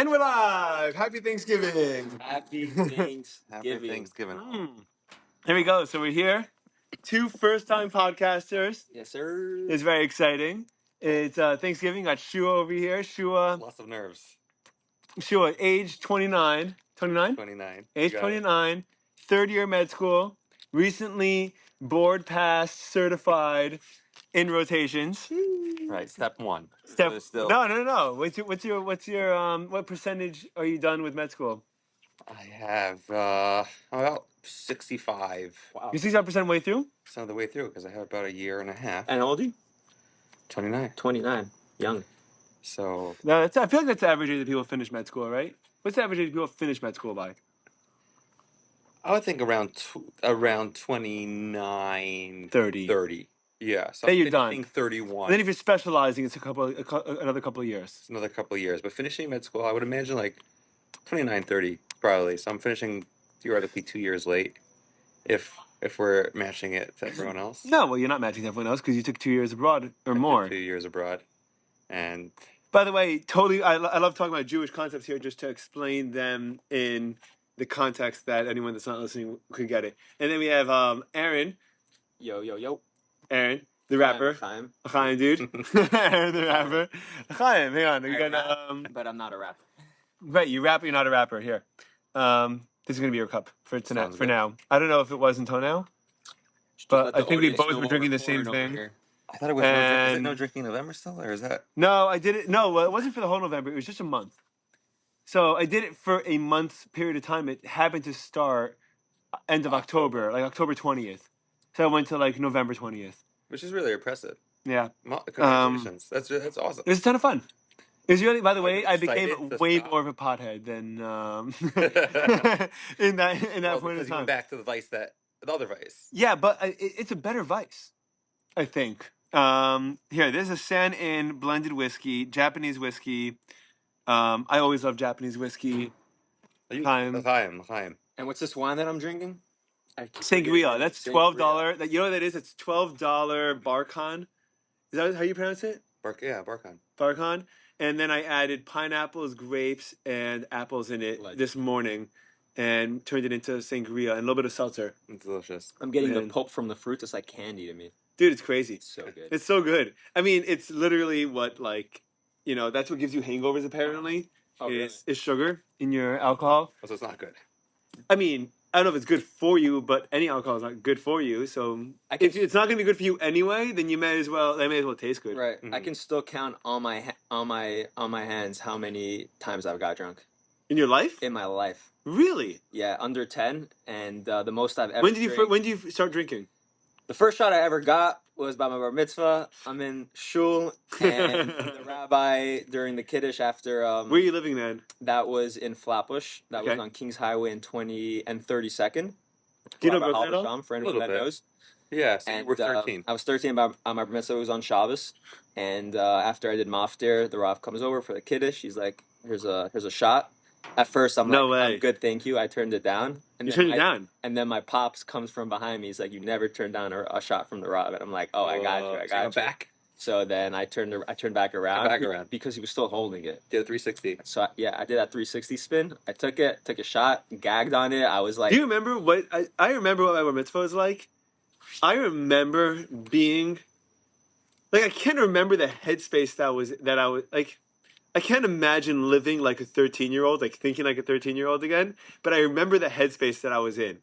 And we're live! Happy Thanksgiving! Happy Thanksgiving. Happy Thanksgiving. Here we go. So we're here. 2 first-time podcasters. Yes, sir. It's very exciting. It's Thanksgiving. Got Shua over here. Shua, Lots of nerves. age 29. 29? 29. Age 29. Third-year med school. Recently board passed, certified in rotations. Right, step one. Step. So still, No. What's your what percentage are you done with med school? I have about 65. Wow. You're 65% way through? Some of the way through because I have about a year and a half. And how old are you? 29. 29. Young. So No, I feel like that's the average age that people finish med school, right? What's the average age people finish med school by? I would think around 29, 30. 30. Yeah. So Then I'm you're done. finishing 31. And then if you're specializing, it's another couple of years. It's another couple of years. But finishing med school, I would imagine like 29, 30 probably. So I'm finishing theoretically 2 years late if we're matching it to everyone else. No, well, you're not matching everyone else because you took 2 years abroad or I more. took 2 years abroad. And By the way, totally, I love talking about Jewish concepts here just to explain them in the context that anyone that's not listening could get it. And then we have Aaron. Yo. Aaron, the rapper. Chaim. Chaim, dude. Aaron, the rapper. Chaim, hang on. We're gonna, But I'm not a rapper. Right, you rap, you're not a rapper. Here. This is going to be your cup for tonight. Sounds for good. now. I don't know if it was until now, but I think we both were drinking the same thing. I thought it was is it no drinking November still, or is that? No, I did it. No, well, it wasn't for the whole November. It was just a month. So I did it for a month period of time. It happened to start end of October, like October 20th. So I went to like November 20th. Which is really impressive. Yeah. Congratulations. That's awesome. It was a ton of fun. It was really, by the way, I excited became to way stop. more of a pothead than in that point in You time. went back to the other vice. Yeah, but it's a better vice, I think. Here, there's a San In blended whiskey, Japanese whiskey. I always love Japanese whiskey. L'chaim. And what's this wine that I'm drinking? Sangria. That's $12. You know what that is? It's $12 Barcon. Is that how you pronounce it? Barcon. Barcon. And then I added pineapples, grapes, and apples in it this morning, and turned it into sangria and a little bit of seltzer. It's delicious. I'm getting the pulp from the fruit. It's like candy to me. Dude, it's crazy. It's so good. It's so good. I mean, it's literally what, like, that's what gives you hangovers, apparently, is sugar in your alcohol. So it's not good. I mean, I don't know if it's good for you, but any alcohol is not good for you. So if it's not going to be good for you anyway, then they may as well taste good. Right. Mm-hmm. I can still count on my hands how many times I've got drunk. In your life? In my life. Really? Yeah, under 10, and the most I've ever. When did you start drinking? The first shot I ever got was by my bar mitzvah. I'm in shul, and the rabbi during the kiddush after. Where are you living then? That was in Flatbush. That was on Kings Highway and 20 and 32nd. Do you know Brooklyn at all? For anyone that knows. Yeah, so you were 13. I was 13, but my bar mitzvah was on Shabbos, and after I did maftir, the rav comes over for the kiddush. He's like, "Here's a shot." At first, I'm no like, way. "I'm good, thank you." I turned it down. And you turned it down? And then my pops comes from behind me. He's like, "You never turned down a shot from the Rav." And I'm like, "Oh, I got you. I got you." Back. So then I turned back around. Because he was still holding it. Did a 360. So I did that 360 spin. I took a shot, gagged on it. I was like, do you remember what I remember what my bar mitzvah was like? I remember being like, I can't remember the headspace that I was like. I can't imagine living like a 13-year-old, like thinking like a 13-year-old again. But I remember the headspace that I was in.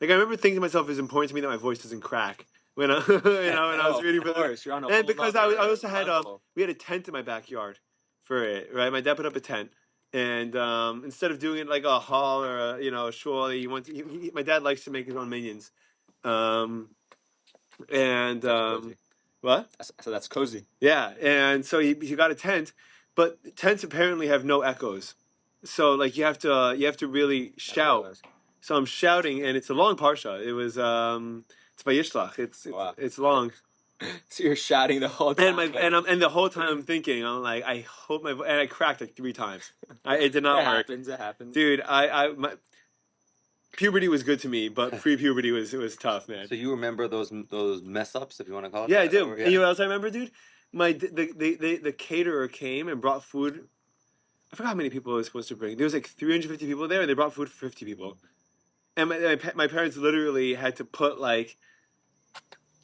Like, I remember thinking to myself, it's important to me that my voice doesn't crack when I, when I was reading for the. And because I also had we had a tent in my backyard for it, right? My dad put up a tent, and instead of doing it like a hall or a shul, my dad likes to make his own minions, what? So that's cozy. Yeah, and so he got a tent. But tents apparently have no echoes, so like you have to really shout. So I'm shouting, and it's a long parsha. It was it's Vayishlach. It's long. So you're shouting the whole time. And the whole time I'm thinking, I'm like, I hope and I cracked like 3 times. It did not work. It happens. Dude, my puberty was good to me, but pre-puberty was tough, man. So you remember those mess ups, if you want to call it? Yeah, I do. And you know what else I remember, dude? The caterer came and brought food. I forgot how many people I was supposed to bring. There was like 350 people there, and they brought food for 50 people. And my parents literally had to put like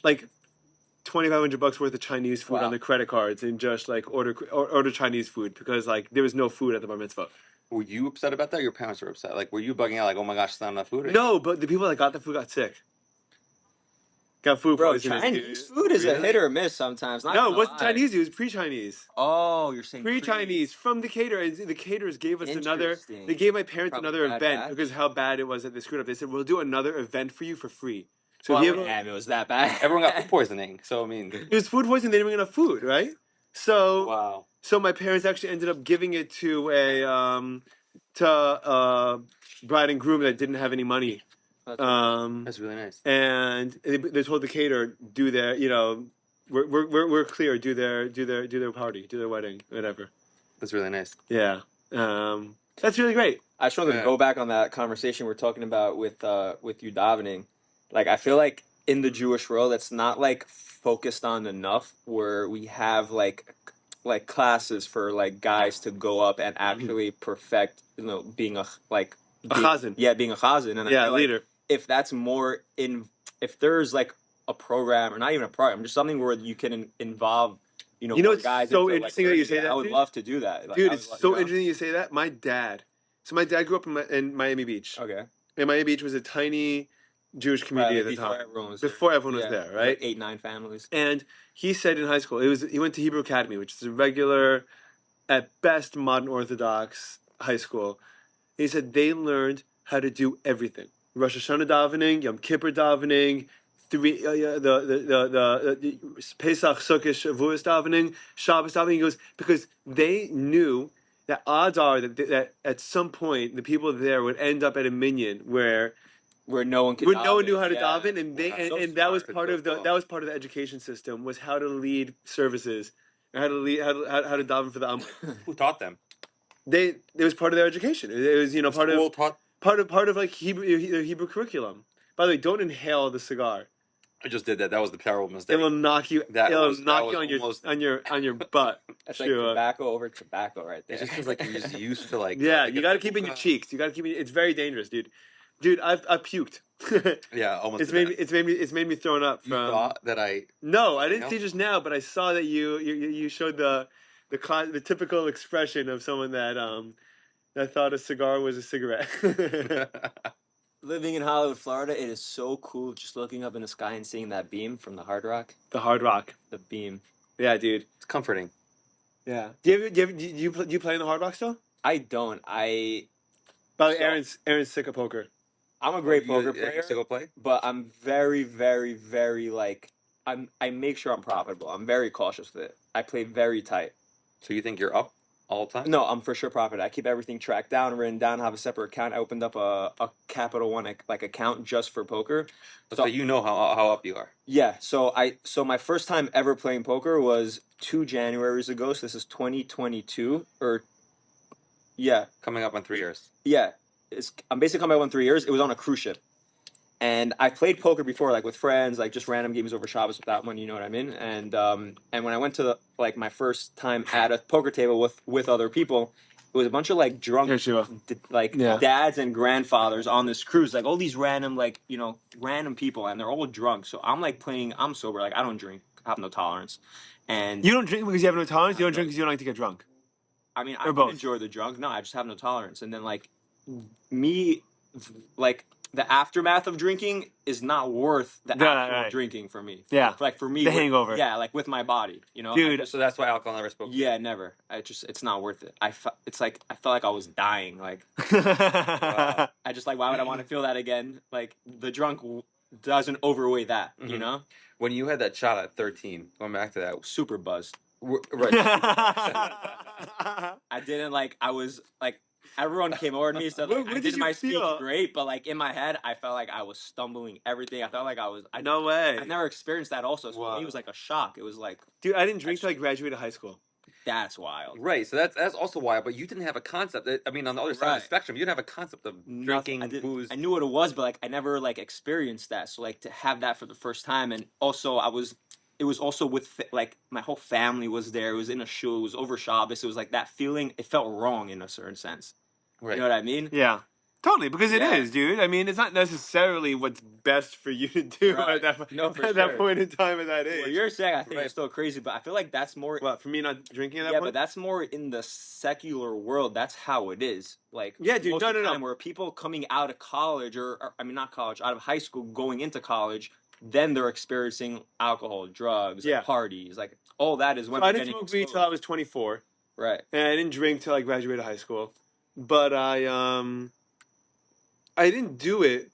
$2,500 worth of Chinese food on their credit cards and just like order Chinese food because like there was no food at the bar mitzvah. Were you upset about that? Or your parents were upset. Like, were you bugging out? Like, oh my gosh, it's not enough food. No, but the people that got the food got sick. Got food Bro, poisoning. Chinese food is a hit or miss sometimes. Not No, gonna it wasn't lie. Chinese. It was pre-Chinese. Oh, you're saying Pre-Chinese from the caterer. And the caterers gave us another. Interesting. They gave my parents Probably another bad event batch. because how bad it was that they screwed up. They said we'll do another event for you for free. So Well, if you damn, it was that bad. Everyone got food poisoning. So I mean, it was food poisoning. They didn't bring enough food, right? So wow. So my parents actually ended up giving it to a bride and groom that didn't have any money. That's really nice. And they told the caterer do their, we're clear. Do their party, do their wedding, whatever. That's really nice. Yeah, that's really great. I just wanted to go back on that conversation we're talking about with you davening. Like, I feel like in the Jewish world, it's not like focused on enough where we have like classes for like guys to go up and actually perfect, being a chazan. Yeah, being a chazan. And Yeah, I feel like leader. if that's more if there's like a program or not even a program, just something where you can involve, It's guys so into, interesting that you say that. I would dude. love to do that. Like, Dude, it's so interesting you say that. My dad grew up in Miami Beach. Okay. And Miami Beach was a tiny Jewish community at the time. Before everyone was there, right? Like 8-9 families. And he said in high school, he went to Hebrew Academy, which is a regular, at best, modern Orthodox high school. He said they learned how to do everything: Rosh Hashanah davening, Yom Kippur davening, the Pesach, Sukkot, Shavuos davening, Shabbos davening. He goes because they knew that odds are that at some point the people there would end up at a minyan where no one knew how to daven, and that was part of cool. that was part of the education system, was how to lead services, and how to daven for the Who taught them? It was part of their education. It was part of like Hebrew curriculum. By the way, don't inhale the cigar. I just did that. That was the terrible mistake. It will knock you. It'll knock you on your butt. That's like tobacco over tobacco right there. It just feels like you're just used to like. Yeah, you got to keep it in your cheeks. You got to keep it. It's very dangerous, dude. Dude, I've puked. Yeah, almost. It's made me thrown up. You thought that I? No, I didn't see just now, but I saw that you showed the typical expression of someone that thought a cigar was a cigarette. Living in Hollywood, Florida, it is so cool just looking up in the sky and seeing that beam from the Hard Rock. The Hard Rock. The beam. Yeah, dude. It's comforting. Yeah. Do you play in the Hard Rock still? I don't. By the way, Aaron's sick of poker. I'm a great poker player. You still go play? But I'm very, very, very like I make sure I'm profitable. I'm very cautious with it. I play very tight. So you think you're up all the time? No, I'm for sure profitable. I keep everything tracked down, written down. I have a separate account. I opened up a Capital One account just for poker. So you know how up you are. Yeah. So my first time ever playing poker was 2 Januaries ago. So this is 2022 or yeah. Coming up on 3 years. Yeah. I'm basically coming up on 3 years. It was on a cruise ship. And I played poker before, like with friends, like just random games over Shabbos without money, you know what I mean? And when I went to my first time at a poker table with other people, it was a bunch of like drunk, dads and grandfathers on this cruise, like all these random random people, and they're all drunk. So I'm like playing, I'm sober, like I don't drink, I have no tolerance. And you don't drink because you have no tolerance. You don't drink because you don't like to get drunk. I mean, I enjoy the drunk. No, I just have no tolerance. And then me, the aftermath of drinking is not worth the actual drinking for me. Yeah. For me, the hangover. Yeah, with my body, Dude. So that's why alcohol never spoke. Yeah, never. It's not worth it. I felt like I was dying. Like, Wow. I just why would I want to feel that again? Like the drunk doesn't overweigh that, Mm-hmm. you know? When you had that shot at 13, going back to that, Super buzzed. Right. I didn't I was everyone came over to me and said I did my speech great, but in my head I felt like I was stumbling everything. I felt like I was no way. I never experienced that also. So for me it was like a shock. It was dude, I didn't drink till I graduated high school. That's wild. Right. So that's also wild. But you didn't have a concept. I mean, on the other side of the spectrum, you didn't have a concept of drinking booze. I knew what it was, but I never experienced that. So to have that for the first time, and also I was it was also with like my whole family was there. It was in a shul. It was over Shabbos. It was like that feeling. It felt wrong in a certain sense. Right. You know what I mean? Yeah. Totally, because it Yeah. is, dude. I mean, it's not necessarily what's best for you to do Right. No, for at that sure. point in time at that age. What you're saying, I think, Right. is still crazy, but I feel like that's more. What, for me not drinking at that Yeah, point? but that's more in the secular world. That's how it is. Like, Yeah, dude, most no, of the no, no. time where people coming out of college, or I mean, not college, out of high school, going into college, then they're experiencing alcohol, drugs, Yeah. parties, like all that is when So I they're didn't getting smoke weed till I was 24, right. and I didn't drink till I graduated high school. But I didn't do it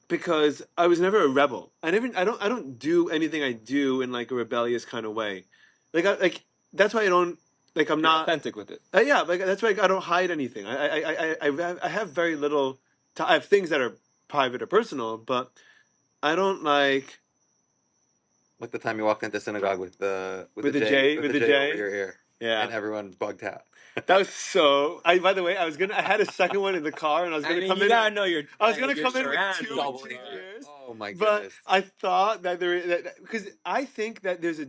because I was never a rebel. I don't do anything I do in like a rebellious kind of way. Like that's why I don't like I'm You're not authentic with it. yeah, like that's why I don't hide anything. I have very little. I have things that are private or personal, but I don't like Like the time you walked into synagogue with the with the J J with the J over J. your ear, Yeah, and everyone bugged out. that was so. By the way, I had a second one in the car, and I was I gonna mean, come you in. gotta know your. I was gonna your come in with surroundings. 2 and 2 Doubling. years. Oh my But goodness. I thought that because I think that there's a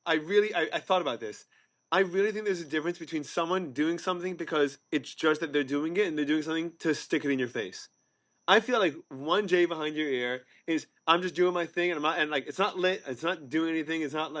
I thought about this. I really think there's a difference between someone doing something because it's just that they're doing it and they're doing something to stick it in your face. I feel like one J behind your ear is I'm just doing my thing and I'm not and like it's not lit, it's not doing anything, it's not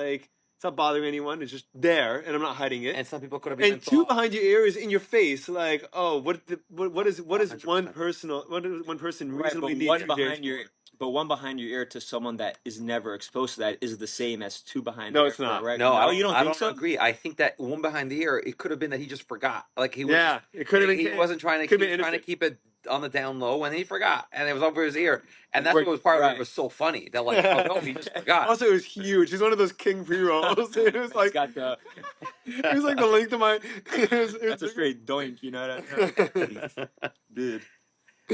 bothering anyone, it's just there and I'm not hiding it. And some people could have even And two thought, behind your ear is in your face, like, oh, what is 100%. what does one person Right, reasonably but need one 2 Js behind your, for? but one behind your ear to someone that is never exposed to that is the same as 2 behind. No, the ear it's for a not. reg- no, I don't. you don't I think don't so? agree. I think that one behind the ear, it could have been that he just forgot. Like he was. Yeah, it could have been. He wasn't trying to. Could He have was been trying to innocent. keep it on the down low, and he forgot, and it was over his ear, and that's what was part of it. Right. Was so funny that like, oh no, he just forgot. Also, it was huge. He's one of those king pre-rolls. It was It's like got the. it was like the length of my. That's a straight doink, you know what I mean? Dude.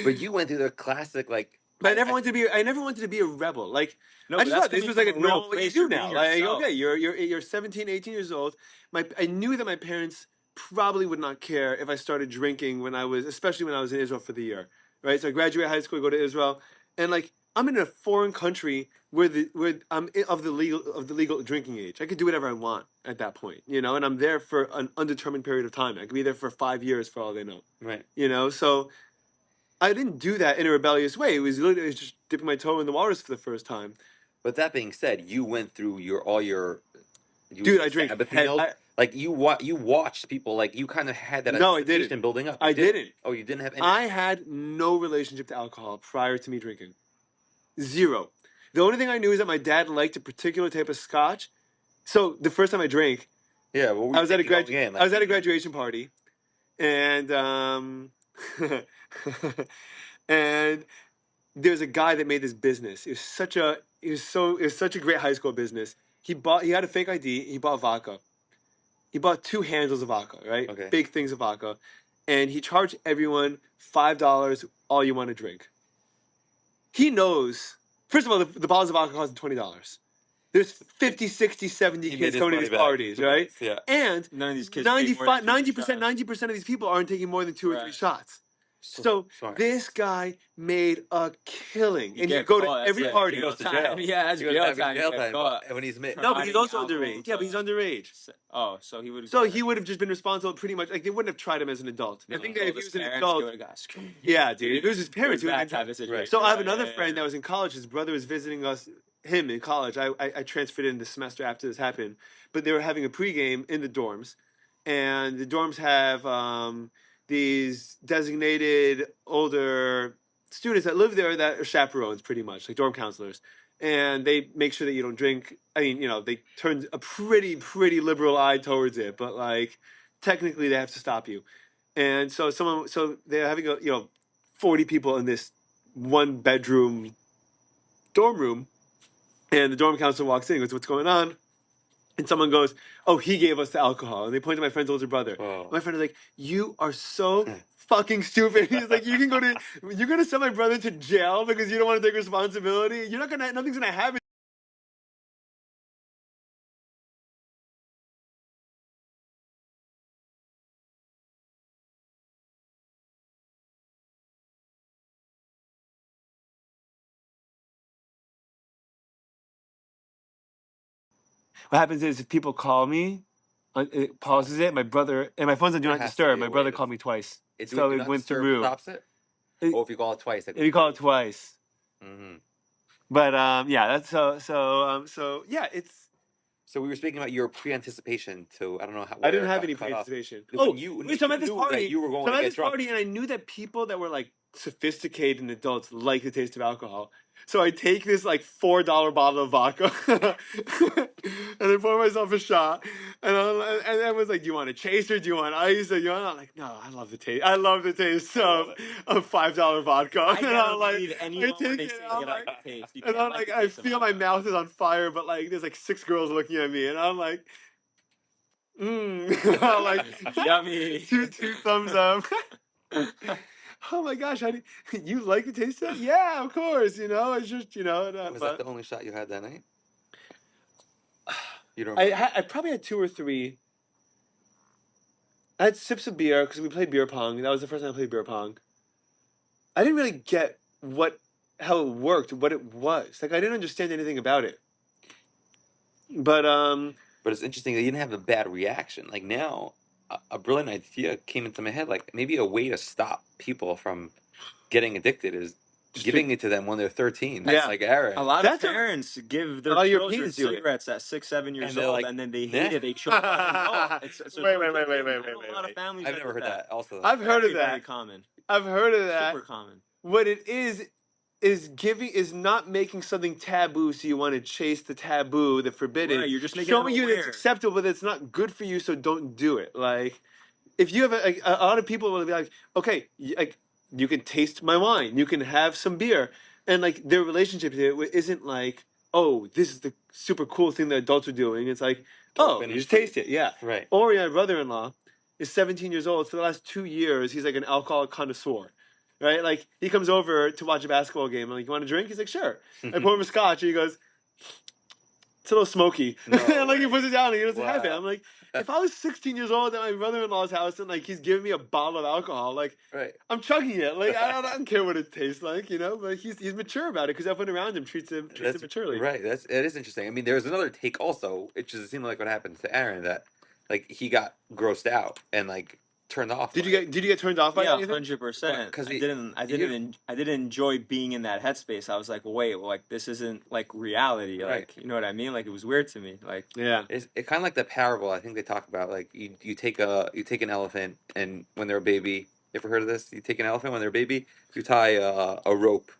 But you went through the classic like. But I never wanted to be a rebel. Like No, I but just that's thought this coming was like a from a real normal what you place. do You're now. being Like yourself. okay, you're 17, 18 years old. I knew that my parents probably would not care if I started drinking especially when I was in Israel for the year. Right? So I graduate high school, go to Israel, and like I'm in a foreign country where of the legal drinking age. I could do whatever I want at that point, and I'm there for an undetermined period of time. I could be there for 5 years for all they know. Right. So I didn't do that in a rebellious way. It was literally just dipping my toe in the waters for the first time. But that being said, you went through all your. Dude, I drink Sabbath head. meals. Like you watched people, like you kind of had that No, I anticipation didn't. building up. I You didn't. Oh, you didn't have any. I had no relationship to alcohol prior to me drinking. Zero. The only thing I knew is that my dad liked a particular type of scotch. So the first time I drank, Yeah, well, we I was at a like, I was at a graduation party, and and there's a guy that made this business. It was such a great high school business. He had a fake ID. He bought vodka. He bought 2 handles of vodka, right? Okay. Big things of vodka, and he charged everyone $5 all you want to drink. He knows. First of all, the bottles of vodka cost $20. There's 50, 60, 70 He kids made his coming to money these back. parties, right? Yeah. And None of these kids. take more than 90%, 2 shots. 90% of these people aren't taking more than 2 or 3 Right. shots. So smart. this guy made a killing, and get he'd go caught, to every that's it. party. He goes to Time. jail. Yeah, that's He goes jail to time. jail Get time caught. when he's mid. No, but he's also Alcohol, underage. Yeah, but he's underage. Oh, so he would. So he would have just been responsible pretty much. Like, they wouldn't have tried him as an adult. I think that if he was an adult. Yeah, dude. If it was his parents, he would have been Right. So I have another friend that was in college. His brother was visiting him in college. I transferred in the semester after this happened. But they were having a pregame in the dorms. And the dorms have these designated older students that live there that are chaperones, pretty much, like dorm counselors. And they make sure that you don't drink. I mean, they turn a pretty liberal eye towards it. But, like, technically they have to stop you. And so they're having 40 people in this 1-bedroom dorm room, and the dorm counselor walks in and goes, "What's going on?" And someone goes, "Oh, he gave us the alcohol." And they point to my friend's older brother. Oh. My friend is like, "You are so fucking stupid." He's like, you're gonna send my brother to jail because you don't want to take responsibility. Nothing's gonna happen. what happens is if people call me, it pauses it. My brother and my phone's on Do There Not has to be Disturb. a My way brother to- called me twice, It so do it not went disturb through. stops it. It- Or if you call it twice, If you call it twice, Mm-hmm. but yeah, that's so yeah, it's. So we were speaking about your pre-anticipation to I don't know how I where didn't it have got any cut off. pre-anticipation. When Oh, you wait, so I'm at this knew party. that you were going So I'm to at get this drunk. party, and I knew that people that were like sophisticated adults like the taste of alcohol. So I take this like $4 bottle of vodka, and I pour myself a shot, and everyone's like, "Do you want a chaser? Do you want ice? Or you want?" I'm like, "No, I love the taste. I love the taste of $5 vodka." I And never I'm like, believe I anyone when take they it, say and they I'm like like, the taste. You and can't I'm like like, the I taste of feel my alcohol. mouth is on fire, but like, there's like 6 girls looking at me, and I'm like. Like Yummy. two thumbs up. Oh my gosh, you like the taste of that? Yeah, of course. It's just Was that the only shot you had that night? You don't I remember? I probably had 2 or 3. I had sips of beer because we played beer pong. That was the first time I played beer pong. I didn't really get how it worked, what it was. Like I didn't understand anything about it. But But it's interesting that you didn't have a bad reaction. Like now, a brilliant idea came into my head. Like maybe a way to stop people from getting addicted is Just giving it to them when they're 13. Yeah. Like Aaron. A lot That's of a- parents give a their lot of children Europeans do it. cigarettes at 6, 7 years And they're old, like, and then they "Nah." hate it. They choke on an adult. It's a Wait, no wait, wait, joke. wait, I wait, know wait, a lot of wait. families I've that never do heard that. Also, I've heard of Very, very that. common. I've heard of that. Super common. What it is not making something taboo so you want to chase the taboo, the forbidden. Right, you're just making showing them you that it's aware. acceptable, but it's not good for you, so don't do it. Like if you have a lot of people will be like, okay, like you can taste my wine, you can have some beer, and like their relationship to it isn't like, oh, this is the super cool thing that adults are doing. It's like, oh, Open you and just taste it, yeah. right. Ori, my brother-in-law, is 17 years old. For the last 2 years, he's like an alcohol connoisseur. Right? Like, he comes over to watch a basketball game. I'm like, you want a drink? He's like, sure. I pour him a scotch, and he goes, it's a little smoky. No and like, he way. puts it down, and he doesn't have it. Wow. I'm like, if I was 16 years old at my brother-in-law's house, and like, he's giving me a bottle of alcohol, like, Right. I'm chugging it. Like, I don't care what it tastes like, but he's mature about it, because everyone around him treats him maturely. Right. It is interesting. I mean, there's another take also. It just seemed like what happened to Aaron that like he got grossed out and like turned off. Did by you get turned off by Yeah, that, you think? 100%. Because I didn't enjoy being in that headspace. I was like, wait, like this isn't like reality. Like, Right. you know what I mean? Like it was weird to me. Like, Yeah. It's kind of like the parable. I think they talk about like you take an elephant and when they're a baby. You ever heard of this? You take an elephant when they're a baby. You tie a rope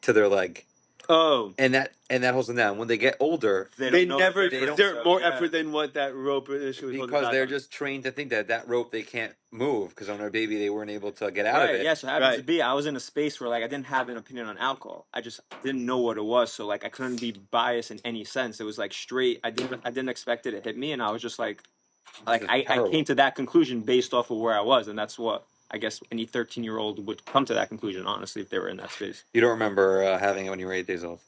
to their leg, Oh. and that holds them down. When they get older, they They don't know never the difference, exert so, more yeah. effort than what that rope initially was holding because back they're on. just trained to think that rope they can't move because when they're a baby they weren't able to get out of Right, it. yeah, so it happens to Right. be I was in a space where like I didn't have an opinion on alcohol. I just didn't know what it was, so like I couldn't be biased in any sense. It was like straight. I didn't expect it to hit me, and I was just like This is I terrible. came to that conclusion based off of where I was, and that's what I guess any 13-year-old would come to that conclusion, honestly, if they were in that space. You don't remember having it when you were 8 days old.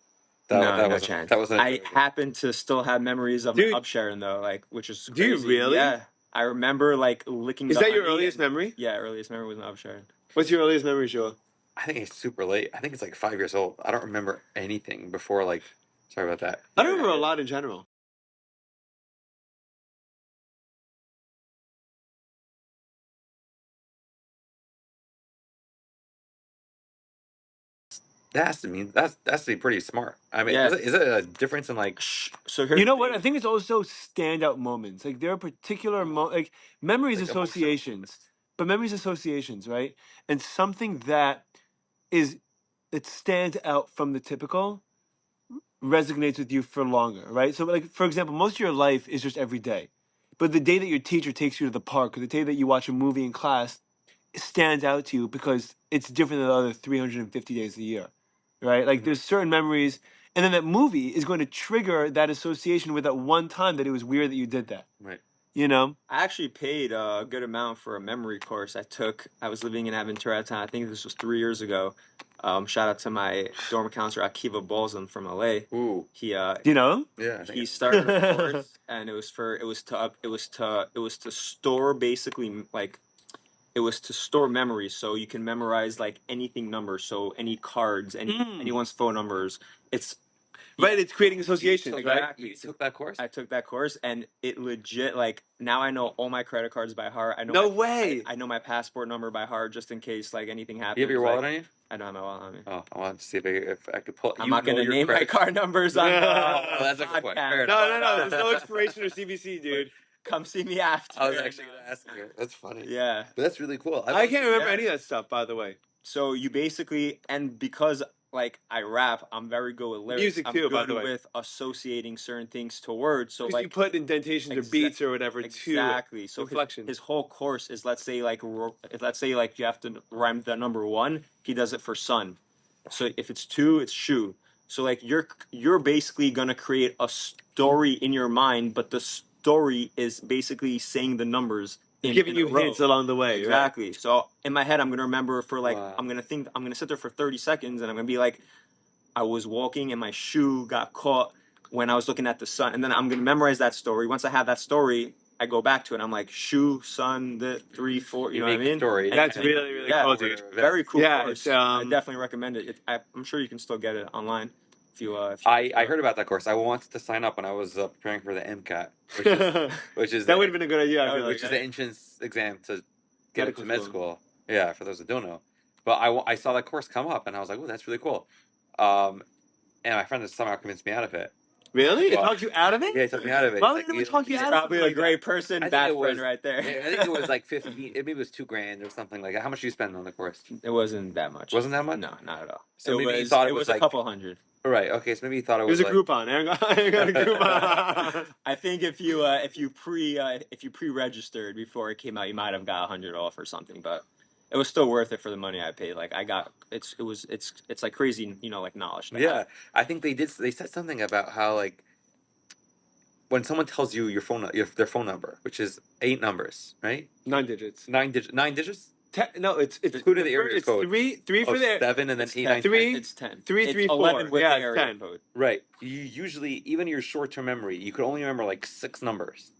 No wasn't, chance. That wasn't. I happen to still have memories of Dude. my upsharing though, like which is Do you crazy. really? Yeah, I remember like licking. Is the that your honey earliest and- memory? Yeah, earliest memory was my upsharing. What's your earliest memory, Shua? I think it's super late. I think it's like 5 years old. I don't remember anything before like. Sorry about that. I don't remember a lot in general. That has to mean that's to be pretty smart. I mean, Yeah. is it a difference in like? So here's You know the what? thing. I think it's also standout moments. Like there are particular like memories Like emotional associations, but memories associations, right? And something that stands out from the typical resonates with you for longer, right? So like for example, most of your life is just every day. But the day that your teacher takes you to the park or the day that you watch a movie in class it stands out to you because it's different than the other 350 days a year. Right? Like there's certain memories and then that movie is going to trigger that association with that one time that it was weird that you did that. Right. You know? I actually paid a good amount for a memory course I took. I was living in Aventura at the time. I think this was 3 years ago. Shout out to my dorm counselor Akiva Balsam from LA. Ooh. He You know? Yeah. I think he it's- started a course and it was to store basically like it was to store memories so you can memorize like anything numbers, so any cards, anyone's phone numbers. It's Right, it's creating associations, So right? exactly. You took that course? I took that course, and it legit, like, now I know all my credit cards by heart. I know No way. I know my passport number by heart, just in case like anything happens. You have your like, wallet on you? I don't have my wallet on me. Oh, I wanted to see if I could pull. I'm you not know gonna your name my credit- card numbers on the Oh, that's a good point. podcast. Fair No. There's no expiration or CVC, dude. Come see me after. I was actually gonna ask you. That's funny. Yeah. But that's really cool. I can't remember Yeah. any of that stuff, by the way. So you basically, and because like I rap, I'm very good with lyrics. Music I'm too, good by the way. with associating certain things to words. So Because like you put indentations or beats or whatever exactly. So inflections. his whole course is let's say like you have to rhyme the number one. He does it for sun. So if it's two, it's shoe. So like you're basically gonna create a story in your mind, but the story is basically saying the numbers. Giving you hints along the way. Exactly. Right? So in my head, I'm gonna remember for like Wow. I'm gonna sit there for 30 seconds, and I'm gonna be like, I was walking and my shoe got caught when I was looking at the sun, and then I'm gonna memorize that story. Once I have that story, I go back to it. I'm like shoe, sun, the 3, 4. You know what I make a mean? story. And- That's and- really yeah, cool, dude. Very cool. Yeah, course. it's, I definitely recommend it. I'm sure you can still get it online. If you I heard about that course. I wanted to sign up when I was preparing for the MCAT, which is that would have been a good idea. I feel which like. is the entrance exam to get Medical into med school. school. Yeah, for those that don't know. But I saw that course come up, and I was like, "Oh, that's really cool." And my friend has somehow convinced me out of it. Really? It Well, talked you out of it? Yeah, he took me out of it. Why He's would like, anyone talk you He's out of probably something a like great that? person, I think bad it friend was- right there. I think it was like 15. Maybe it was $2,000 or something like that. How much did you spend on the course? It wasn't that much. Wasn't that much? No, not at all. So maybe you thought it was a like- couple hundred. Right. Okay. So maybe you thought it It was, was a Groupon. I got a Groupon. I think if you pre-registered before it came out, you might have got 100 off or something, but it was still worth it for the money I paid. Like it's like crazy, like knowledge. to Yeah, have. I think they did. They said something about how like when someone tells you their phone number, which is 8 numbers, right? 9 digits. 9 digits. No, it's Including the area it's code. three for the 7 and then It's 8, 10. 9, 3, It's 10. 3, It's 3, 11 4. with Yeah, the it's area 10. code. Right. You usually, even your short-term memory, you could only remember like 6 numbers.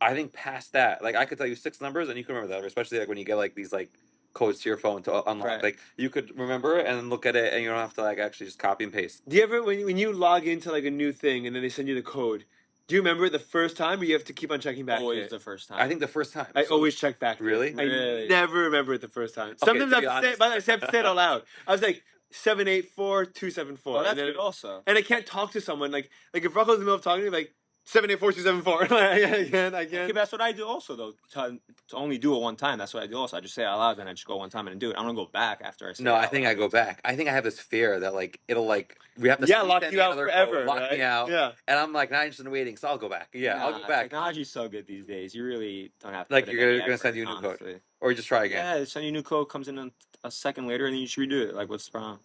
I think past that, like I could tell you 6 numbers and you can remember that, especially like when you get like these like codes to your phone to unlock. Right. Like you could remember it and then look at it, and you don't have to like actually just copy and paste. Do you ever when you log into like a new thing and then they send you the code? Do you remember it the first time, or you have to keep on checking back? Always to the it? first time. I think the first time. I So- always check back. to it. Really? I Really? never remember it the first time. Okay, Sometimes to I be have to say, honest- but I have to say it out loud. I was like 784-274. Well, that's and then good also. and I can't talk to someone like if Rocco's in the middle of talking to me, like 784-274. I can't. Okay, that's what I do also though. To only do it one time. That's what I do also. I just say it out loud, then I just go one time and do it. I don't go back after I say. No, it I out think loud. I go back. I think I have this fear that like it'll like we have to Yeah, sleep lock in you the out other forever. code, lock right? me out, Yeah. and I'm like not interested in waiting, so I'll go back. Yeah, I'll go back, Technology's so good these days. You really don't have to. Like, put in you're any gonna effort, send you a new code. honestly. or just try again. Yeah, they send you a new code, comes in a second later, and then you just redo it. Like, what's the problem?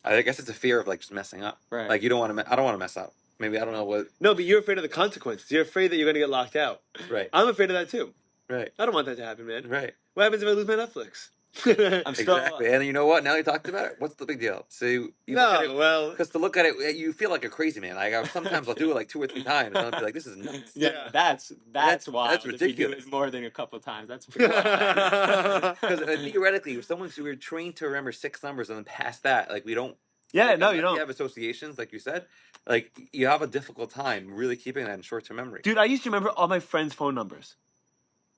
I guess it's a fear of like just messing up. Right. Like you don't want to. I don't want to mess up. Maybe I don't know what. No, but you're afraid of the consequences. You're afraid that you're going to get locked out. Right. I'm afraid of that too. Right. I don't want that to happen, man. Right. What happens if I lose my Netflix? I'm still. Exactly. And you know what? Now you talked about it. What's the big deal? So you No, well, because to look at it, you feel like a crazy man. Like sometimes I'll do it like 2 or 3 times, and I'll be like, "This is nuts." Yeah, Yeah. that's wild. that's If you do ridiculous. it more than a couple of times, that's Because theoretically, if we're trained to remember 6 numbers and then past that, like we don't. yeah, like, no, you unless don't. You have associations, like you said. Like you have a difficult time really keeping that in short-term memory. Dude, I used to remember all my friends' phone numbers.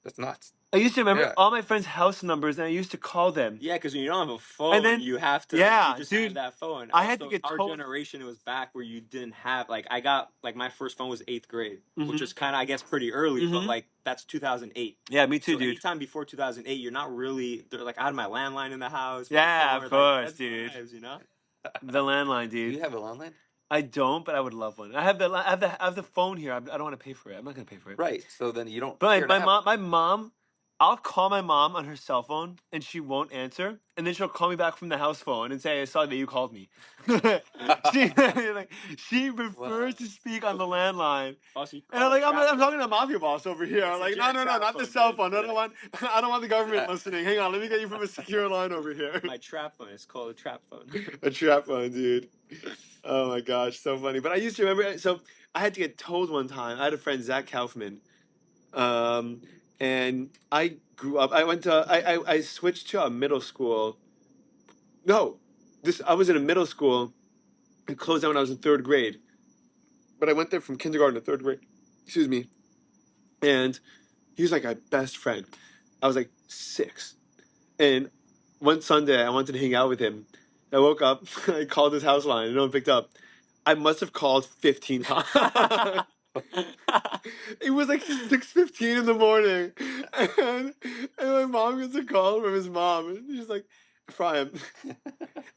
That's nuts. I used to remember Yeah. all my friends' house numbers, and I used to call them. Yeah, because when you don't have a phone, And then- you have to. yeah, you just dude, have that phone. I had to Also, get our told- generation. It was back where you didn't have like I got like my first phone was 8th grade, Mhm. which is kind of I guess pretty early, but Mhm. like that's 2008. Yeah, me too, So dude. anytime before 2008, you're not really. They're like I had my landline in the house. Yeah, my of phone, like, course, that's dude. lives, you know. The landline, Do dude. you have a landline? I don't, but I would love one. I have I have the phone here. I don't want to pay for it. I'm not gonna pay for it. Right. So then you don't. But care my to have mom, I'll call my mom on her cell phone and she won't answer, and then she'll call me back from the house phone and say, "I saw that you called me." she prefers to speak on the landline, Also, you and I'm like, call I'm talking to a mafia boss over here. I'm like, no, It's a not trap the phone, cell dude. phone. I don't want the government listening. Hang on, let me get you from a secure line over here. my trap phone. It's called a trap phone. A trap phone, dude. Oh my gosh, so funny. But I used to remember. So I had to get told one time. I had a friend, Zach Kaufman, and I grew up. I switched to a middle school. No, I was in a middle school It closed down when I was in 3rd grade. But I went there from kindergarten to 3rd grade. Excuse me. And he was like my best friend. I was like 6. And one Sunday, I wanted to hang out with him. I woke up, I called his house line, and no one picked up. I must have called 15 times. It was like 6:15 in the morning, and my mom gets a call from his mom, and she's like, "Ephraim,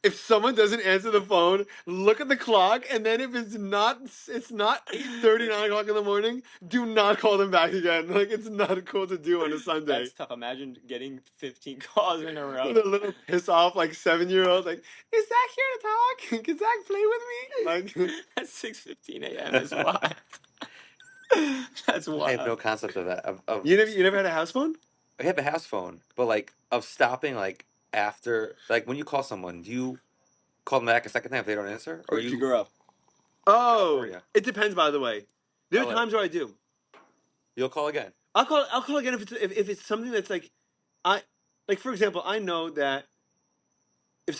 if someone doesn't answer the phone, look at the clock, and then if it's not 8:30, 9 o'clock in the morning, do not call them back again. Like it's not cool to do on a Sunday." That's tough. Imagine getting 15 calls in a row. The little piss off like 7-year-old, like, is Zach here to talk? Can Zach play with me? Like At 6:15 a.m. is wild. That's wild. I have no concept of that. Of you never had a house phone? I have a house phone, but like of stopping like after like when you call someone, do you call them back a second time if they don't answer, or Where'd you grow up? Oh, California. it depends. By the way, there are LA. times where I do. You'll call again? I'll call again if it's something that's like, for example, I know that if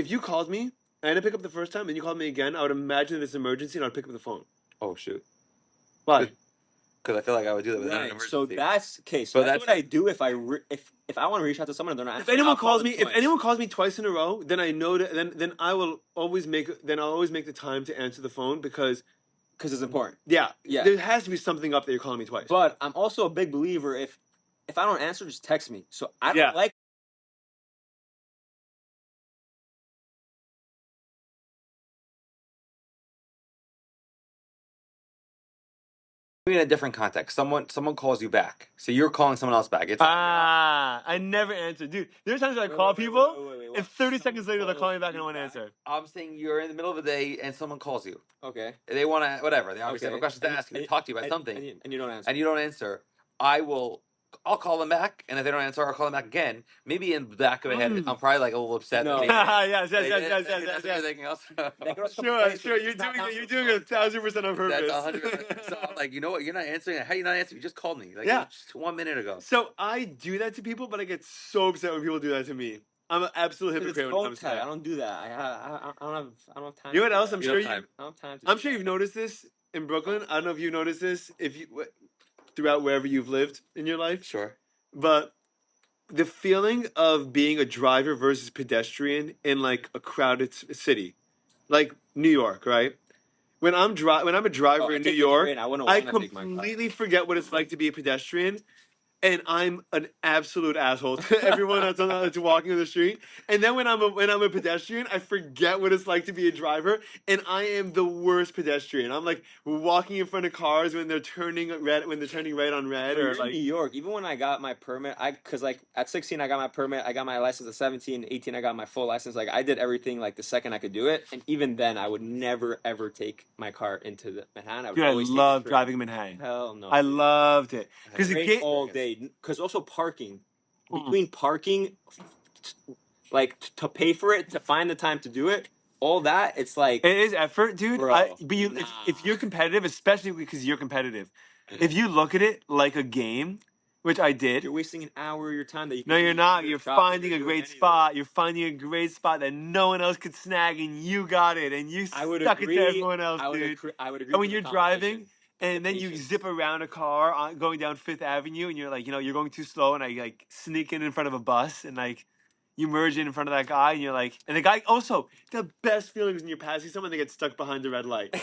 you called me and I didn't pick up the first time and you called me again, I would imagine that it's an emergency and I'd pick up the phone. Oh shoot! Why? Because I feel like I would do that without an Right. emergency. So that's okay. So But that's what that's- I do if I want to reach out to someone and they're not. If anyone calls me twice in a row, then I know that then I'll always make the time to answer the phone because it's important. yeah, Yeah. there has to be something up that you're calling me twice. But I'm also a big believer if I don't answer, just text me. So I don't Yeah. like. in a different context. Someone calls you back, so you're calling someone else back. It's I never answer, dude. There's times I call people, and 30 seconds later they're calling me back and I won't answer. I'm saying you're in the middle of the day and someone calls you. Okay. They want to whatever. They obviously have a question to And- ask you, and- talk to you about and- something, and you don't answer. and you don't answer. I'll call them back, and if they don't answer, I'll call them back again. Maybe in the back of my head, I'm probably like a little upset. No. that yes. That could also come from Sure. You're it's not doing it 1,000% on purpose. That's 100%. So I'm like, you know what? You're not answering. How you not answering? You just called me. Like, Yeah. just 1 minute ago. So I do that to people, but I get so upset when people do that to me. I'm an absolute It's hypocrite when it phone comes to tag. that. I don't do that. I don't have time. You know what to do else? that. I'm You sure don't have you. time. I don't have time. To I'm do sure that. you've noticed this in Brooklyn. I don't know if you noticed this throughout wherever you've lived in your life, Sure. but the feeling of being a driver versus pedestrian in like a crowded city, like New York, right? When I'm a driver I in New take the York, train. I wouldn't I wanna take my car. completely forget what it's like to be a pedestrian. And I'm an absolute asshole to everyone that's walking on the street. And then when I'm a pedestrian, I forget what it's like to be a driver, and I am the worst pedestrian. I'm like walking in front of cars when they're turning red on red, But or you're in like New York. Even when I got my permit, because like at 16 I got my permit, I got my license at 17, 18 I got my full license. Like I did everything like the second I could do it, and even then I would never ever take my car into the Manhattan. I would dude, I always take the love train. driving in Manhattan. Hell no. I loved it because the Train gate. all day. Because also parking. Mm. Between parking, like to pay for it, to find the time to do it, all that, it's like It is effort, dude. Bro, But if you're competitive, especially because you're competitive, if you look at it like a game, which I did. you're wasting an hour of your time that you. No, can you're do not. your You're shopping, finding a doing great anything. spot. You're finding a great spot that no one else could snag, and you got it, and you I would stuck agree. it to everyone else, I would dude. agree. I would agree. And when with you're the driving, competition. and then you Patience. zip around a car going down Fifth Avenue, and you're like, you're going too slow, and I like sneak in front of a bus, and like you merge in front of that guy, and you're like, and the guy also the best feeling is when you're passing someone, they get stuck behind the red light.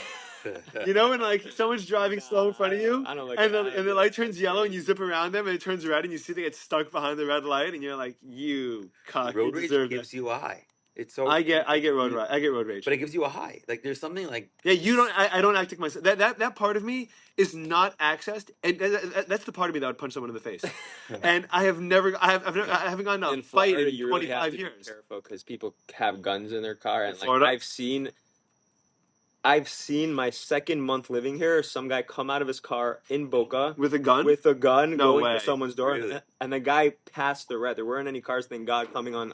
You know when like someone's driving slow in front of you, I don't like and that. the light turns yellow, and you zip around them, and it turns red, and you see they get stuck behind the red light, and you're like, you cock, you Road rage deserve gives that. you a high. It's so. I get road rage. But it gives you a high. Like there's something like. Yeah, you don't. I don't act like myself. That part of me is not accessed, and that's the part of me that would punch someone in the face. And I haven't gotten a In fight Florida, in you really 25 have to years. be careful because people have guns in their car, and like Florida? I've seen my second month living here. Some guy come out of his car in Boca With a gun? no No going way. to someone's door, Really? and the guy passed the red. There weren't any cars, thank God, coming on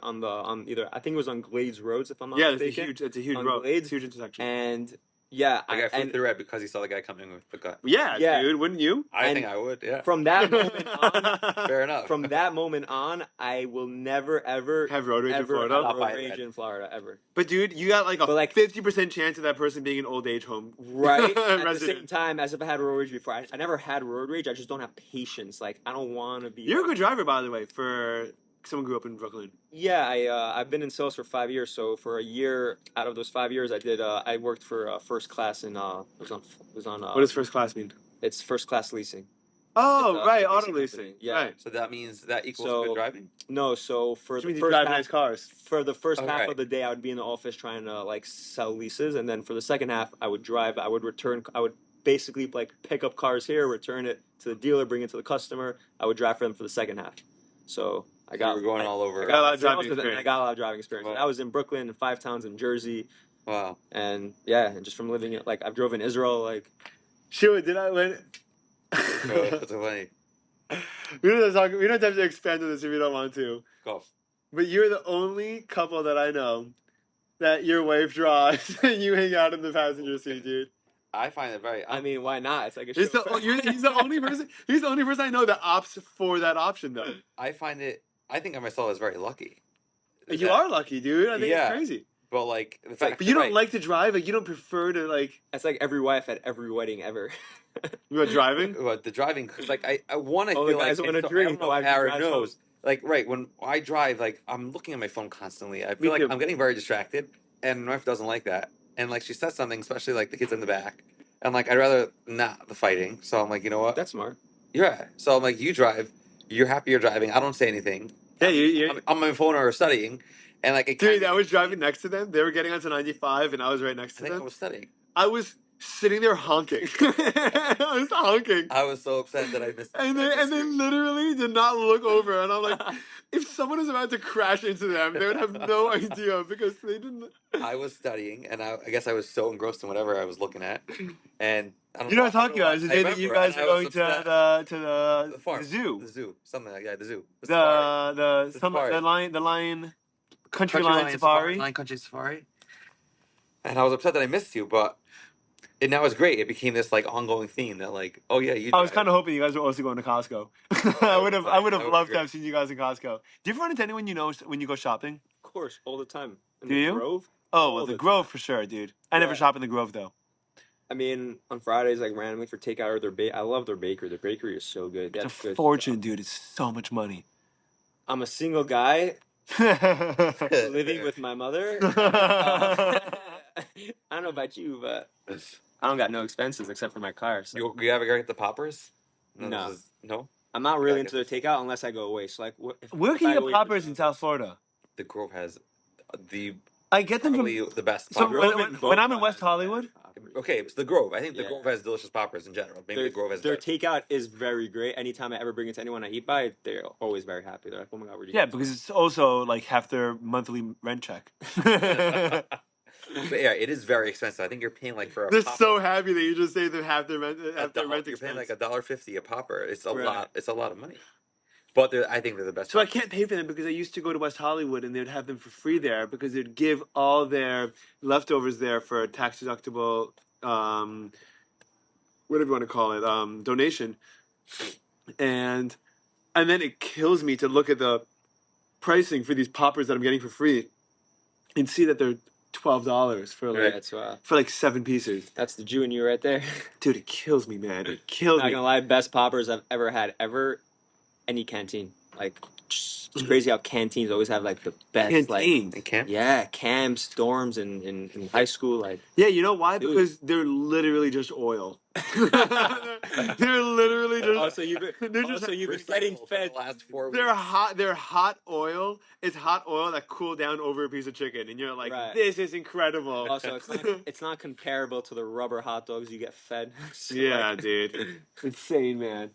either. I think it was on Glades Roads, if I'm not Yeah, mistaken. it's a huge on road. Glades. It's a huge intersection. And Yeah, Like I flew and through it because he saw the guy coming with the gun. Yeah, Yeah. dude, wouldn't you? I And think I would. Yeah. from that moment on, Fair enough. from that moment on, I will never ever Have road rage in ever Florida? have Not road by rage that. in Florida ever. But dude, you got like a But, like- 50% chance of that person being an old age home Right. At the resident. same time, as if I had road rage before, I never had road rage. I just don't have patience. Like I don't want to be. You're a like- good driver, by the way, for someone who grew up in Brooklyn. Yeah, I've been in sales for 5 years. So for a year out of those 5 years, I worked for First Class in it was on What does first class mean? it's First Class Leasing. Oh, It's a right, leasing auto company. leasing. Yeah. Right. So that means that equals So- good driving. No, so for Which the means you first drive half, nice cars. for the first Oh, half right. of the day, I would be in the office trying to like sell leases, and then for the second half, I would drive. I would basically like pick up cars here, return it to the dealer, bring it to the customer. I would drive for them for the second half. So I got You were going all over. I got a lot of sales, driving but then I experience. got a lot of driving experience. Wow. I was in Brooklyn and 5 towns in Jersey, Wow. and yeah, and just from living it, like I've drove in Israel, like Shua, did I win? Bro, that's so funny. We don't have to expand on this if you don't want to. Go. But you're the only couple that I know that your wife drives and you hang out in the passenger seat, dude. I find it very. I mean, why not? It's like a He's the, chauffeur. he's the only person. He's the only person I know that opts for that option, though. I find it. I think of myself as very lucky. You are lucky, dude. I think Yeah. it's crazy. But like the fact. But you don't right, like to drive. Like you don't prefer to like. It's like every wife at every wedding ever. You are driving. What the driving? Cause like I want to Oh, the feel guys like wanna and so, drink, I don't know why if do you Aaron drive knows. Like right when I drive, like I'm looking at my phone constantly. I feel like too. I'm getting very distracted, and my wife doesn't like that. And like she says something, especially like the kids in the back, and like I'd rather not the fighting. So I'm like, you know what? That's smart. Yeah. So I'm like, you drive. You're happy you're driving. I don't say anything. Yeah, you. I'm on my phone or studying, and like it Dude, kinda- I was driving next to them. They were getting onto 95, and I was right next I to think I them. was studying. I was sitting there honking. I was honking. I was so upset that I missed. And I they missed and they you. literally did not look over, and I'm like, if someone is about to crash into them, they would have no idea because they didn't. I was studying, and I guess I was so engrossed in whatever I was looking at, and I don't You know know what I'm talking about? Is the I day that you remember, guys and are I going was to upset. the farm, zoo, the zoo, something like that. The zoo, the safari. the safari. the lion country lion safari. Lion Country Safari. And I was upset that I missed you, but and now it's great. It became this like ongoing theme that like, oh yeah, you. I was kind of hoping you guys were also going to Costco. I would have That would loved be to have seen you guys in Costco. Do you ever run into anyone you know when you go shopping? Of course, all the time. In Do the you? Grove? Oh, All well, the the Grove for sure, dude. I never Yeah. shop in the Grove though. I mean, on Fridays, like randomly for takeout or I love their bakery. Their bakery is so good. It's That's a good fortune, stuff. dude. It's so much money. I'm a single guy living with my mother. I don't know about you, but I don't got no expenses except for my car. So You ever get the poppers? No. No. I'm not really Okay. into the takeout unless I go away. So like, Where if can I you go get away poppers for- in South Florida? The Grove has the I get them from. probably the best. So poppers. when I'm in West Hollywood, Okay, it's the Grove. I think the Yeah. Grove has delicious poppers in general. Maybe the Grove has Their better. takeout is very great. Anytime I ever bring it to anyone I eat by, they're always very happy. They're like, "Oh my god, where'd you yeah, get because it's also like half their monthly rent check. But yeah, it is very expensive. I think you're paying like for a They're popper, so happy that you just say they have their rent, a have their dollar- rent you're paying expense. like $1.50 a popper. It's a Right. lot. It's a lot of money. But I think they're the best. So I poppers. can't pay for them because I used to go to West Hollywood and they'd have them for free there because they'd give all their leftovers there for a tax deductible, whatever you want to call it, donation. And then it kills me to look at the pricing for these poppers that I'm getting for free and see that they're $12 for like Right, for like 7 pieces. that's the Jew in you right there. Dude, it kills me, man. It kills Not me. gonna lie, best poppers I've ever had ever. Any canteen, like it's crazy how canteens always have like the best Canteen. In camp? yeah, camps, dorms in high school. Like Yeah, you know why? Dude. Because they're literally just oil. they're literally just. also you've they're been, just. also you've been Recycled getting for fed. the last 4 weeks. They're hot. They're hot oil. It's hot oil that cooled down over a piece of chicken, and you're like, Right. "This is incredible." Also, it's not comparable to the rubber hot dogs you get fed. So, Yeah, like, dude. Insane, man.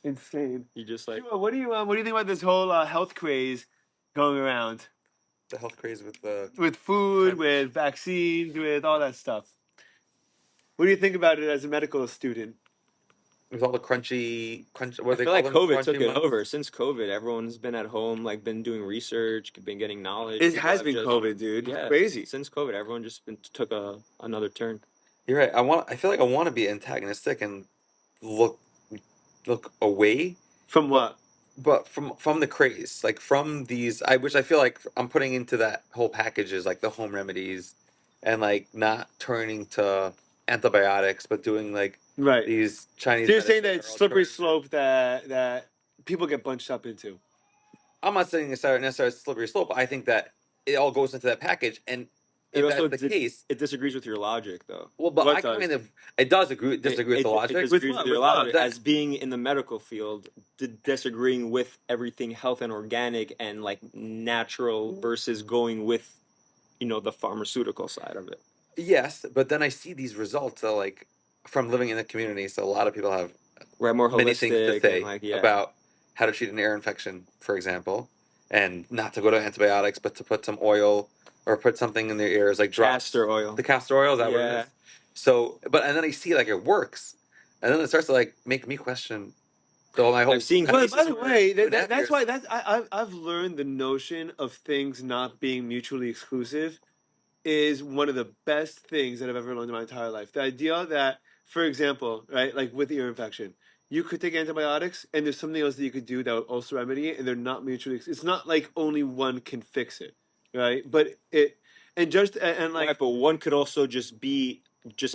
Insane. You just like What do you think about this whole health craze going around The health craze with the. with food, with vaccines, with all that stuff? What do you think about it as a medical student? With all the crunchy. I What they feel like call them? COVID took Crunchy it months? over. Since COVID, everyone's been at home, like been doing research, been getting knowledge. It People has have been just- COVID, dude. Yeah, Crazy. Since COVID, everyone just took another turn. You're right. I feel like I want to be antagonistic and look away, From but what? from the craze, like from these, which I feel like I'm putting into that whole package is like the home remedies, and like not turning to antibiotics, but doing like Right. these Chinese So you're saying that medicine it's or slippery alternative. slope that people get bunched up into. I'm not saying it's necessarily a slippery slope. I think that it all goes into that package, and It if also that's the case, it disagrees with your logic, though. well, but What I does? kind of it does disagree with the It logic. disagrees what? with your With what? logic That as being in the medical field, disagreeing with everything health and organic and like natural versus going with, the pharmaceutical side of it. Yes, but then I see these results that like from living in the community. So a lot of people have Right, more many things to holistic and say like about how to treat an ear infection, for example, and not to go to antibiotics, but to put some oil or put something in their ears, like drops. castor oil. The castor oil, is that what it Yeah. is? So, and then I see like it works, and then it starts to like make me question my whole. I've seen Well, cases by the where way, 2.5 that's years. why I've learned the notion of things not being mutually exclusive is one of the best things that I've ever learned in my entire life. The idea that, for example, right, like with ear infection, you could take antibiotics and there's something else that you could do that would also remedy it, and they're not mutually. It's not like only one can fix it, right? But it and just and like right, but one could also just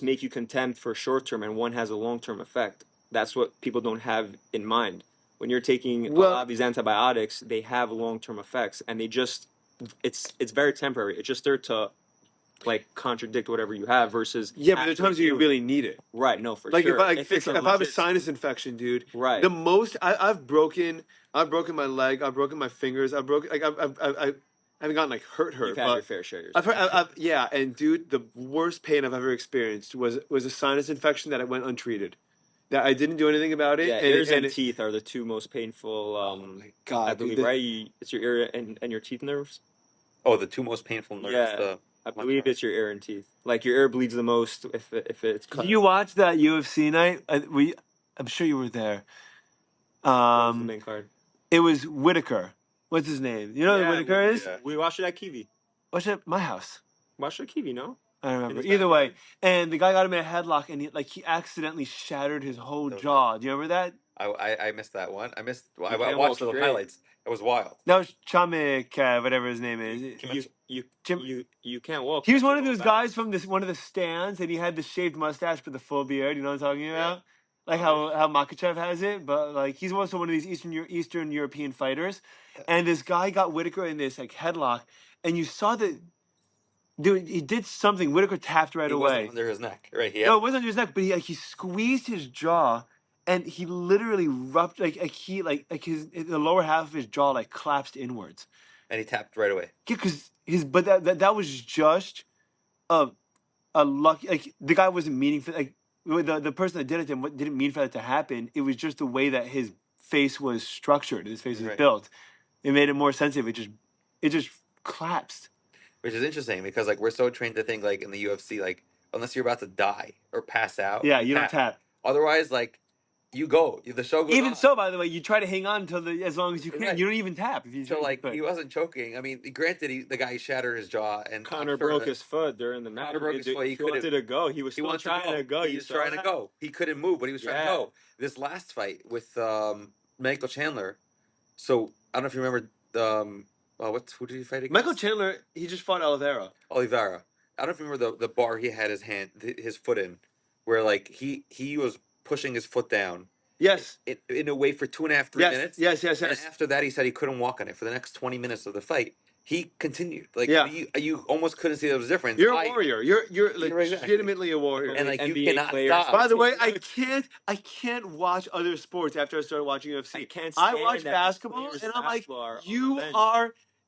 make you content for short term, and one has a long term effect. That's what people don't have in mind. When you're taking a lot well, of these antibiotics, they have long term effects, and it's very temporary. It's just there to like contradict whatever you have versus yeah, but there are actually times where you healing. really need it. Right, no, for Like sure. If it's a if I have a legit sinus infection, dude, right, the most I've broken my leg, I've broken my fingers, I've broken like I haven't gotten like you've hurt, had your but fair share. You're I've heard saying. yeah, and dude, the worst pain I've ever experienced was a sinus infection that I went untreated. That I didn't do anything about it, Yeah, and ears and teeth are the two most painful. oh my I god, dude, believe, right? It's your ear and your teeth nerves. Oh, the two most painful nerves. Yeah, I believe it's your ear and teeth. Like your ear bleeds the most if it's did cut. you watch that UFC night? I'm sure you were there. What was the main card? It was Whitaker. What's his name? You know who Whitaker is? yeah. We watched it at Kiwi. Watch it at my house. Watched it at Kiwi, no? I don't In remember. his Either way, backyard. and the guy got him in a headlock, and he accidentally shattered his whole The- jaw. Do you remember that? I missed that one. I can't watched walk the straight. highlights. It was wild. That was Chamek, whatever his name is. Jim- You can't walk. He was one of You're those all guys balanced. from one of the stands, and he had the shaved mustache but the full beard. You know what I'm talking about? Like Okay. how Makachev has it, but like he's also one of these Eastern European fighters. And this guy got Whitaker in this like headlock, and you saw that dude. He did something. Whitaker tapped right He wasn't away. under his neck, right? He No, had, it wasn't under his neck, but he squeezed his jaw, and he literally ruptured like the lower half of his jaw like collapsed inwards. and he tapped right away. Yeah, because but that was just a a lucky like the guy wasn't meaning for like the person that did it to him didn't mean for that to happen. It was just the way that his face was structured, his face was Right. built. It made it more sensitive. It just collapsed. Which is interesting because like we're so trained to think like in the UFC like unless you're about to die or pass out, Yeah, you don't tap. Otherwise, like the show goes Even on. so, by the way, you try to hang on until as long as you can. Right. You don't even tap if you So like could. he wasn't choking. I mean, granted, the guy shattered his jaw, and Connor I'm sure broke that his foot during the match. Connor broke his foot. He wanted couldn't. to go. He was He still wanted trying to go. He You was saw trying to that? go. He couldn't move, but he was trying to Yeah. go. This last fight with Michael Chandler. So I don't know if you remember. Who did he fight against? Michael Chandler, he just fought Oliveira. Oliveira. I don't know if you remember the bar he had his foot in, where like he was pushing his foot down. Yes. In a way for 2.5, 3 minutes. Yes. And after that, he said he couldn't walk on it for the next 20 minutes of the fight. He continued. Like Yeah. you almost couldn't see there was a difference. You're a warrior. You're Exactly. legitimately a warrior. And like you NBA cannot players. stop. By the way, I can't watch other sports after I started watching UFC. I can't I stand watch that basketball players and I'm like, basketball are on the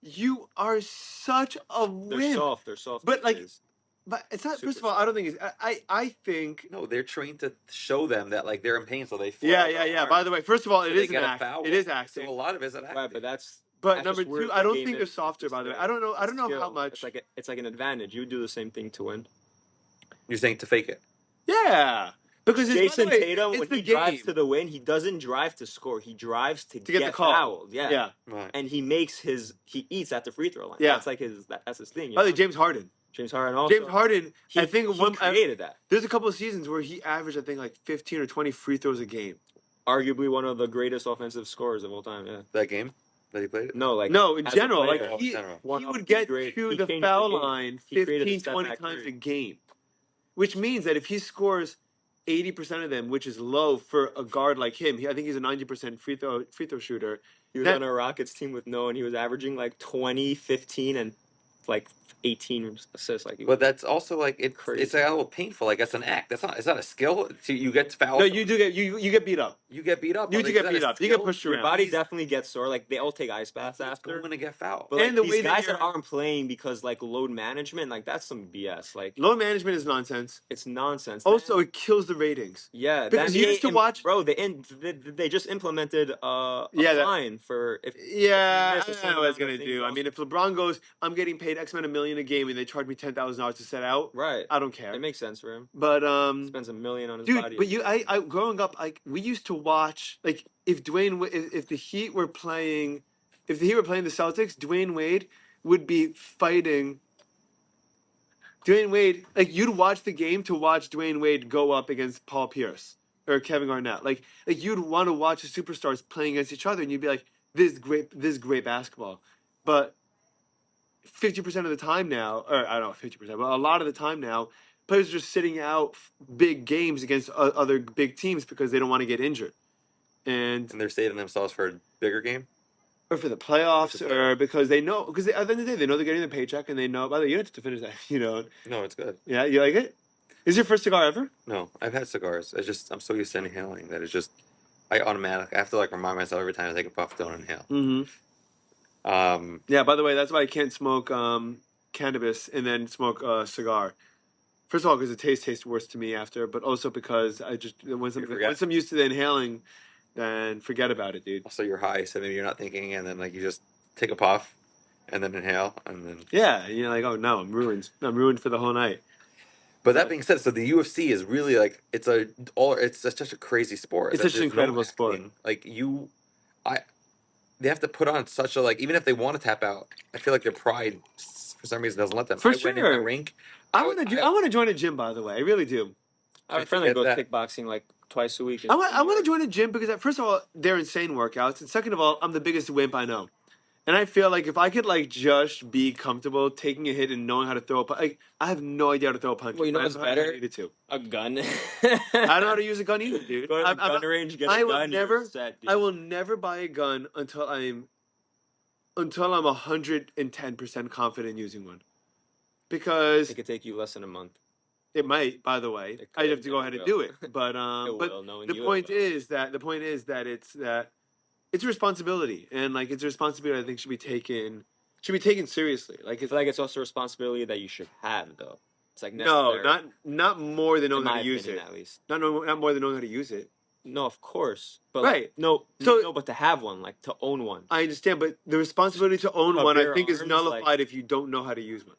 you bench. are such a They're wimp. soft. But, these like, days. But it's not. Super First of all, I don't think it's. I think. No, they're trained to show them that like they're in pain, so they Yeah. By the way, first of all, So it they is an get a act. foul. It is So a acting. lot of it is an acting. Right, but that's Number just where two, the I don't game think they're is. softer. It's By the way, skill. I don't know. I don't know Skill. how much. It's like an advantage. You would do the same thing to win. You're saying to fake it. Yeah, because Jason by the way, Tatum, it's when the he game. drives to the win, he doesn't drive to score. He drives to get the call. fouled. Yeah. Right. And he eats at the free throw line. Yeah. That's like that's his thing. By the way, James Harden. James Harden also. James Harden, I think he created that. There's a couple of seasons where he averaged, I think, like 15 or 20 free throws a game. Arguably one of the greatest offensive scorers of all time. Yeah. That game that he played. No, like No, in as a general, player, like he one of would the get great- to he the changed foul the game. line He created the 15, step 20 back times three. a game, which means that if he scores 80% of them, which is low for a guard like him, I think he's a 90% free throw shooter. He was on a Rockets team with no, and he was averaging like 20, 15, and like 18 assists. Like, But that's also like it's Crazy. a little painful. Like that's an act. It's not a skill. You get fouled. No, you do get you get beat up. You get beat up. You Like, do is get that a beat up. You skill? get pushed your around. body definitely gets sore. Like they all take ice baths after. I'm gonna get fouled. But like, And the these way that guys that you're- aren't playing because like load management, like that's some BS. Like Load management is nonsense. it's nonsense. Also, it kills the ratings. Yeah, because the you NBA used to watch. bro. They just implemented a Yeah, that- fine for if Yeah, if you miss a I don't certain know what it's amount gonna of things do. I also. mean, if LeBron goes, I'm getting paid X amount of million a game, and they charge me $10,000 to set out, right. I don't care. It makes sense for him. But Spends $1 million on his dude, body. but I growing up, like we used to watch, like if if the Heat were playing, if the Heat were playing the Celtics, Dwayne Wade would be fighting. Dwayne Wade, like you'd watch the game to watch Dwayne Wade go up against Paul Pierce or Kevin Garnett. Like you'd want to watch the superstars playing against each other, and you'd be like, this is great basketball. But 50% of the time now, or I don't know, 50%, but a lot of the time now, players are just sitting out big games against other big teams because they don't want to get injured, and they're saving themselves for a bigger game. or for the playoffs, or because they know, because at the end of the day, they know they're getting the paycheck, and they know. By the way, you don't have to finish that, you know. No, it's good. Yeah, you like it? Is your first cigar ever? No, I've had cigars. I'm so used to inhaling that it's just I have to like remind myself every time I take a puff, don't inhale. Mm-hmm. Yeah. By the way, that's why I can't smoke cannabis and then smoke a cigar. First of all, because the taste tastes worse to me after, but also because I just once I'm used to the inhaling, then forget about it, dude. Also, you're high, so maybe you're not thinking, and then like you just take a puff, and then inhale, and then yeah, you're like, oh no, I'm ruined. I'm ruined for the whole night. But that being said, so the UFC is really like it's such a crazy sport. It's such an incredible sport. Like they have to put on such a like even if they want to tap out, I feel like their pride for some reason doesn't let them. For I went in sure. the rink. I want to join a gym. By the way, I really do. I have a friend that goes kickboxing like twice a week. I want to join a gym because first of all, they're insane workouts, and second of all, I'm the biggest wimp I know. And I feel like if I could like just be comfortable taking a hit and knowing how to throw a punch, like, I have no idea how to throw a punch. Well, you know what's better? I needed to. A gun. I don't know how to use a gun either, dude. Go to the gun range, get a gun. I will never buy a gun until I'm 110% confident using one, because it could take you less than a month. It might, by the way. I have to go ahead and do it, but the point is that it's a responsibility, and like it's a responsibility I think should be taken seriously. Like I feel like it's also a responsibility that you should have, though. It's like necessary. No, not more than knowing how to use it. At least not more than knowing how to use it. No, of course, but right. But to have one, like to own one. I understand, but the responsibility to own one, I think, is nullified if you don't know how to use one.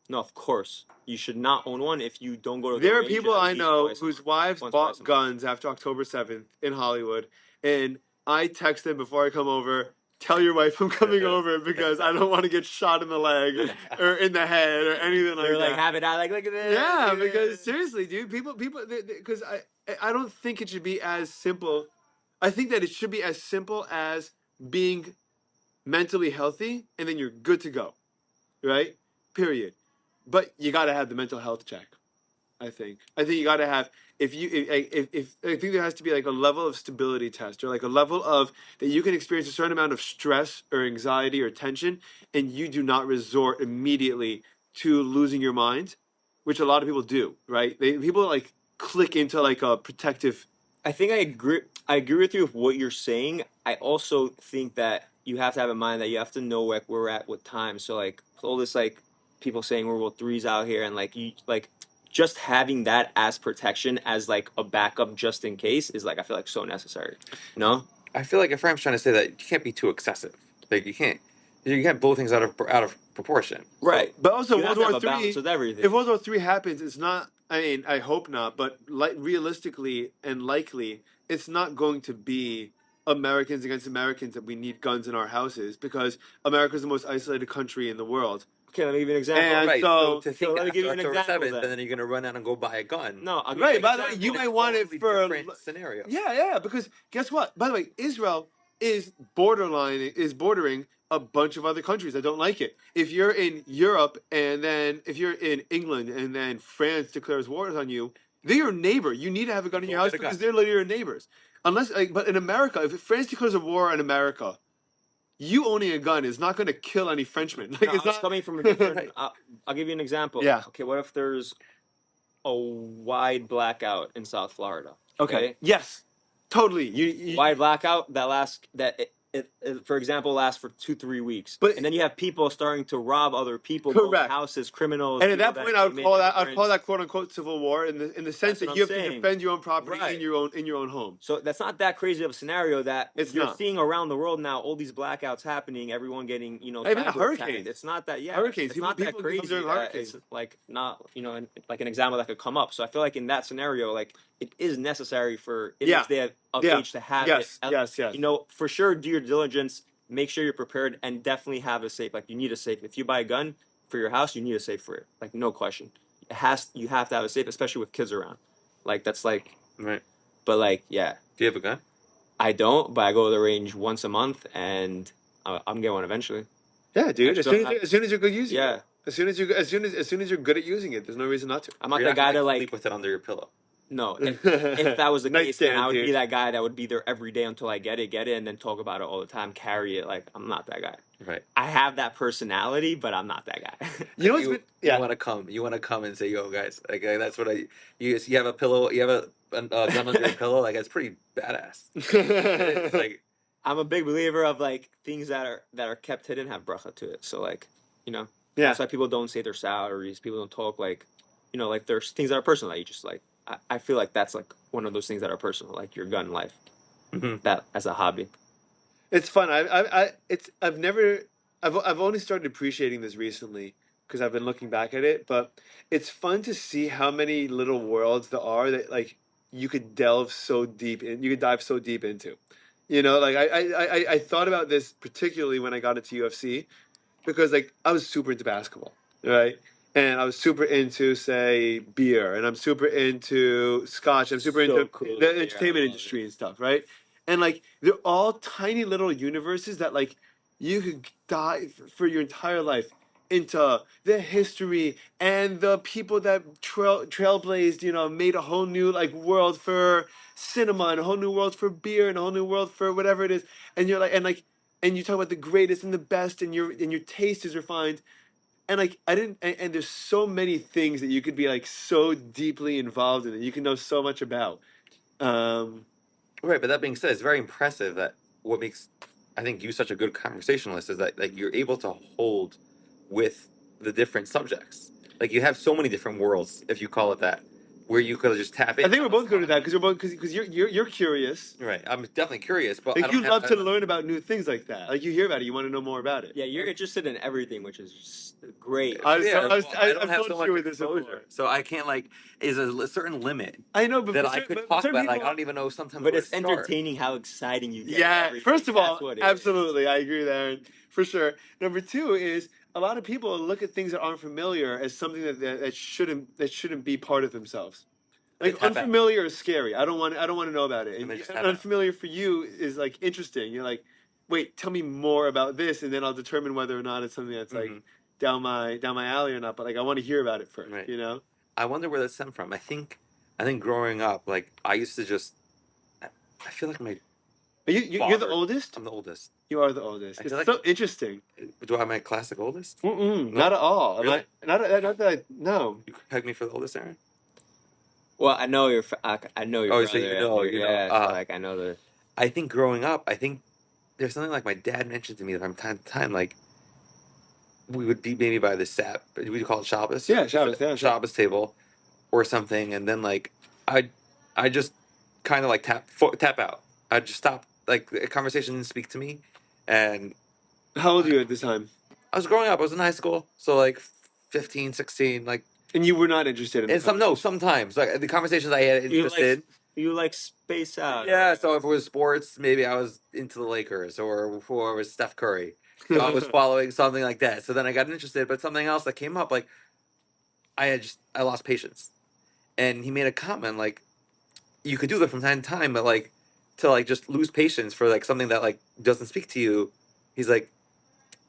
No, of course. You should not own one if you don't go to the There are range people I know whose wives bought guns after October 7th in Hollywood, and I text them before I come over, tell your wife I'm coming over because I don't want to get shot in the leg or in the head or anything like that. They're like, have it out, like, look at this. Yeah, because seriously, dude, people, because I don't think it should be as simple. I think that it should be as simple as being mentally healthy, and then you're good to go, right? Period. But you got to have the mental health check. I think you got to have if I think there has to be like a level of stability test or like a level of that you can experience a certain amount of stress or anxiety or tension, and you do not resort immediately to losing your mind, which a lot of people do, right? People like click into like a protective. I think I agree with you with what you're saying. I also think that you have to have in mind that you have to know like where we're at with time. So like all this like people saying World War III's out here, and like you like just having that as protection as like a backup just in case is like I feel like so necessary. No, I feel like Ephraim's trying to say that you can't be too excessive. Like you can't blow things out of proportion. Right, but also World War III. If World War III happens, it's not. I mean, I hope not, but like realistically and likely, it's not going to be Americans against Americans that we need guns in our houses because America is the most isolated country in the world. Okay, let me give you an example. And Right. so- So to think let me after give you an October example 7th, then. then you're gonna run out and go buy a gun. No, I'll give you Right, an by the way, example. you might want it Totally for different scenario. yeah, because guess what? By the way, Israel is bordering a bunch of other countries that don't like it. If you're in Europe and then if you're in England and then France declares wars on you, they're your neighbor. You need to have a gun in your Go house get a gun. because they're literally your neighbors. Unless, but in America, if France declares a war on America, you owning a gun is not going to kill any Frenchmen. Like No, it's it's not coming from a different. Right. I'll give you an example. Yeah. Okay, what if there's a wide blackout in South Florida? Okay. Yes. Totally. You Wide blackout that lasts for example lasts for 2-3 weeks, But- and then you have people starting to rob other people, Correct. going houses, criminals. And at people that point, I would came in, call that immigrants. quote unquote civil war in the sense That's that what you I'm have to saying. defend your own property Right. in your own home. So that's not that crazy of a scenario that It's you're not. seeing around the world now. All these blackouts happening, everyone getting Even cyber hurricanes. attacked. It's not that Hurricanes. It's not that People come crazy. during hurricanes. It's like not like an example that could come up. So I feel like in that scenario, like it is necessary for in Yeah. this day of Yeah. age to have Yes. it. Yes. Yes. For sure, do your diligence. Make sure you're prepared and definitely have a safe. Like you need a safe. If you buy a gun for your house, you need a safe for it. Like no question. You have to have a safe, especially with kids around. Like that's like. Right. But like yeah. Do you have a gun? I don't, but I go to the range once a month, and I'm getting one eventually. Yeah, dude. Actually, As soon as you're good using Yeah. it. As soon as you're good at using it, there's no reason not to. I'm not You're the guy gonna, to sleep with it under your pillow. No, if that was the case, then Nightstand, I would be dude. that guy that would be there every day until I get it, and then talk about it all the time, carry it. Like I'm not that guy. Right. I have that personality, but I'm not that guy. You know what's you, been yeah. You want to come and say, "Yo, guys, like that's what you have a pillow, you have a gun under your pillow, like that's pretty badass." It's like I'm a big believer of like things that are kept hidden have bracha to it. So like Yeah. that's why people don't say their salaries. People don't talk like like there's things that are personal that you just like. I feel like that's like one of those things that are personal, like your gun life. Mhm. That as a hobby. It's fun. I've only started appreciating this recently because I've been looking back at it, but it's fun to see how many little worlds there are that like you could dive so deep into. Like I thought about this particularly when I got into UFC because like I was super into basketball, right? And I was super into say beer, and I'm super into scotch. I'm super So into cool. the Yeah, I entertainment love industry and stuff, right? And like they're all tiny little universes that like you could dive for your entire life into the history and the people that trailblazed, made a whole new like world for cinema and a whole new world for beer and a whole new world for whatever it is. And you're like and you talk about the greatest and the best and your taste is refined. And like and there's so many things that you could be like so deeply involved in that you can know so much about. right, but that being said, it's very impressive that what makes I think you such a good conversationalist is that like you're able to hold with the different subjects. Like you have so many different worlds, if you call it that, where you could just tap in. I think we're both good at that because you're curious. Right, I'm definitely curious, but I Like don't you have, love to learn about new things like that. Like you hear about it, you want to know more about it. Yeah, you're interested in everything, which is just great. I don't I've have told so much you with this exposure, before. so I can't like. Is a certain limit I know, but that for I certain- could but talk certain about. Like I people- don't even know sometimes. But where it's to start. entertaining how exciting you get. Yeah, everything. first of all, That's what it is. absolutely, I agree there, for sure. Number two is a lot of people look at things that aren't familiar as something that shouldn't be part of themselves. They Like tap out. unfamiliar is scary. I don't want to know about it. And they And just tap out. unfamiliar for you is like interesting. You're like, wait, tell me more about this, and then I'll determine whether or not it's something that's like Mhm. down my alley or not. But like, I want to hear about it first. Right. I I wonder where that stemmed from. I think growing up, like I used to just. I feel like Are you're the Father. oldest. I'm the oldest. You are the oldest. I It's feel like- so interesting. Do I have my classic oldest? Mm-mm, No? not at all. Really? Not that I no. You peg me for the oldest, Aaron? Well, I know your. I know your Oh, brother. so you know, you know, Yeah, so like I know the. I think growing up, I think there's something like my dad mentioned to me from time to time, like we would be maybe by the sap, we call it Shabbos, Yeah, Shabbos, yeah, Shabbos table, or something, and then like I just kind of like tap out. I'd just stop. Like the conversation didn't speak to me, and How old are you at this time? I was growing up. I was in high school, so like 15, 16, like. And you were not interested in. And sometimes like the conversations I had interested. You like space out. Yeah, so if it was sports, maybe I was into the Lakers or it was Steph Curry. So I was following something like that. So then I got interested, but something else that came up, like I lost patience. And he made a comment like, you could do that from time to time, but like to like just lose patience for like something that like doesn't speak to you. He's like,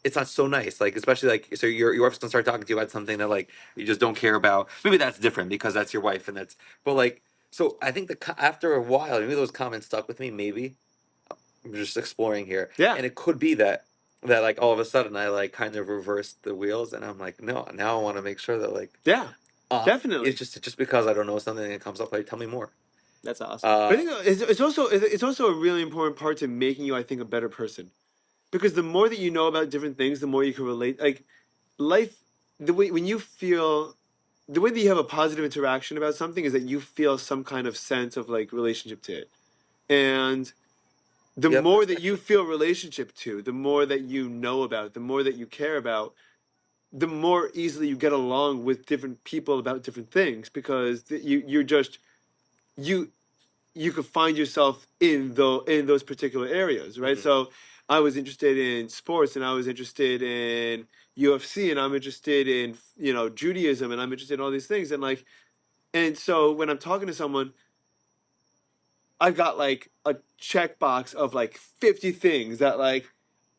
it's not so nice. Like especially like so your wife's gonna start talking to you about something that like you just don't care about. Maybe that's different because that's your wife and that's. But like so I think after a while, maybe those comments stuck with me. Maybe I'm just exploring here, Yeah. and it could be that like all of a sudden I like kind of reversed the wheels, and I'm like, no, now I want to make sure that like Yeah. Definitely. it's just because I don't know something that comes up, like tell me more. That's awesome. I think it's also a really important part to making you, I think, a better person, because the more that you know about different things, the more you can relate. Like life, the way when you feel, the way that you have a positive interaction about something is that you feel some kind of sense of like relationship to it, and the Yep. more that you feel relationship to, the more that you know about, the more that you care about, the more easily you get along with different people about different things, because you're just you you could find yourself in those particular areas, right? Mhm. So I was interested in sports, and I was interested in UFC, and I'm interested in Judaism, and I'm interested in all these things, and so when I'm talking to someone, I've got like a checkbox of like 50 things that like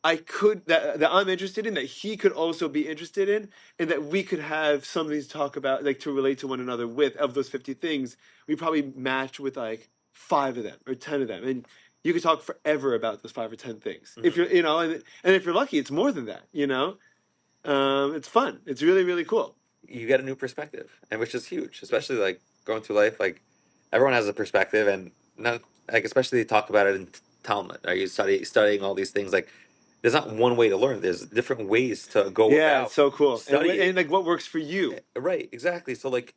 that I'm interested in, that he could also be interested in, and that we could have something to talk about, like to relate to one another with. Of those 50 things, we probably match with like 5 of them or 10 of them, and you could talk forever about those 5 or 10 things. If you're, and if you're lucky, it's more than that. It's fun. It's really, really cool. You get a new perspective, and which is huge, especially like going through life. Like everyone has a perspective, and not like especially they talk about it in Talmud. Are you studying all these things? Like there's not one way to learn. There's different ways to go Yeah, it's about so cool. studying. And like what works for you. Right, exactly. So like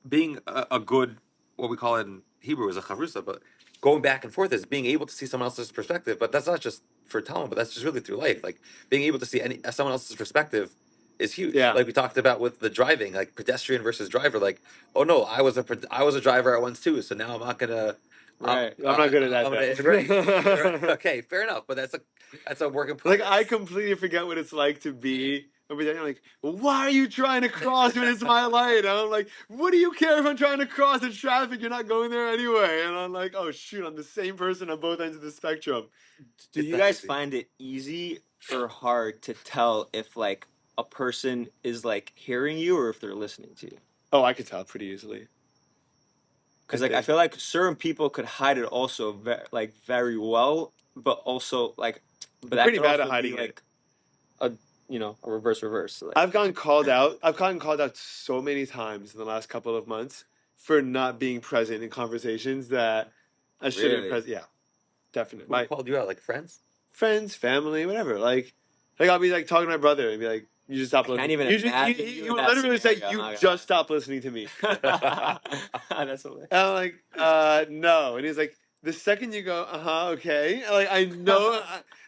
being a good, what we call it in Hebrew is a chavrusa, but going back and forth is being able to see someone else's perspective. But that's not just for Talmud, but that's just really through life. Like being able to see someone else's perspective is huge. Yeah. Like we talked about with the driving, like pedestrian versus driver. Like, oh no, I was a driver at once too, so now I'm not gonna. Right. I'm not good at that. Right. Okay, fair enough. But that's a work in Like progress. I completely forget what it's like to be over there. I'm like, well, why are you trying to cross when it's my light? And I'm like, what do you care if I'm trying to cross in traffic? You're not going there anyway. And I'm like, oh shoot, I'm the same person on both ends of the spectrum. Do It's you not guys easy. find it easy or hard to tell if like a person is like hearing you or if they're listening to you? Oh, I could tell pretty easily. Because like I feel like certain people could hide it also very well, but also like, but that Pretty could bad at also hiding be it. like a reverse. Like, I've gotten called out. I've gotten called out so many times in the last couple of months for not being present in conversations that I should have been Really? present. Yeah, definitely. Who My called you out? Like friends? friends, family, whatever. Like I'll be like talking to my brother and be like, "You just stop I can't listening." even imagine you You in would that literally say, scenario, I'm "You not gonna just stop listening to me." That's hilarious. And I'm like, no. And he's like, the second you go, okay, like I know,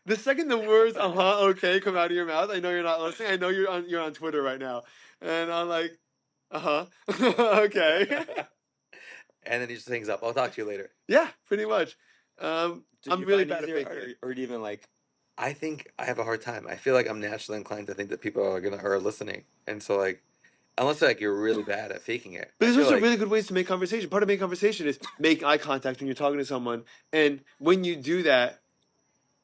the second the words okay come out of your mouth, I know you're not listening. I know you're on Twitter right now, and I'm like, okay, And then he just hangs up. I'll talk to you later. yeah, pretty much. Did I'm you really find bad at easier, faking it. or do you even like? I think I have a hard time. I feel like I'm naturally inclined to think that people are listening, and so like, unless like you're really bad at faking it, But I there's feel also like really good ways to make conversation. Part of making conversation is make eye contact when you're talking to someone, and when you do that,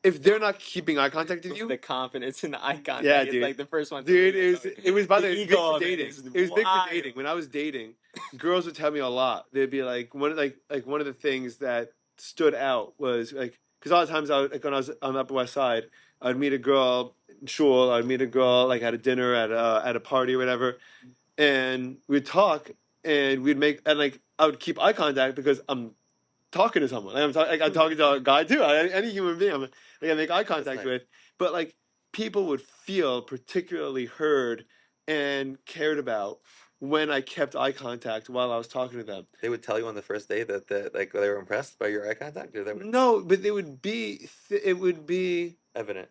if they're not keeping eye contact with you, The confidence in the eye contact. yeah, It's dude. like the first one. Dude, it was by the way, it was big ego for of it dating. is It was big for wild. dating. When I was dating, girls would tell me a lot. They'd be like one of one of the things that stood out was like, because a lot of times I would, like when I was on the Upper West Side, I'd meet a girl in shul, I'd meet a girl like at a dinner, at a party or whatever, and we'd talk, and we'd make, and like I would keep eye contact because I'm talking to someone. I'm talking to a guy too. Any human being, I make eye contact nice. with. But like people would feel particularly heard and cared about when I kept eye contact while I was talking to them. they would tell you on the first day that like they were impressed by your eye contact, or that was No, but it would be evident.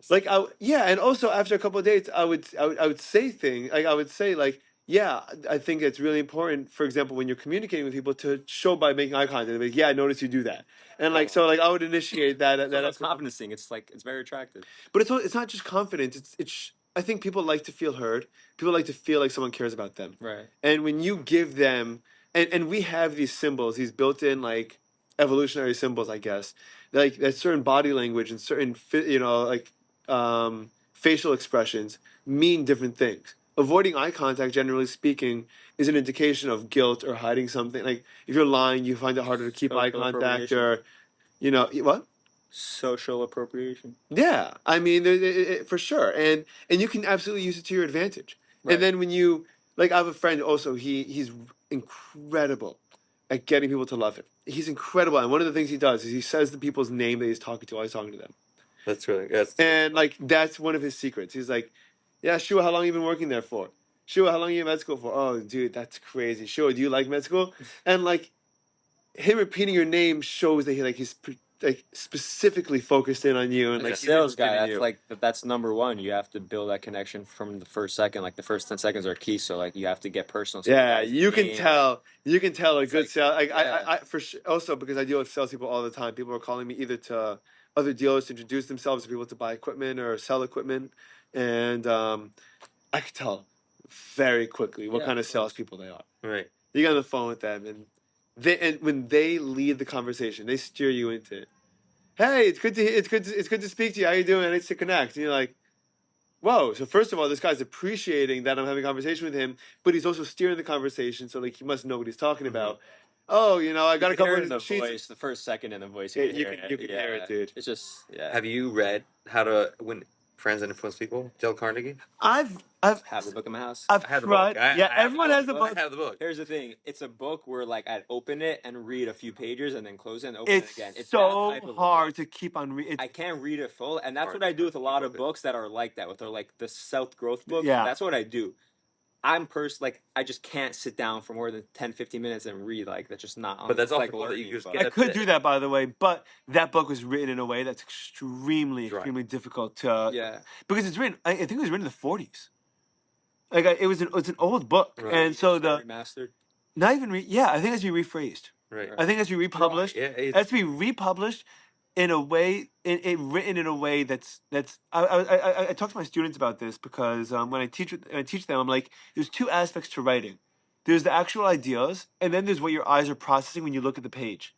like yeah, and also after a couple of dates, I would say things like I would say like, yeah, I think it's really important. For example, when you're communicating with people, to show by making eye contact. Like, yeah, I noticed you do that, and like so, like I would initiate that. So that's confidence thing. It's like it's very attractive. But it's not just confidence. I think people like to feel heard. People like to feel like someone cares about them. Right. And when you give them, and we have these symbols, these built-in like evolutionary symbols, I guess, like that certain body language and certain facial expressions mean different things. Avoiding eye contact, generally speaking, is an indication of guilt or hiding something. Like if you're lying, you find it harder to keep eye Social contact, appropriation. or what? Social appropriation. Yeah, I mean, for sure, and you can absolutely use it to your advantage. Right. And then when you like, I have a friend also. He's incredible at getting people to love him. He's incredible, and one of the things he does is he says the people's name that he's talking to while he's talking to them. That's really good. And like that's one of his secrets. He's like, "Yeah, Shua, how long you been working there for? Shua, how long you in med school for? Oh, dude, that's crazy. Shua, do you like med school?" And like him repeating your name shows that he's like specifically focused in on you, and As like a he's sales interested guy, in you. that's number one. You have to build that connection from the first second. Like the first 10 seconds are key. So like you have to get personal. So Yeah, guys, you can name, tell. You can tell a It's good like, sale. Like yeah. I for sure. Also because I deal with salespeople all the time. People are calling me either to other dealers to introduce themselves to people to buy equipment or sell equipment, and I can tell very quickly what kind of salespeople they are. Right. You get on the phone with them, and when they lead the conversation, they steer you into it. Hey, it's good to speak to you. How you doing? It's to connect. And you're like, whoa. So first of all, this guy's appreciating that I'm having a conversation with him, but he's also steering the conversation, so like he must know what he's talking about. Oh, I got a couple in the of sheets. voice, the first second in the voice. You can hear it, dude. It's just Have you read How to Win Friends and Influence People, Dale Carnegie? I've have the book in my house. I've I have the tried. book. I Everyone has the book. I have the book. Here's the thing: it's a book where like I'd open it and read a few pages and then close it and open it It's again. It's so that type of a hard book. to keep on reading. I can't read it full, and that's Hard. what I do with a lot of books that are like that. With like the self growth books. Yeah. That's what I do. I just can't sit down for more than 10, 15 minutes and read. Like that's just not. But that's like also that you just but- get I could do that, by the way, but that book was written in a way that's extremely difficult to. Yeah. Because it's written. I think it was written in the 40s. Like it's an old book, Right. and so remastered. not even I think it has to be rephrased. Right. I think it has to be republished. Yeah, It has to be republished in a way, written in a way that's. I talk to my students about this because when I teach them, I'm like, there's two aspects to writing. There's the actual ideas, and then there's what your eyes are processing when you look at the page.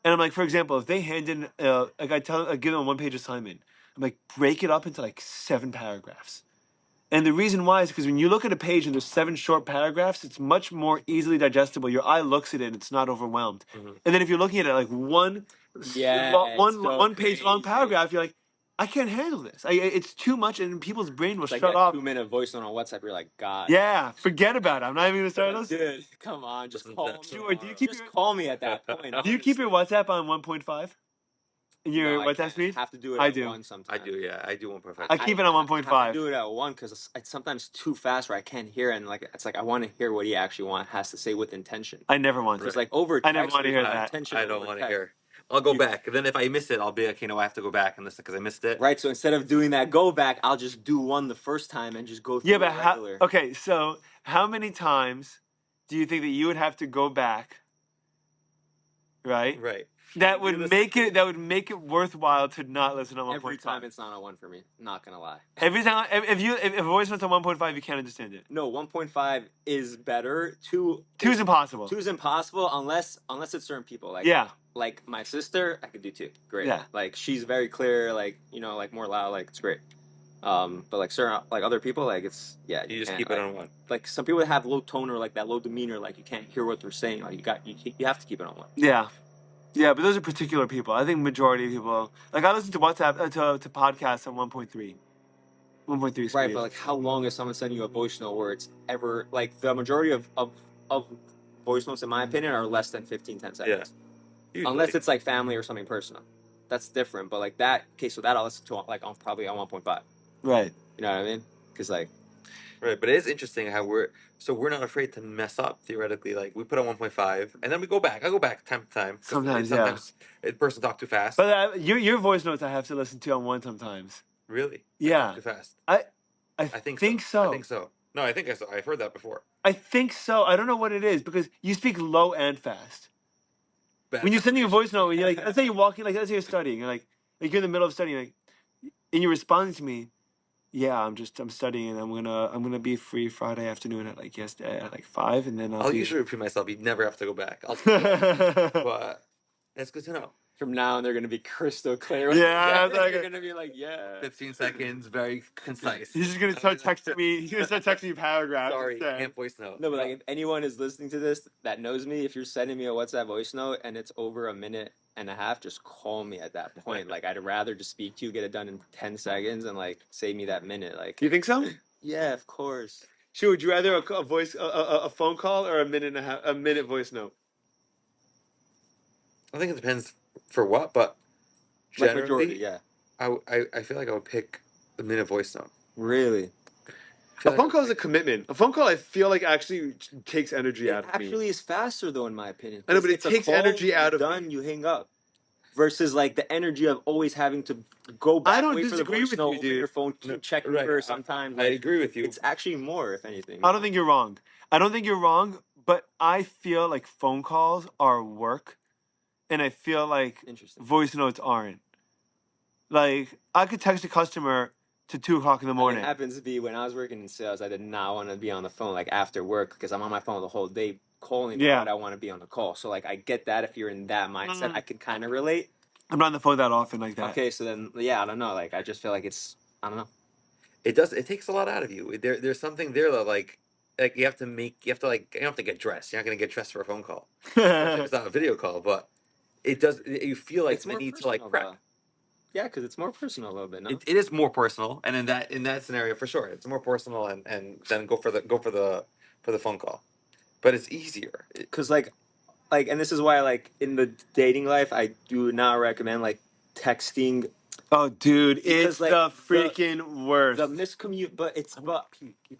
And I'm like, for example, if they hand in like I give them a 1-page assignment, I'm like, break it up into like 7 paragraphs. And the reason why is because when you look at a page and there's 7 short paragraphs, it's much more easily digestible. Your eye looks at it and it's not overwhelmed. Mm-hmm. And then if you're looking at it like one page long paragraph, you're like, I can't handle this. It's too much, and people's brain will It's like shut that off. 2-minute voice note on WhatsApp. You're like, God. Yeah, forget about it. I'm not even gonna start those. Dude, come on, just call me. Sure, do you keep Just your- call me at that point. Do you keep your WhatsApp on 1.5? Your No, I WhatsApp can't. speed? I have to do it I at do. 1 sometimes. I do. Yeah, I do one perfect. I keep it on I have 1.5. to do it at 1 because it's sometimes too fast where I can't hear it, and like it's like I want to hear what he actually has to say with intention. I never want to. It's like over. I never text, want to hear there's that. intention I don't over want to text. hear. I'll go back. Then if I miss it, I'll be like, I have to go back and listen because I missed it. Right. So instead of doing that go back, I'll just do one the first time and just go through. Yeah, but regular. okay, so how many times do you think that you would have to go back? Right? Right. That would make it worthwhile to not listen on 1.5. Every time it's not a 1 for me. Not gonna lie. Every time if a voice note's on 1.5, you can't understand it. No, 1.5 is better. 2 is impossible. 2 is impossible unless it's certain people. Like Yeah. Like my sister, I could do 2. Great. Yeah. Like she's very clear. Like like more loud. Like it's great. But like certain like other people, like it's You just can't, keep it on 1. Like some people that have low tone or like that low demeanor, like you can't hear what they're saying. Like you have to keep it on 1. Yeah. Yeah, but those are particular people. I think majority of people, like I listen to WhatsApp to podcasts on 1.3. 1.3 speed. Right, but like how long is someone sending you a voice note where it's ever like the majority of voice notes in my opinion are less than 10 seconds. Yeah. Usually. Unless it's like family or something personal. That's different. But like that so that I'll listen to like probably on 1.5. Right. You know what I mean? Because like Right, but it is interesting how we're not afraid to mess up theoretically. Like we put on 1.5, and then we go back. I go back time to time. Sometimes a person talk too fast. But your voice notes I have to listen to on 1 sometimes. Really? Yeah. Too fast. I think so. I think so. No, I think I've heard that before. I think so. I don't know what it is because you speak low and fast. When you're sending a voice note, you're like, let's say you're walking, like let's say you're studying, you're in the middle of studying, and you're responding to me. Yeah, I'm studying, and I'm gonna be free Friday afternoon at at like 5, and then I'll be. usually repeat myself. You never have to go back. But that's good to know. From now on, they're gonna be crystal clear. Yeah, it's like they're gonna be like, yeah. 15 seconds, very concise. He's just gonna start texting me. He's gonna start texting me paragraphs. Sorry, instead. can't voice note. No, but like if anyone is listening to this that knows me, if you're sending me a WhatsApp voice note and it's over a minute and a half, just call me at that point. Like I'd rather just speak to you, get it done in 10 seconds, and like save me that minute. Like, You think so? yeah, of course. Sure. Would you rather a phone call or a minute voice note? I think it depends for what, but Like generally, majority, yeah. I feel like I would pick the minute voice note. Really? A phone call is a commitment. A phone call, I feel like actually takes energy It out of me. actually is faster though, in my opinion. I know, but it It's a takes call, energy you're out of done, me. you hang up. Versus like the energy of always having to go back, I don't wait for the disagree voice with note, you, open dude. your phone, keep checking Right. first. Sometimes I agree with you. it's actually more, if anything. I don't think you're wrong. I don't think you're wrong, but I feel like phone calls are work, and I feel like Interesting. voice notes aren't. Like I could text a customer to 2 o'clock in the morning. It happens to be when I was working in sales, I did not want to be on the phone like after work because I'm on my phone the whole day calling. Yeah. But I want to be on the call. So like I get that if you're in that mindset, I can kind of relate. I'm not on the phone that often like that. Okay, so then yeah, I don't know. Like I just feel like I don't know. It does. It takes a lot out of you. There's something there that like you have to like you don't have to get dressed. You're not gonna get dressed for a phone call. Especially if it's not a video call, but it does. You feel like It's the more need to like personal, prep. though. Yeah, because it's more personal a little bit. No, It is more personal, and in that scenario for sure, it's more personal, and then go for the phone call. But it's easier. because like, and this is why like in the dating life, I do not recommend like texting. Oh, dude, Because, it's like, the freaking worst. The miscommute, but it's Keep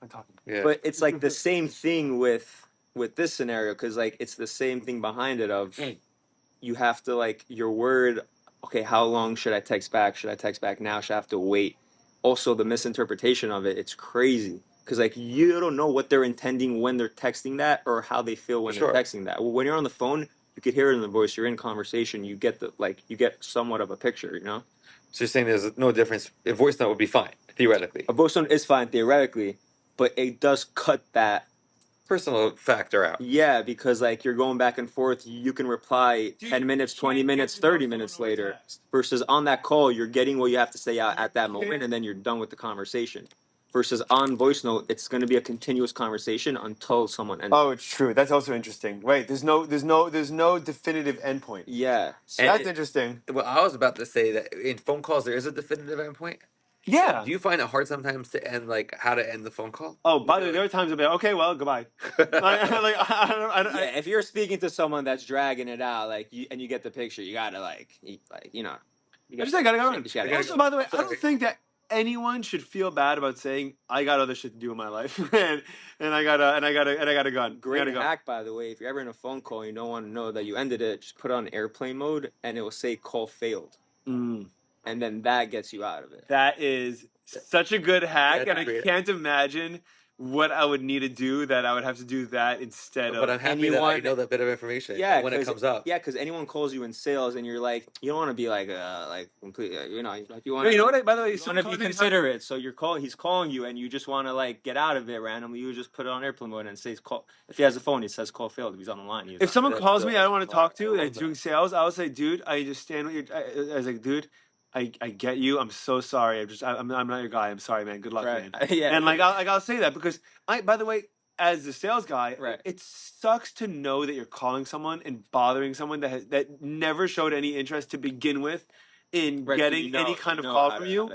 on talking. Yeah. but it's like the same thing with this scenario because like it's the same thing behind it of you have to like your word. Okay, how long should I text back? Should I text back now? Should I have to wait? Also, the misinterpretation of it, it's crazy because like you don't know what they're intending when they're texting that or how they feel when Sure. they're texting that. When you're on the phone, you could hear it in the voice. You're in conversation. You get you get somewhat of a picture. You know. So you're saying there's no difference. A voice note would be fine theoretically. A voice note is fine theoretically, but it does cut that Personal factor out. Yeah, because like you're going back and forth, you can reply 10 minutes, 20 minutes, 30 minutes later. Versus on that call, you're getting what you have to say out at that moment, and then you're done with the conversation. Versus on voice note, it's going to be a continuous conversation until someone ends. Oh, it's true. That's also interesting. Wait, there's no definitive endpoint. Yeah. That's interesting. Well, I was about to say that in phone calls there is a definitive endpoint. Yeah. Do you find it hard sometimes to end how to end the phone call? Oh, by the way, there are times I'll be like, okay, well, goodbye. Yeah, if you're speaking to someone that's dragging it out, like and you get the picture, you gotta you know. I just gotta go. You gotta Also, go. by the way, I Sorry. don't think that anyone should feel bad about saying I got other shit to do in my life, and I got a gun. Great I gotta go. hack, by the way. If you're ever in a phone call and you don't want to know that you ended it, just put it on airplane mode, and it will say "call failed," and then that gets you out of it. That is such a good hack, That's and I great. can't imagine what I would need to do that I would have to do that instead of. But I'm happy that I know that bit of information. Yeah, when it comes up. Yeah, because anyone calls you in sales, and you're like, you don't want to be like completely, you know, like you want. No, you know what? By the way, you want to be considerate. So he's calling you, and you just want to like get out of it randomly. You just put it on airplane mode and says call. If he has a phone, he says call failed. If he's on the line, If someone calls me, I don't want to talk to, I and doing sales, I would say, dude, I understand what you're. I was like, dude, I get you. I'm so sorry. I'm not your guy. I'm sorry, man. Good luck, man. Yeah. And I'll say that because by the way, as the sales guy, Right. it sucks to know that you're calling someone and bothering someone that never showed any interest to begin with in getting any kind of call from you.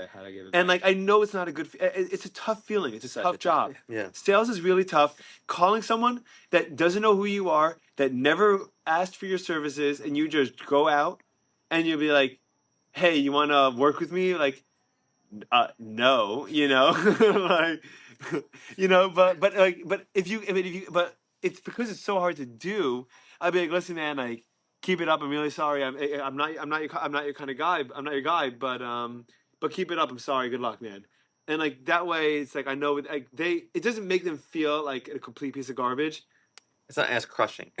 And like, I know it's not a good. It's a tough feeling. It's a tough job. Yeah. Sales is really tough. Calling someone that doesn't know who you are, that never asked for your services, and you just go out and you'll be like, hey, you want to work with me? Like, no, you know, like, you know, but it's because it's so hard to do. I'd be like, listen, man, like, keep it up. I'm really sorry. I'm not your kind of guy. I'm not your guy, but keep it up. I'm sorry. Good luck, man. And like that way, it's like I know like it doesn't make them feel like a complete piece of garbage. It's not as crushing.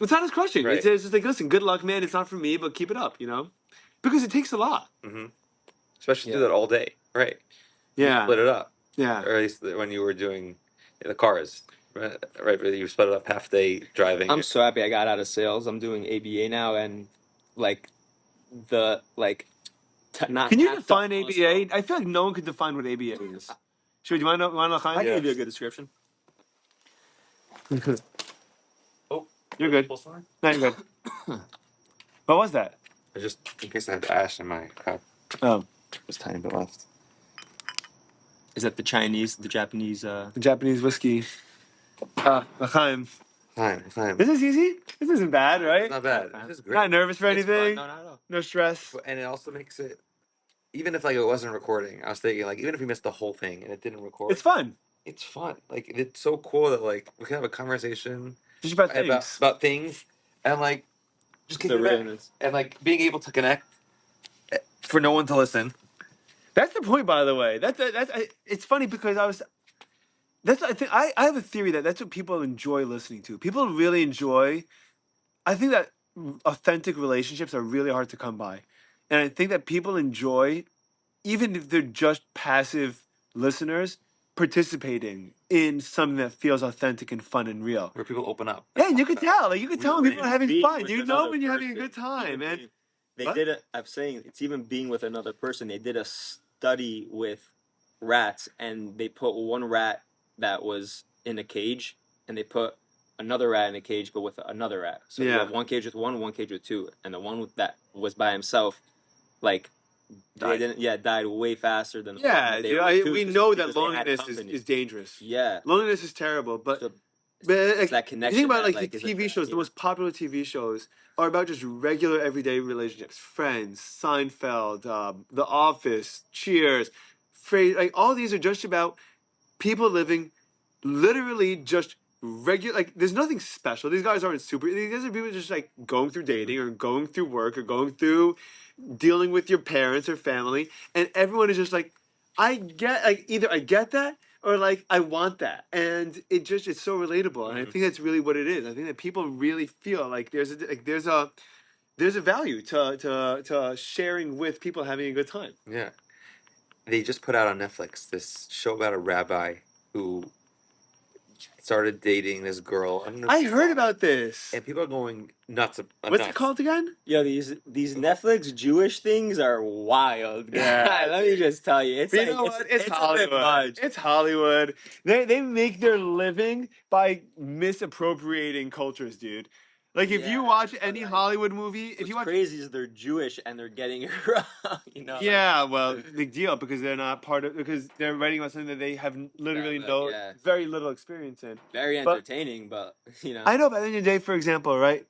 It's not as crushing. Right. It's just like, listen, good luck, man. It's not for me, but keep it up, because it takes a lot. Mm-hmm. Especially Yeah. do that all day. Right. You Yeah, split it up. yeah. Or at least when you were doing the cars. Right. But you split it up half day driving. I'm so happy I got out of sales. I'm doing ABA now, and like the like not. Can you have to define also- ABA? I feel like no one could define what ABA is. Sure, do you want to know? I Chaim? can give you a good description. Oh, You're good. No, you're good. What was that? I just, in case I have ash in my cup. Oh, Just tiny bit left. Is that the Chinese, the Japanese? the Japanese whiskey. Chaim. Fine. This is easy. This isn't bad, right? It's not bad. This is great. Not nervous for It's fun. anything. No, not at all. No stress. And it also makes it, even if like it wasn't recording, I was thinking like even if we missed the whole thing and it didn't record, It's fun. it's fun. Like it's so cool that like we can have a conversation Just about things. about things and like just The kicking back realness. and like being able to connect for no one to listen. That's the point, by the way. It's funny because I think I have a theory that's what people enjoy listening to. People really enjoy. I think that authentic relationships are really hard to come by, and I think that people enjoy, even if they're just passive listeners, participating in something that feels authentic and fun and real. Where people open up. Yeah, and you can tell. Like you can tell when people are having Being fun. with You know another when you're having a person. good time, man. They What? did it. I'm saying it's even being with another person. They did a study with rats, and they put one rat that was in a cage, and they put another rat in a cage, but with another rat. So you Yeah. have one cage with one cage with two, and the one that was by himself, like died way faster than the one Yeah, that they dude, were with two, we because- know that because they had loneliness company. is dangerous. Yeah, Loneliness is terrible, but so but it's like, that you connection. think about that, like the is TV it- shows, the most popular TV shows are about just regular everyday relationships. Friends, Seinfeld, The Office, Cheers, like all these are just about people living literally just regular. Like there's nothing special. These guys aren't super. These guys are people just like going through dating or going through work or going through dealing with your parents or family, and everyone is just like, I get like either I get that or like I want that, and it's so relatable, and I think that's really what it is. I think that people really feel like there's a value to sharing with people having a good time. Yeah. They just put out on Netflix this show about a rabbi who started dating this girl. I don't know. I heard about this. And people are going nuts. What's it called again? Yo, these Netflix Jewish things are wild. Yeah. Let me just tell you, it's But like, you know what? It's a bit Hollywood. much. It's Hollywood. They make their living by misappropriating cultures, dude. Like if you Yeah, watch any like, Hollywood movie, if What's you watch, crazy is they're Jewish and they're getting it wrong. yeah, well, big deal because they're not because they're writing about something that they have literally very little experience in. very But- entertaining, but I know, but at the end of the day, for example, right?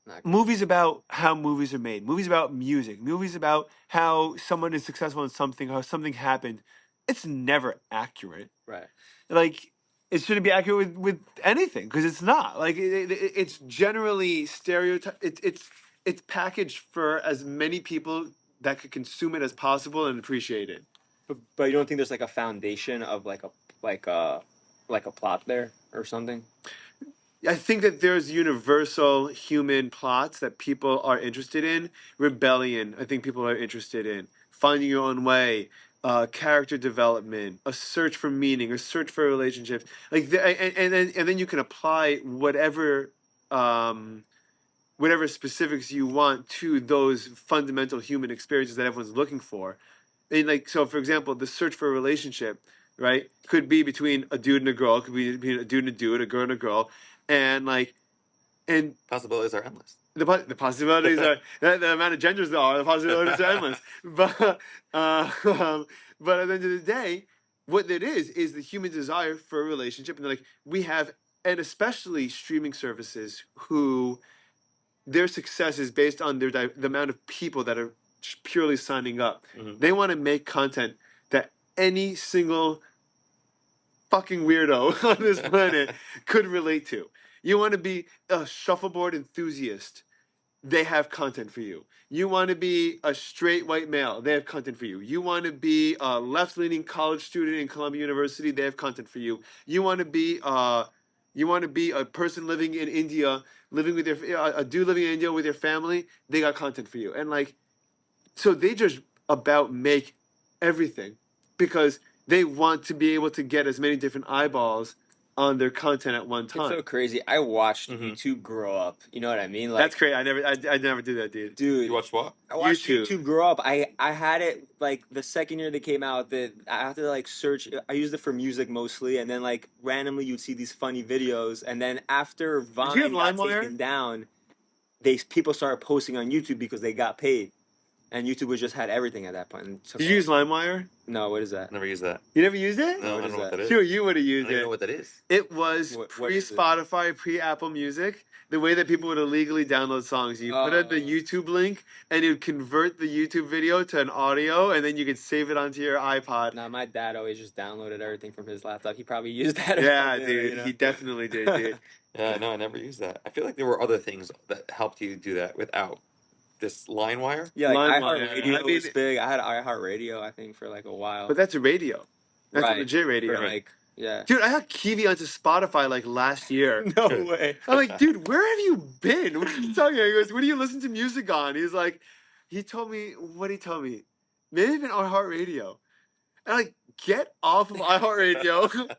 Not- Movies about how movies are made. Movies about music. Movies about how someone is successful in something, how something happened. It's never accurate. right. Like it shouldn't be accurate with anything because it's not. Like it's generally stereotype. It's packaged for as many people that could consume it as possible and appreciate it. But you don't think there's like a foundation of like a plot there or something? I think that there's universal human plots that people are interested in. Rebellion, I think people are interested in. Finding your own way, character development, a search for meaning, a search for relationships. Like, and then you can apply whatever specifics you want to those fundamental human experiences that everyone's looking for. And like, so for example, the search for a relationship, right, could be between a dude and a girl, could be between a dude and a dude, a girl and a girl, and like, and Possibilities are endless. the possibilities are the amount of genders there are, the possibilities are endless. But but at the end of the day, what it is the human desire for a relationship, and like we have, and especially streaming services who their success is based on the amount of people that are just purely signing up. Mhm. They want to make content that any single fucking weirdo on this planet could relate to. You want to be a shuffleboard enthusiast. they have content for you. You want to be a straight white male, they have content for you. You want to be a left-leaning college student in Columbia University, they have content for you. You want to be a person living in India, living with a dude living in India with your family, they got content for you. And like, so they just about make everything because they want to be able to get as many different eyeballs on their content at one It's time. so crazy. I watched Mhm. YouTube grow up. You know what I mean? Like, That's great. I never do that, dude. dude, You watched what? I watched YouTube. YouTube grow up. I had it like the second year they came out. That I had to like search. I used it for music mostly, and then like randomly you'd see these funny videos. And then after Vine you have got LimeWire? taken down, people started posting on YouTube because they got paid, and YouTube was just had everything at that point. And took Did you use off. LimeWire? No, what is that? Never used that. You never used it? No, What I is don't know what that? that is. Sure, you would have I don't used even know it. what that is. It was What pre is it? Spotify, pre Apple Music. The way that people would illegally download songs, you put in the YouTube link, and it would convert the YouTube video to an audio, and then you could save it onto your iPod. Nah, my dad always just downloaded everything from his laptop. He probably used that. Or Yeah, something, dude, you know? he definitely did, dude. Yeah, no, I never used that. I feel like there were other things that helped you do that without this LimeWire. Yeah, like LimeWire. iHeartRadio I mean- was big. I had iHeartRadio, I think, for like a while. But that's a radio. That's a Right. legit radio. For like, yeah. Dude, I got Kiwi onto Spotify like last year. No way. I'm like, dude, where have you been? What are you talking about? He goes, what do you listen to music on? He's like, he told me, what did he tell me? Maybe even iHeartRadio. And I'm like, get off of iHeartRadio.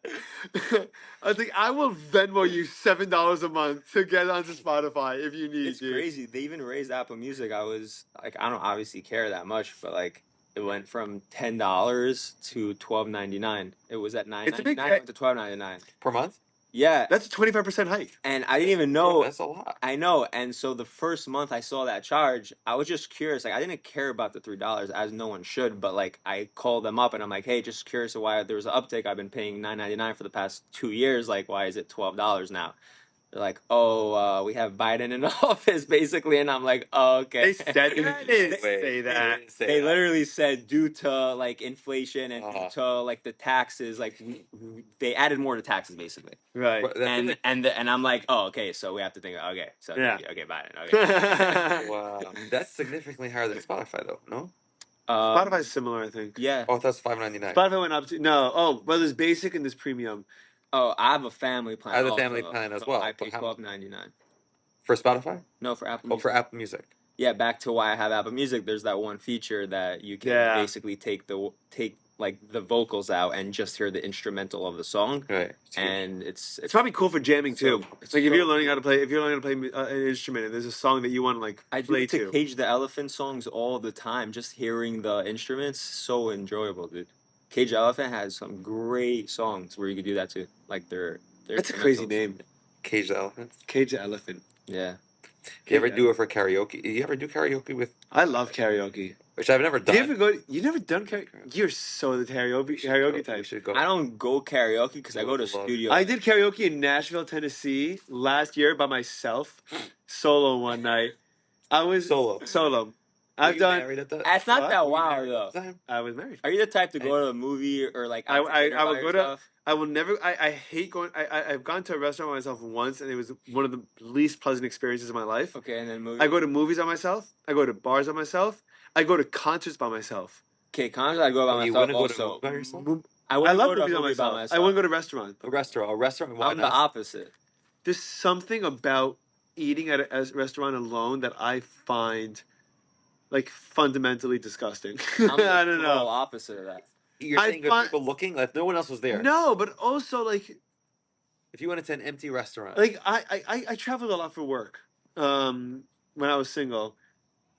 I was like, I will Venmo you $7 a month to get onto Spotify if you need, It's dude. crazy. They even raised Apple Music. I was like, I don't obviously care that much, but like, it went from $10 to $12.99. It was at It's a big- $9.99 to $12.99. Per month? Yeah, That's a 25% hike. and I didn't even Oh, know. that's a lot. I know, and so the first month I saw that charge, I was just curious. Like, I didn't care about the $3, as no one should. But like, I called them up and I'm like, hey, just curious of why there was an uptick. I've been paying $9.99 for the past 2 years. Like, why is it $12 now? They're like, oh, we have Biden in office, basically, and I'm like, oh, okay. They said that? They didn't Wait, say that. they didn't say They that. literally said due to like inflation and Uh-huh. due to like the taxes, like they added more to taxes basically. Right. But that's it. And I'm like, oh, okay, so we have to think. Okay, so Yeah. okay, Biden. Okay. Wow, that's significantly higher than Spotify, though. No? Spotify's similar, I think. Yeah. Oh, that's $5.99. Spotify went up to, no. Oh, well, there's basic and there's premium. Oh, I have a family plan. I have a also, family plan as so well, I pay but how- $12.99. For Spotify? No, for Apple Oh, Music. for Apple Music. Yeah, back to why I have Apple Music. There's that one feature that you can Yeah. basically take like the vocals out and just hear the instrumental of the song, Right. and it's It's probably cool for jamming too. It's Like if so- you're learning how to play, an instrument and there's a song that you want to like I do play it to to. Cage the Elephant songs all the time. Just hearing the instruments, so enjoyable, dude. Cage the Elephant has some great songs where you could do that too. Like their That's a crazy instrumentals. name. Cage the Elephant. Cage the Elephant. Yeah. Do you ever do it for karaoke? Do you ever do karaoke with, I love karaoke. which I've never Do done. you ever go? You never done karaoke? You're so the karaoke We type. should go. I don't go karaoke because I go to Love. studio. I did karaoke in Nashville, Tennessee last year by myself, solo one night. I was Solo. Solo. Were I've you done. married at that? It's not What? that Were you wild married though. at the time? I was married. Are you the type to go to a movie or like out to dinner I by would go to. yourself? I will never. I hate going. I've gone to a restaurant by myself once, and it was one of the least pleasant experiences of my life. Okay, and then movie. I go to movies by myself. I go to bars by myself. I go to concerts by myself. Okay, concerts I go by Oh, you myself wouldn't go to a also. movie by yourself? I I wouldn't love go to a movies by movie by myself. myself. I wouldn't go to a restaurant. A restaurant. Why I'm the not? opposite. There's something about eating at a restaurant alone that I find like fundamentally disgusting. I'm the I don't total know. opposite of that. You're I saying with find- people looking, like no one else was there. No, but also like If you went into an empty restaurant, I traveled a lot for work when I was single,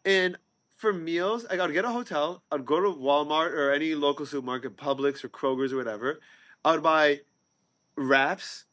and for meals I gotta get a hotel. I'd go to Walmart or any local supermarket, Publix or Kroger's or whatever. I would buy wraps,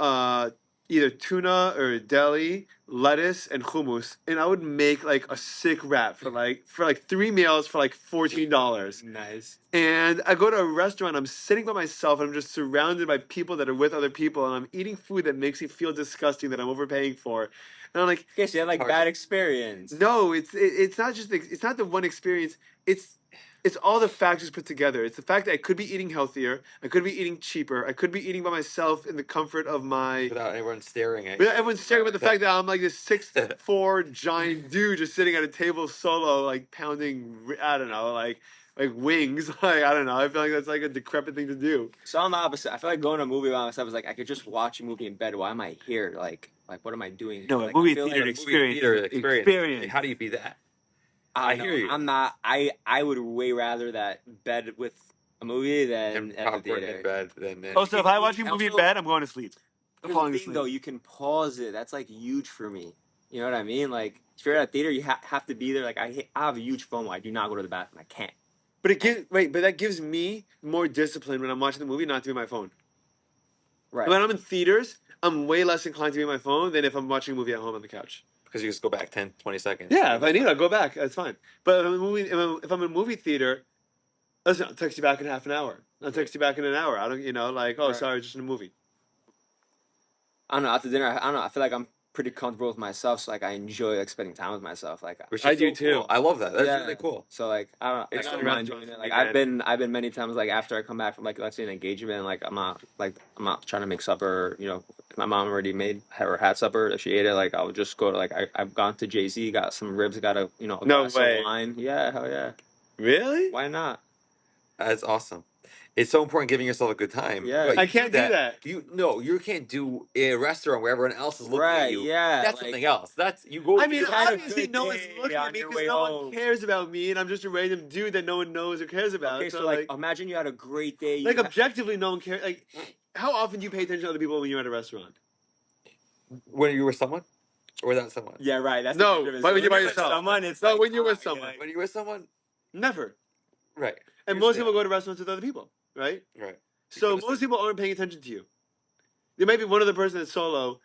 either tuna or deli, lettuce, and hummus, and I would make like a sick wrap for like 3 meals for like $14. Nice. And I go to a restaurant, I'm sitting by myself, and I'm just surrounded by people that are with other people, and I'm eating food that makes me feel disgusting that I'm overpaying for. And I'm like, Okay, so you had like Hard. bad experience. no, it's not just it's not the one experience. It's it's all the factors put together. It's the fact that I could be eating healthier, I could be eating cheaper, I could be eating by myself in the comfort of my. Without anyone staring at Without you. everyone's staring at the fact that I'm like this 6'4" giant dude just sitting at a table solo, like pounding. I don't know, like wings. Like I don't know. I feel like that's like a decrepit thing to do. So I'm the opposite. I feel like going to a movie by myself is like I could just watch a movie in bed. Why am I here? Like what am I doing? No, like, a movie I feel theater like, experience. Theater experience. Experience. How do you beat that? I I hear you. I'm not. I would way rather that bed with a movie than And at the popcorn theater. in bed. Then Also, if I watch a movie in bed, I'm going to sleep. I'm Here's falling the thing, asleep. though, you can pause it. That's like huge for me. You know what I mean? Like if you're at a theater, you have to be there. Like I have a huge FOMO. I do not go to the bathroom. I can't. But that gives me more discipline when I'm watching the movie not to be on my phone. Right. When I'm in theaters, I'm way less inclined to be on my phone than if I'm watching a movie at home on the couch. because you just go back 10, 20 seconds. Yeah, if I need, I'll go back. That's fine. But if I'm in a movie theater, listen, I'll text you back in half an hour. I'll text you back in an hour. I don't, like, oh, Right. sorry, just in a movie. I don't know. After dinner, I don't know. I feel like I'm pretty comfortable with myself, so like I enjoy like spending time with myself. Like Which I is do so too. cool. I love that. That's Yeah. really cool. So like I don't know. It's Like, so I don't mind restaurants doing it. for me, Like man. I've been many times like after I come back from like let's say an engagement, like I'm not trying to make supper. If my mom already made or had supper, if she ate it, like I'll just go to like I've gone to Jay-Z, got some ribs, got a a No glass way. of wine. Yeah, hell yeah. Really? Why not? That's awesome. It's so important giving yourself a good time. Yeah. But I you can't do that. You can't do a restaurant where everyone else is looking at Right, you. yeah, That's like- something else. That's you go. I mean, to had a obviously good no one's day looking on at me your because way no one home. cares about me, and I'm just a random dude that no one knows or cares about. Okay, so like imagine you had a great day. like objectively, no one cares. Like, how often do you pay attention to other people when you're at a restaurant? when you're with someone or without someone. Yeah, right. That's No, the difference. but when you're by with yourself. someone, it's No, like, when you're with yeah, someone. When you're with someone, Never. right? And Usually most people not. go to restaurants with other people, right? Right. So Because most people aren't paying attention to you. There may be one other person that's solo,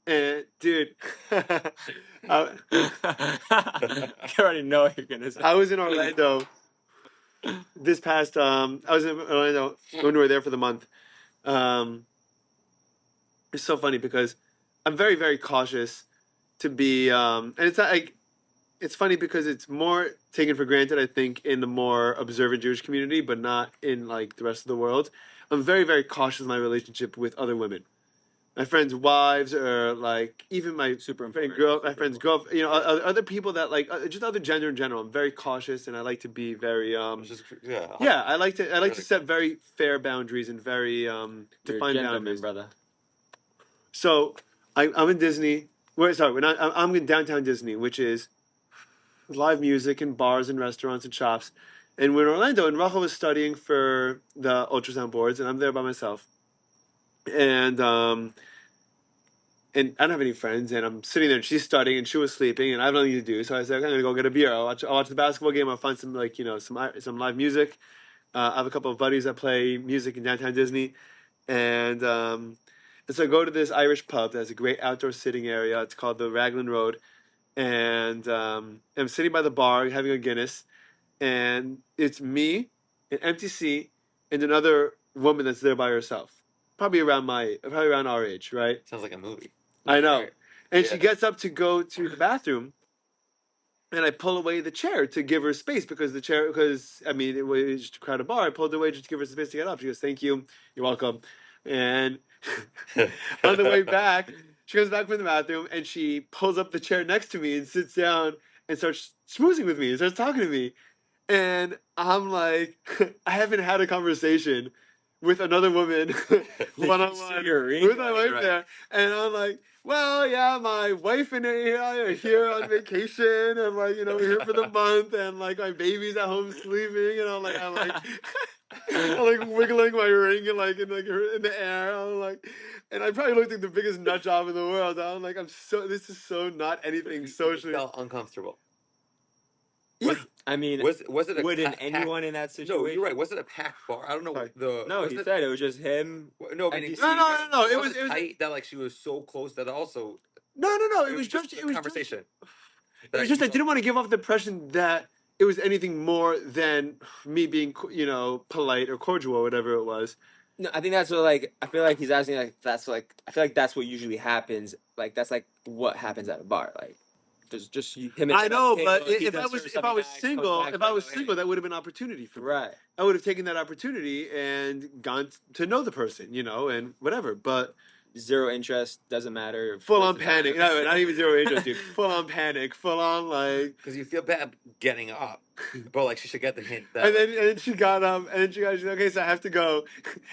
and dude, I already know what you're gonna say. I was in Orlando this past. I was in Orlando when we were there for the month. It's so funny because I'm very, very cautious to be, and it's not like it's funny because it's more taken for granted, I think, in the more observant Jewish community, but not in like the rest of the world. I'm very, very cautious in my relationship with other women. My friends' wives, or like even my my friends' girl, other people that like just other gender in general. I'm very cautious, and I like to be very yeah. I like to set very fair boundaries and very defined boundaries. brother. So I'm in Disney. We're not. I'm in downtown Disney, which is live music and bars and restaurants and shops. And we're in Orlando, and Rachel was studying for the ultrasound boards, and I'm there by myself. And I don't have any friends, and I'm sitting there, and she's studying, and she was sleeping, and I have nothing to do. So I said, okay, I'm gonna go get a beer. I'll watch the basketball game. I'll find some some live music. I have a couple of buddies that play music in downtown Disney, and so I go to this Irish pub that has a great outdoor sitting area. It's called the Raglan Road, and I'm sitting by the bar having a Guinness, and it's me, an empty seat, and another woman that's there by herself, probably around our age, right? sounds like a movie. I know. Right. And Yeah. she gets up to go to the bathroom, and I pull away the chair to give her space because it was just a crowded bar. I pulled away just to give her space to get up. She goes, "Thank you, you're welcome." And on the way back, she comes back from the bathroom and she pulls up the chair next to me and sits down and starts schmoozing with me and starts talking to me. And I'm like, I haven't had a conversation with another woman one-on-one with my wife Right. there. And I'm like, well, yeah, my wife and I are here on vacation, and like, we're here for the month, and like my baby's at home sleeping, and I'm like wiggling my ring and like in the air. I'm like, and I probably looked like the biggest nut job in the world. I'm like, this is so not anything You socially. felt uncomfortable. Yeah. I mean, Was it a wouldn't packed- anyone in that situation? No, you're right. Was it a packed bar? I don't know. Sorry. No, he said it was just him. No, And he- No. It was tight that like she was so close that also. no. It was just a conversation. It was just I didn't want to give off the impression that it was anything more than me being, polite or cordial or whatever it was. No, I think that's what like I feel like he's asking like that's like I feel like that's what usually happens. Like that's like what happens at a bar. Like There's just him. And I know, hey, but he if I does was certain if stuff, I he was comes single, back, if I like, was oh, single, hey. that would have been an opportunity for me. Right. I would have taken that opportunity and gone to know the person, and whatever. But Zero interest, doesn't matter. full on panic. No, not even zero interest, dude. Full on panic. Full on like. Because you feel bad getting up, but like she should get the hint that. And then she got up, and then she got. She's like, okay, so I have to go,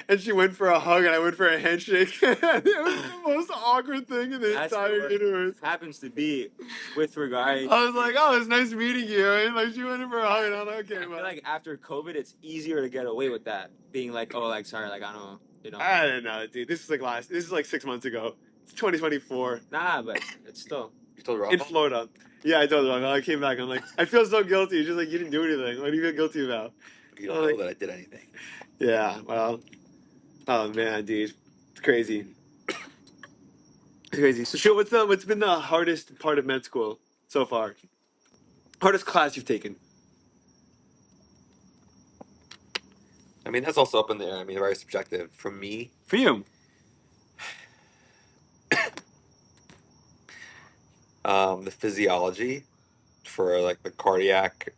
and she went for a hug, and I went for a handshake. It was the most awkward thing in the That's entire what universe. happens to be with regard. I was like, oh, it's nice meeting you. And like she went in for a hug, and I'm like, I okay, feel well. like after COVID, it's easier to get away with that. Being like, oh, like, sorry, like, I don't, I don't know, dude. This is like 6 months ago. It's 2024 Nah, but it's still. You told her in Florida. Yeah, I told her. I came back. I'm like, I feel so guilty. She's like, you didn't do anything. What do you feel guilty about? You don't know that I did anything. Yeah, well, oh man, dude, it's crazy. It's crazy. So, Shua, what's been the hardest part of med school so far? Hardest class you've taken? I mean, that's also up in the air. I mean, very subjective. For me, For you? the physiology for like the cardiac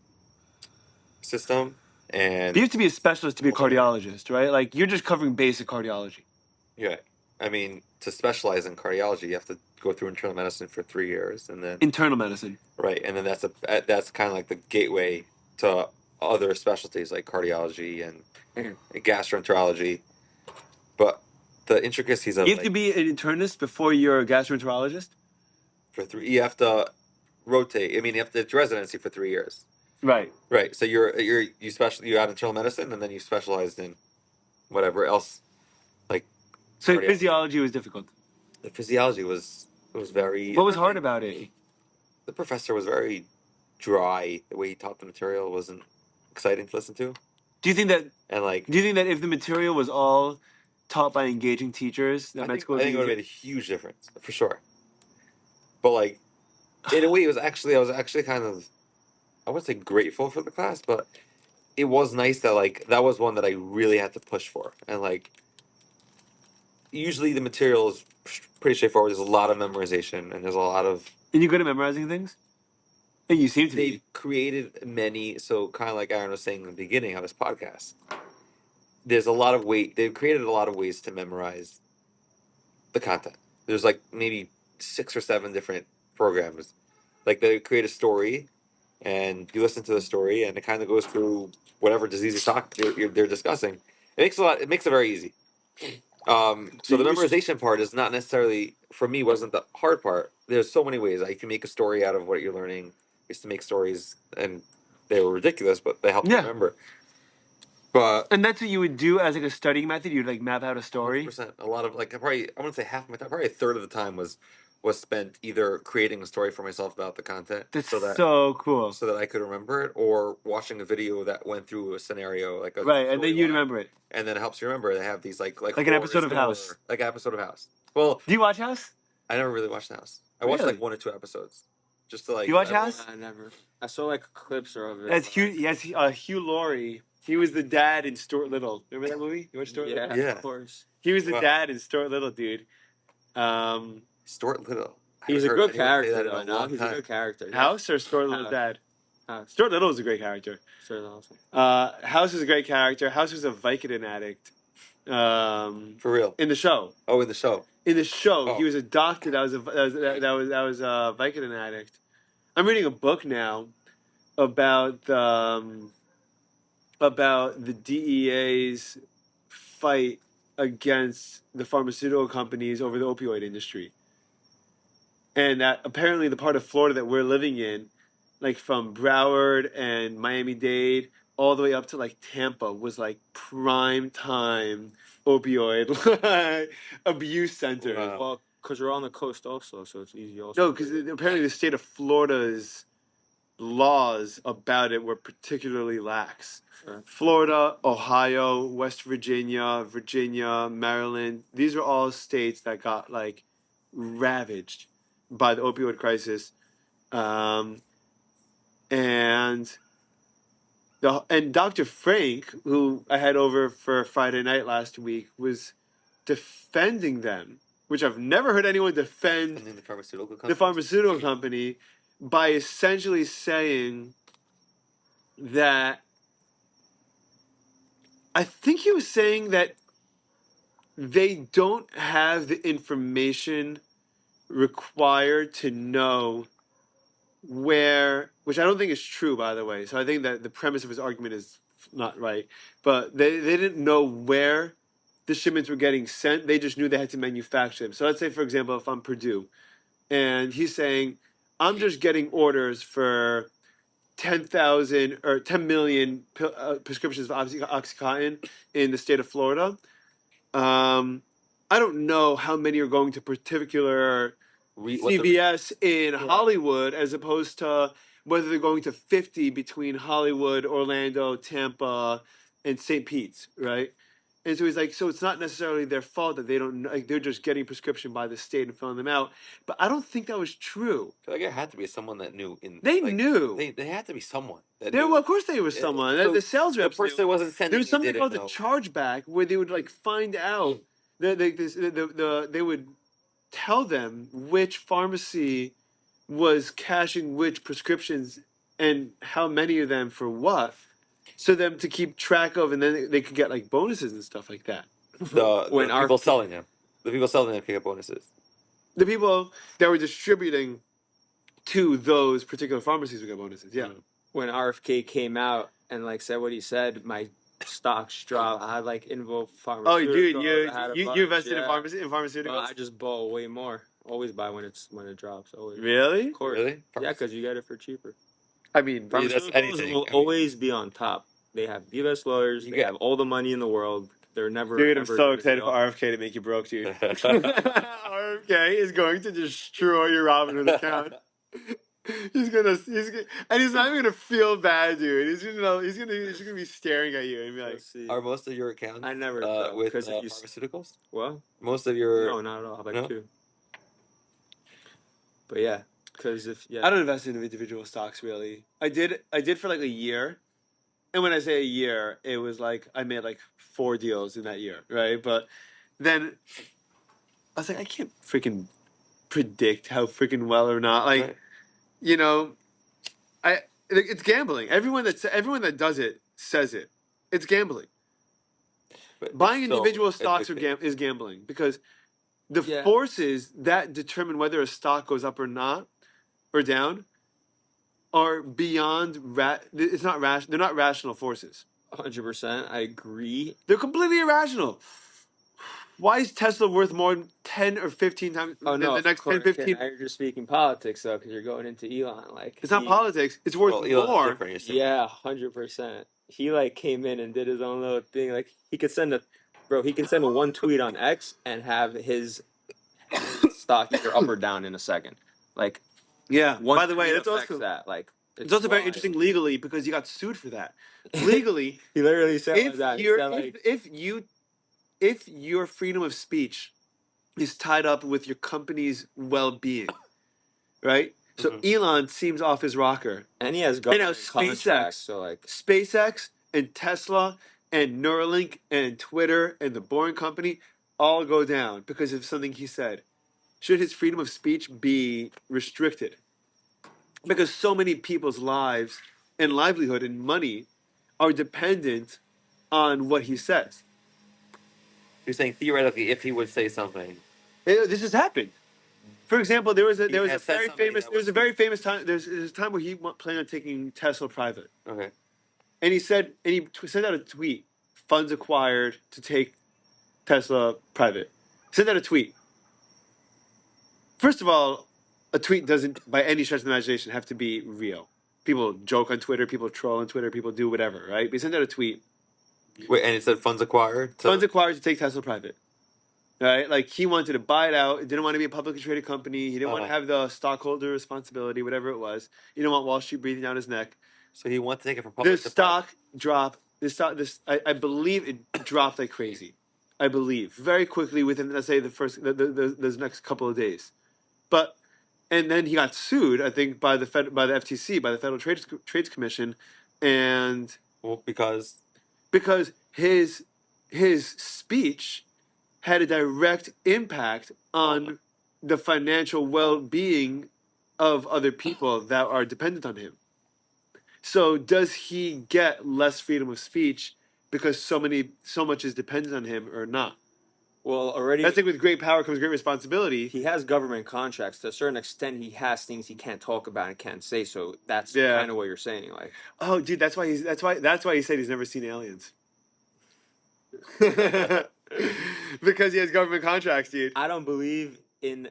system and You have to be a specialist to be a cardiologist, right? Like you're just covering basic cardiology. yeah, I mean, to specialize in cardiology, you have to go through internal medicine for 3 years, and then Internal medicine. right, and then that's kind of like the gateway to other specialties like cardiology and gastroenterology. But the intricacies of You have to be an internist before you're a gastroenterologist? you have to rotate. I mean, you have to it's residency for 3 years. Right. Right. So you had internal medicine, and then you specialized in whatever else. Like So cardiology. physiology was difficult. The physiology was very. What was hard about it? The professor was very dry. The way he taught the material wasn't exciting to listen to. Do you think that And like, if the material was all taught by engaging teachers, that med school I think it would have made a huge difference for sure. But like, in a way, I was actually kind of, I wouldn't say grateful for the class, but it was nice that like that was one that I really had to push for. And like, usually the material is pretty straightforward. There's a lot of memorization, and there's a lot of. And you're good at memorizing things? And you seem to They've be. created many, so kind of like Aaron was saying in the beginning of this podcast. There's a lot of way. They've created a lot of ways to memorize the content. There's like maybe 6 or 7 different programs. Like they create a story, and you listen to the story, and it kind of goes through whatever disease they're discussing. It makes it very easy. So the memorization part is not necessarily for me wasn't the hard part. There's so many ways I can make a story out of what you're learning. I used to make stories, and they were ridiculous, but they helped me remember. But And that's what you would do as like a studying method. You'd like map out a story. 100%, a lot of like I wouldn't say half my time, probably a third of the time was spent either creating a story for myself about the content, That's so cool. so that I could remember it, or watching a video that went through a scenario like a Right, and then storyline, you'd remember it. and then it helps you remember. They have these like Like an episode of House. like an episode of House. Well, Do you watch House? I never really watched House. I watched Really? like 1 or 2 episodes, just to like. You watch House? I never. I saw like clips of it. That's Hugh. Yes, Hugh Laurie. He was the dad in Stuart Little. Remember that movie? You watched Stuart Little? Yeah. Of course. He was the Wow. dad in Stuart Little, dude. Stuart Little. I He's a haven't heard good anyone say character, that in though. a No, long he's time. a good character. House or Stuart Little's House. dad? House. Stuart Little was a great character. Sure, also. House was a great character. House was a Vicodin addict. For real. In the show. Oh, in the show. In the show, Oh. he was a doctor that was a Vicodin addict. I'm reading a book now about the DEA's fight against the pharmaceutical companies over the opioid industry. And that apparently the part of Florida that we're living in, like from Broward and Miami-Dade all the way up to like Tampa, was like prime time opioid abuse centers. Wow. Well, because we're on the coast also, so it's easy also. No, because apparently the state of Florida's laws about it were particularly lax. Sure. Florida, Ohio, West Virginia, Maryland, these are all states that got like ravaged by the opioid crisis. And Dr. Frank, who I had over for Friday night last week, was defending them, which I've never heard anyone defend And then the pharmaceutical company. the pharmaceutical company, by essentially saying that I think he was saying that they don't have the information required to know where, which I don't think is true, by the way. So I think that the premise of his argument is not right. But they didn't know where the shipments were getting sent. They just knew they had to manufacture them. So let's say, for example, if I'm Purdue, and he's saying, I'm just getting orders for 10,000 or 10 million prescriptions of Oxycontin in the state of Florida. I don't know how many are going to particular CVS in Hollywood as opposed to whether they're going to 50 between Hollywood, Orlando, Tampa, and St. Pete's, right? And so he's like, so it's not necessarily their fault that they don't know, like they're just getting prescription by the state and filling them out. But I don't think that was true. I feel like it had to be someone that knew. They knew. They had to be someone. That Well, knew. of course they were someone. So the sales reps. The person wasn't sending. There was something called called the chargeback where they would like find out that they would tell them which pharmacy was cashing which prescriptions and how many of them for what, so them to keep track of, and then they could get like bonuses and stuff like that. The people selling them, the people selling them could get bonuses. The people that were distributing to those particular pharmacies would get bonuses. Yeah. When RFK came out and like said what he said, my stocks dropped. I had like Invo Pharmaceuticals. Oh, dude, you invested in pharmaceuticals? Well, I just bought way more. Always buy when it drops. Always. Really? Of course. Really? Yeah, because you get it for cheaper. I mean, pharmaceuticals will always be on top. They have the best lawyers. They have all the money in the world. They're never. Dude, I'm so excited for RFK to make you broke, dude. RFK is going to destroy your Robinhood account. He's gonna, and he's not even gonna feel bad, dude. He's gonna be staring at you and be like, "Are most of your accounts? I never with pharmaceuticals. What? Most of your no, not at all. How about you? But yeah, because I don't invest in individual stocks really. I did for like a year, and when I say a year, it was like I made like 4 deals in that year, right? But then I was like, I can't freaking predict how freaking well or not, like. Right. You know, it's gambling. Everyone that does it says it. It's gambling. But buying individual stocks is gambling because the forces that determine whether a stock goes up or not or down are beyond it's not rational. They're not rational forces. 100%. I agree. They're completely irrational. Why is Tesla worth more than 10 or 15 times the next 10, 15? You're just speaking politics, though, because you're going into Elon. Like it's not politics. It's worth more. Yeah, 100%. He, like, came in and did his own little thing. Like, he could send a one tweet on X and have his stock either up or down in a second. Like, yeah. By the way, that's also that. Like, it's also very interesting legally because he got sued for that. Legally, he literally said that. If your freedom of speech is tied up with your company's well-being, right? So Elon seems off his rocker, and he has SpaceX, SpaceX and Tesla and Neuralink and Twitter and the Boring Company all go down because of something he said. Should his freedom of speech be restricted? Because so many people's lives and livelihood and money are dependent on what he says. You're saying theoretically, if he would say something, this has happened. For example, there was a very famous time. There's a time where he planned on taking Tesla private. Okay. And he sent out a tweet: funds acquired to take Tesla private. Sent out a tweet. First of all, a tweet doesn't, by any stretch of the imagination, have to be real. People joke on Twitter, people troll on Twitter, people do whatever, right? But he sent out a tweet. Wait, and it said funds acquired? Funds acquired to take Tesla private. Right? Like, he wanted to buy it out. He didn't want to be a publicly traded company. He didn't want to have the stockholder responsibility, whatever it was. He didn't want Wall Street breathing down his neck. So he wanted to take it from public to stock drop. I believe it dropped like crazy. I believe. Very quickly within, let's say, the next couple of days. And then he got sued, I think, by the FTC, by the Federal Trades Commission, and because his speech had a direct impact on the financial well-being of other people that are dependent on him. So does he get less freedom of speech because so much is dependent on him or not? Well, already I think with great power comes great responsibility. he has government contracts. To a certain extent, he has things he can't talk about and can't say. So that's Yeah. kind of what you're saying. Like, Oh, dude, that's why he said he's never seen aliens. Because he has government contracts, dude. I don't believe in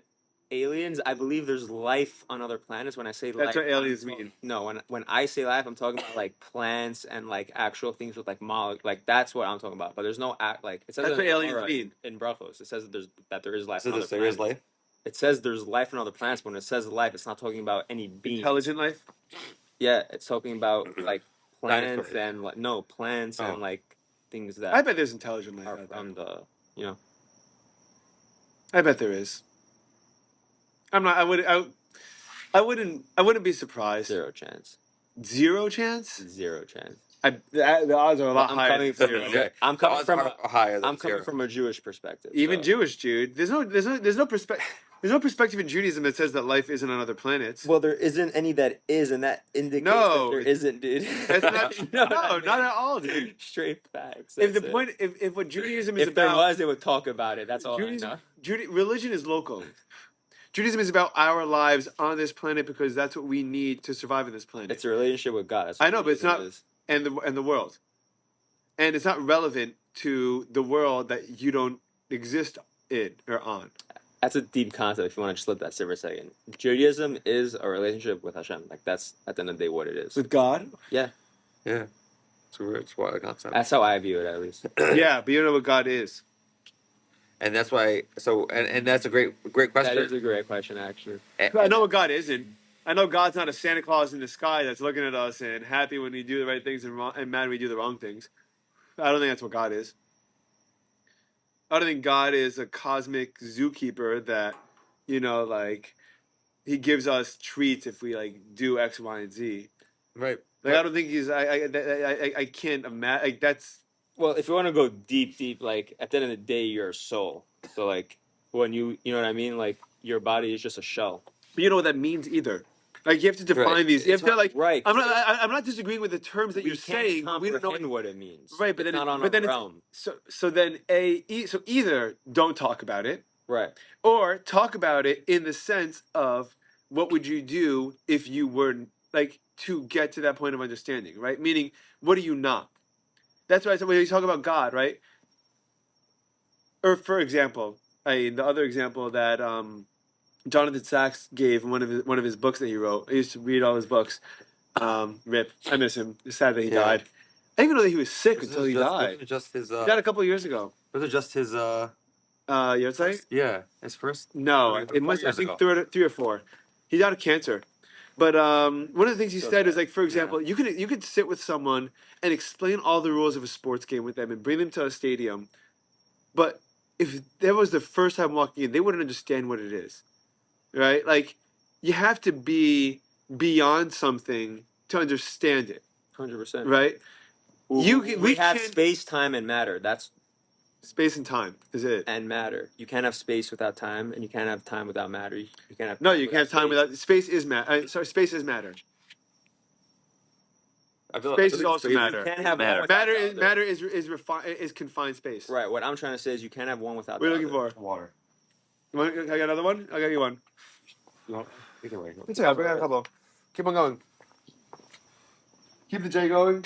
aliens. I believe there's life on other planets. When I say That's life, what aliens mean. No, when I say life, I'm talking about like plants and like actual things with like like that's what I'm talking about. But there's no like it says That's in what aliens Torah, mean. in Brachos. It says that there is life. So on other there is planets. life. It says there's life on other planets. But when it says life, it's not talking about any being. Intelligent life. Yeah, it's talking about like plants Dinosaurs. and like plants and like things that I bet there's intelligent life are out there. from the I bet there is. I'm not. I wouldn't be surprised. Zero chance. Zero chance. Zero chance. The odds are a lot higher. I'm coming from higher than I'm coming from a Jewish perspective. Even so. Jewish, dude. There's no perspective in Judaism that says that life isn't on other planets. Well, there isn't any that is, and that indicates No. that there isn't, dude. That's not. No, not at all, dude. Straight facts. If the point, if what Judaism is if there about, was, they would talk about it. That's all Judaism, I know. Religion is local. Judaism is about our lives on this planet because that's what we need to survive on this planet. It's a relationship with God. I know, but it's not, and the world, and it's not relevant to the world that you don't exist in or on. That's a deep concept. If you want to just let that sit for a second, Judaism is a relationship with Hashem. Like that's at the end of the day what it is. With God. Yeah. Yeah. It's what the concept. That's how I view it, at least. Yeah, but you don't know what God is. And that's why. So, and that's a great question. That is a great question, actually. I know what God isn't. I know God's not a Santa Claus in the sky that's looking at us and happy when we do the right things and mad when we do the wrong things. I don't think that's what God is. I don't think God is a cosmic zookeeper that, like, he gives us treats if we like do X, Y, and Z. Right. Like, I don't think he's. I can't imagine. Like, that's. Well, if you want to go deep, like at the end of the day, you're a soul. So like when you know what I mean, like your body is just a shell. But you know what that means either. Like you have to define these. You have to like. Right. I'm not disagreeing with the terms that you're saying. We don't know what it means. Right, but it's then not on our realm. So then so either don't talk about it, right, or talk about it in the sense of what would you do if you were like to get to that point of understanding, right? Meaning, what are you not? That's why I said when you talk about God, right? Or for example, the other example that Jonathan Sachs gave in one of his books that he wrote. I used to read all his books. Rip, I miss him. It's sad that he died. I didn't even know that he was sick until he died. Just his. He died a couple of years ago. Was it just his? Yahrzeit? Yeah, his first. No, it must. I think 3 or 4. He died of cancer. But one of the things he said is like, for example, you could sit with someone and explain all the rules of a sports game with them and bring them to a stadium, but if that was the first time walking in, they wouldn't understand what it is, right? Like, you have to be beyond something to understand it. 100%. Right? We have space, time, and matter. That's space and time is it. And matter. You can't have space without time, and you can't have time without matter. You can't have. No, you can't have time without space. Is matter. Sorry, space is matter. Space is also matter. You can't have matter. Matter is confined space. Right. What I'm trying to say is you can't have one without. What are you looking for? Water. I got another one. I got you one. No, either way. It's okay. I got a couple. Keep on going. Keep the J going.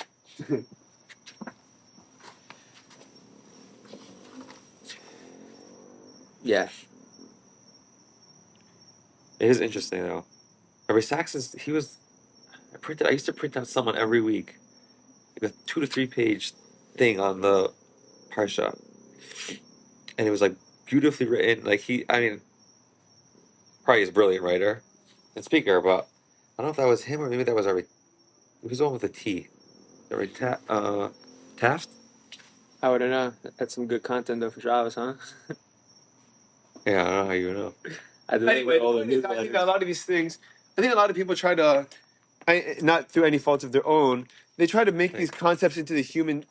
Yeah. It is interesting though. Rabbi Sachs I used to print out someone every week, like a 2 to 3 page thing on the Parsha, and it was like beautifully written. Like probably he's a brilliant writer and speaker, but I don't know if that was him or maybe that was Rabbi. It was the one with a T. Rabbi Taft. I wouldn't know. That's some good content though for Shabbos, huh? Yeah, I don't know how you know. Anyway, I think that a lot of these things. I think a lot of people try to, not through any fault of their own, they try to make these concepts into a human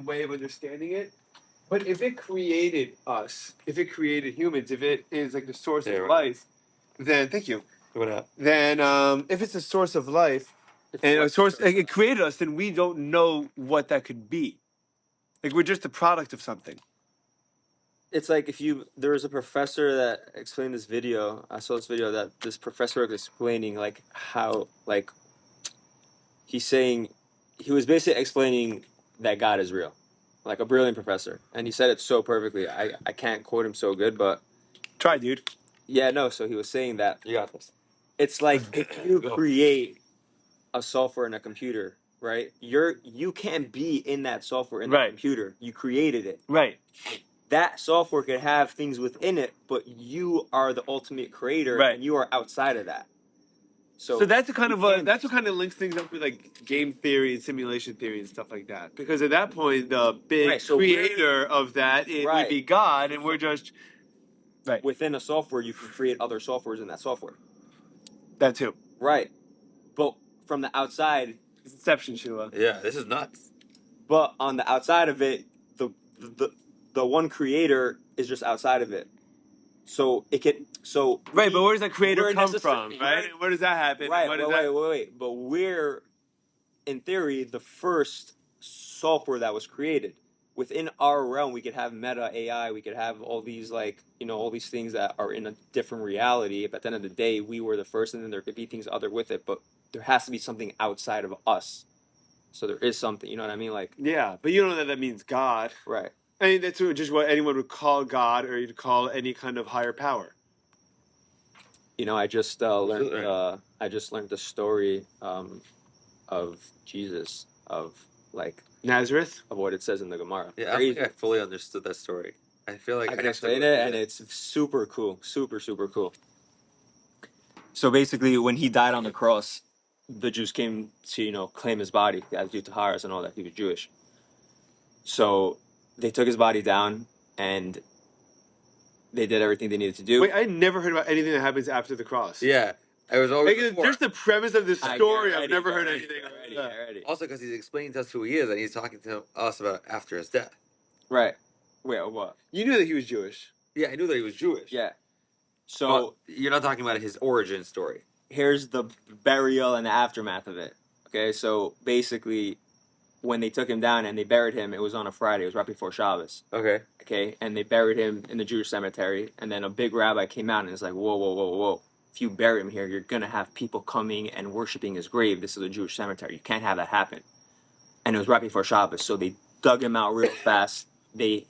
way of understanding it. But if it created us, if it created humans, if it is like the source of life, then thank you. What up? Then if it's a source of life and a source, like, it created us, then we don't know what that could be. Like we're just a product of something. It's like there was a professor that explained this video. I saw this video that this professor was explaining like how like he was basically explaining that God is real, like a brilliant professor, and he said it so perfectly. I can't quote him so good, but Try, dude. yeah, no. So he was saying that You got this. it's like if you Go. create a software in a computer, right? You can't be in that software in the Right. computer. You created it. Right. That software could have things within it, but you are the ultimate creator, Right. and you are outside of that. So that's a kind you of can't- that's what kind of links things up with like game theory and simulation theory and stuff like that. Because at that point, the big Right, so creator of that it would Right. be God, and we're just right. within a software. You can create other softwares in that software. That too. Right, but from the outside, It's Inception, Shua. Yeah, this is nuts. but on the outside of it, the one creator is just outside of it. So it can Right, but where does that creator we're come necessar- from? Right? Where does that happen? Right, What wait, does that... wait. But we're, in theory, the first software that was created. Within our realm, we could have meta AI, we could have all these all these things that are in a different reality. But at the end of the day, we were the first, and then there could be things other with it. But there has to be something outside of us. So there is something, you know what I mean? Like, Yeah, but you don't know that means God. right. I mean, that's just what anyone would call God, or you'd call any kind of higher power. I just learned. Absolutely. I just learned the story of Jesus, of Nazareth. what it says in the Gemara. Yeah, I don't think I fully understood that story. I feel like I can have to explain go it, through and it's super cool, super cool. So basically, when he died on the cross, the Jews came to claim his body as due to Taharas and all that. He was Jewish. So they took his body down, and they did everything they needed to do. Wait, I never heard about anything that happens after the cross. Yeah, I was always Like, just the premise of this story, I've never heard anything. Already. also because he's explaining to us who he is, and he's talking to us about after his death. Right. Wait, what? You knew that he was Jewish. Yeah, I knew that he was Jewish. Yeah. So But you're not talking about his origin story. here's the burial and the aftermath of it. Okay, so basically, when they took him down and they buried him, it was on a Friday. It was right before Shabbos. Okay. Okay, and they buried him in the Jewish cemetery. And then a big rabbi came out and was like, whoa. If you bury him here, you're going to have people coming and worshiping his grave. This is a Jewish cemetery. You can't have that happen. And it was right before Shabbos. So they dug him out real fast. They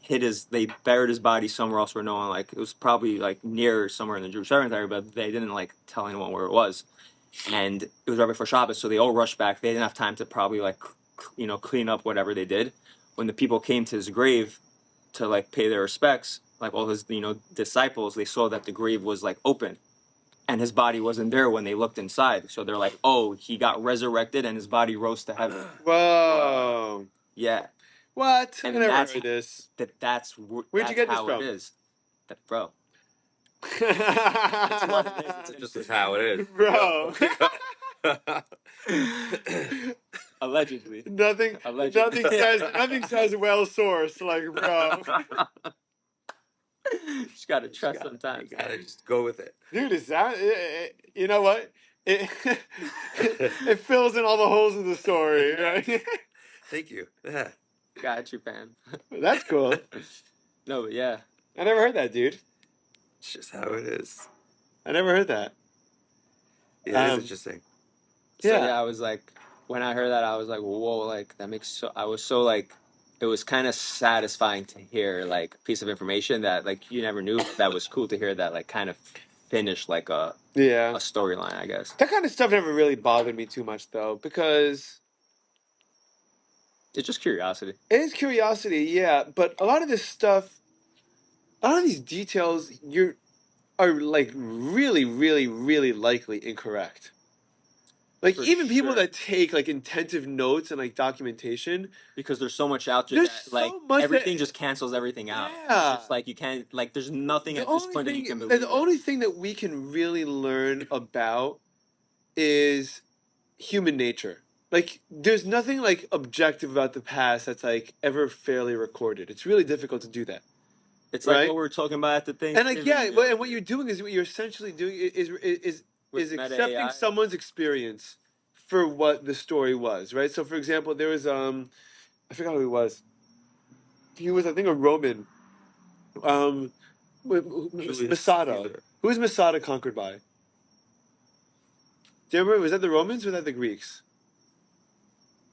buried his body somewhere else where no one, it was probably near somewhere in the Jewish cemetery, but they didn't tell anyone where it was. And it was right before Shabbos. So they all rushed back. They didn't have time to probably clean up whatever they did. When the people came to his grave to pay their respects, all his disciples, they saw that the grave was open, and his body wasn't there when they looked inside. So they're like, oh, he got resurrected and his body rose to heaven. Whoa. Yeah. What? And I never that's- heard this. Where'd you get this how from? It is. Bro. This is how it is. Bro. Allegedly. nothing says well sourced like bro. Just gotta trust sometimes. You gotta just go with it. Dude, is that you know what? It it fills in all the holes in the story, right? Thank you. Yeah. Got you, fam. That's cool. No, but yeah. I never heard that, dude. It's just how it is. I never heard that. Yeah, it is interesting. So, Yeah. yeah, I was when I heard that, I was whoa, that makes I was so it was kind of satisfying to hear a piece of information that you never knew. That was cool to hear that kind of finished a Yeah. storyline, I guess. That kind of stuff never really bothered me too much though, because It's just curiosity. it is curiosity, yeah, but a lot of this stuff, a lot of these details are really, really, really likely incorrect. For even people sure. that take intensive notes and documentation, Because there's so much out there There's that so much everything that- just cancels everything out. Yeah. It's just you can't there's nothing at this point that you can believe. the only thing that we can really learn about is human nature. There's nothing objective about the past that's ever fairly recorded. It's really difficult to do that. It's right? like what we were talking about at the thing. And like, yeah, and what you're doing is what you're essentially doing is Meta accepting AI. someone's experience for what the story was, right? So, for example, there was I forgot who he was. He was, I think, a Roman. Julius Masada. Caesar. Who was Masada conquered by? Do you remember? Was that the Romans or was that the Greeks?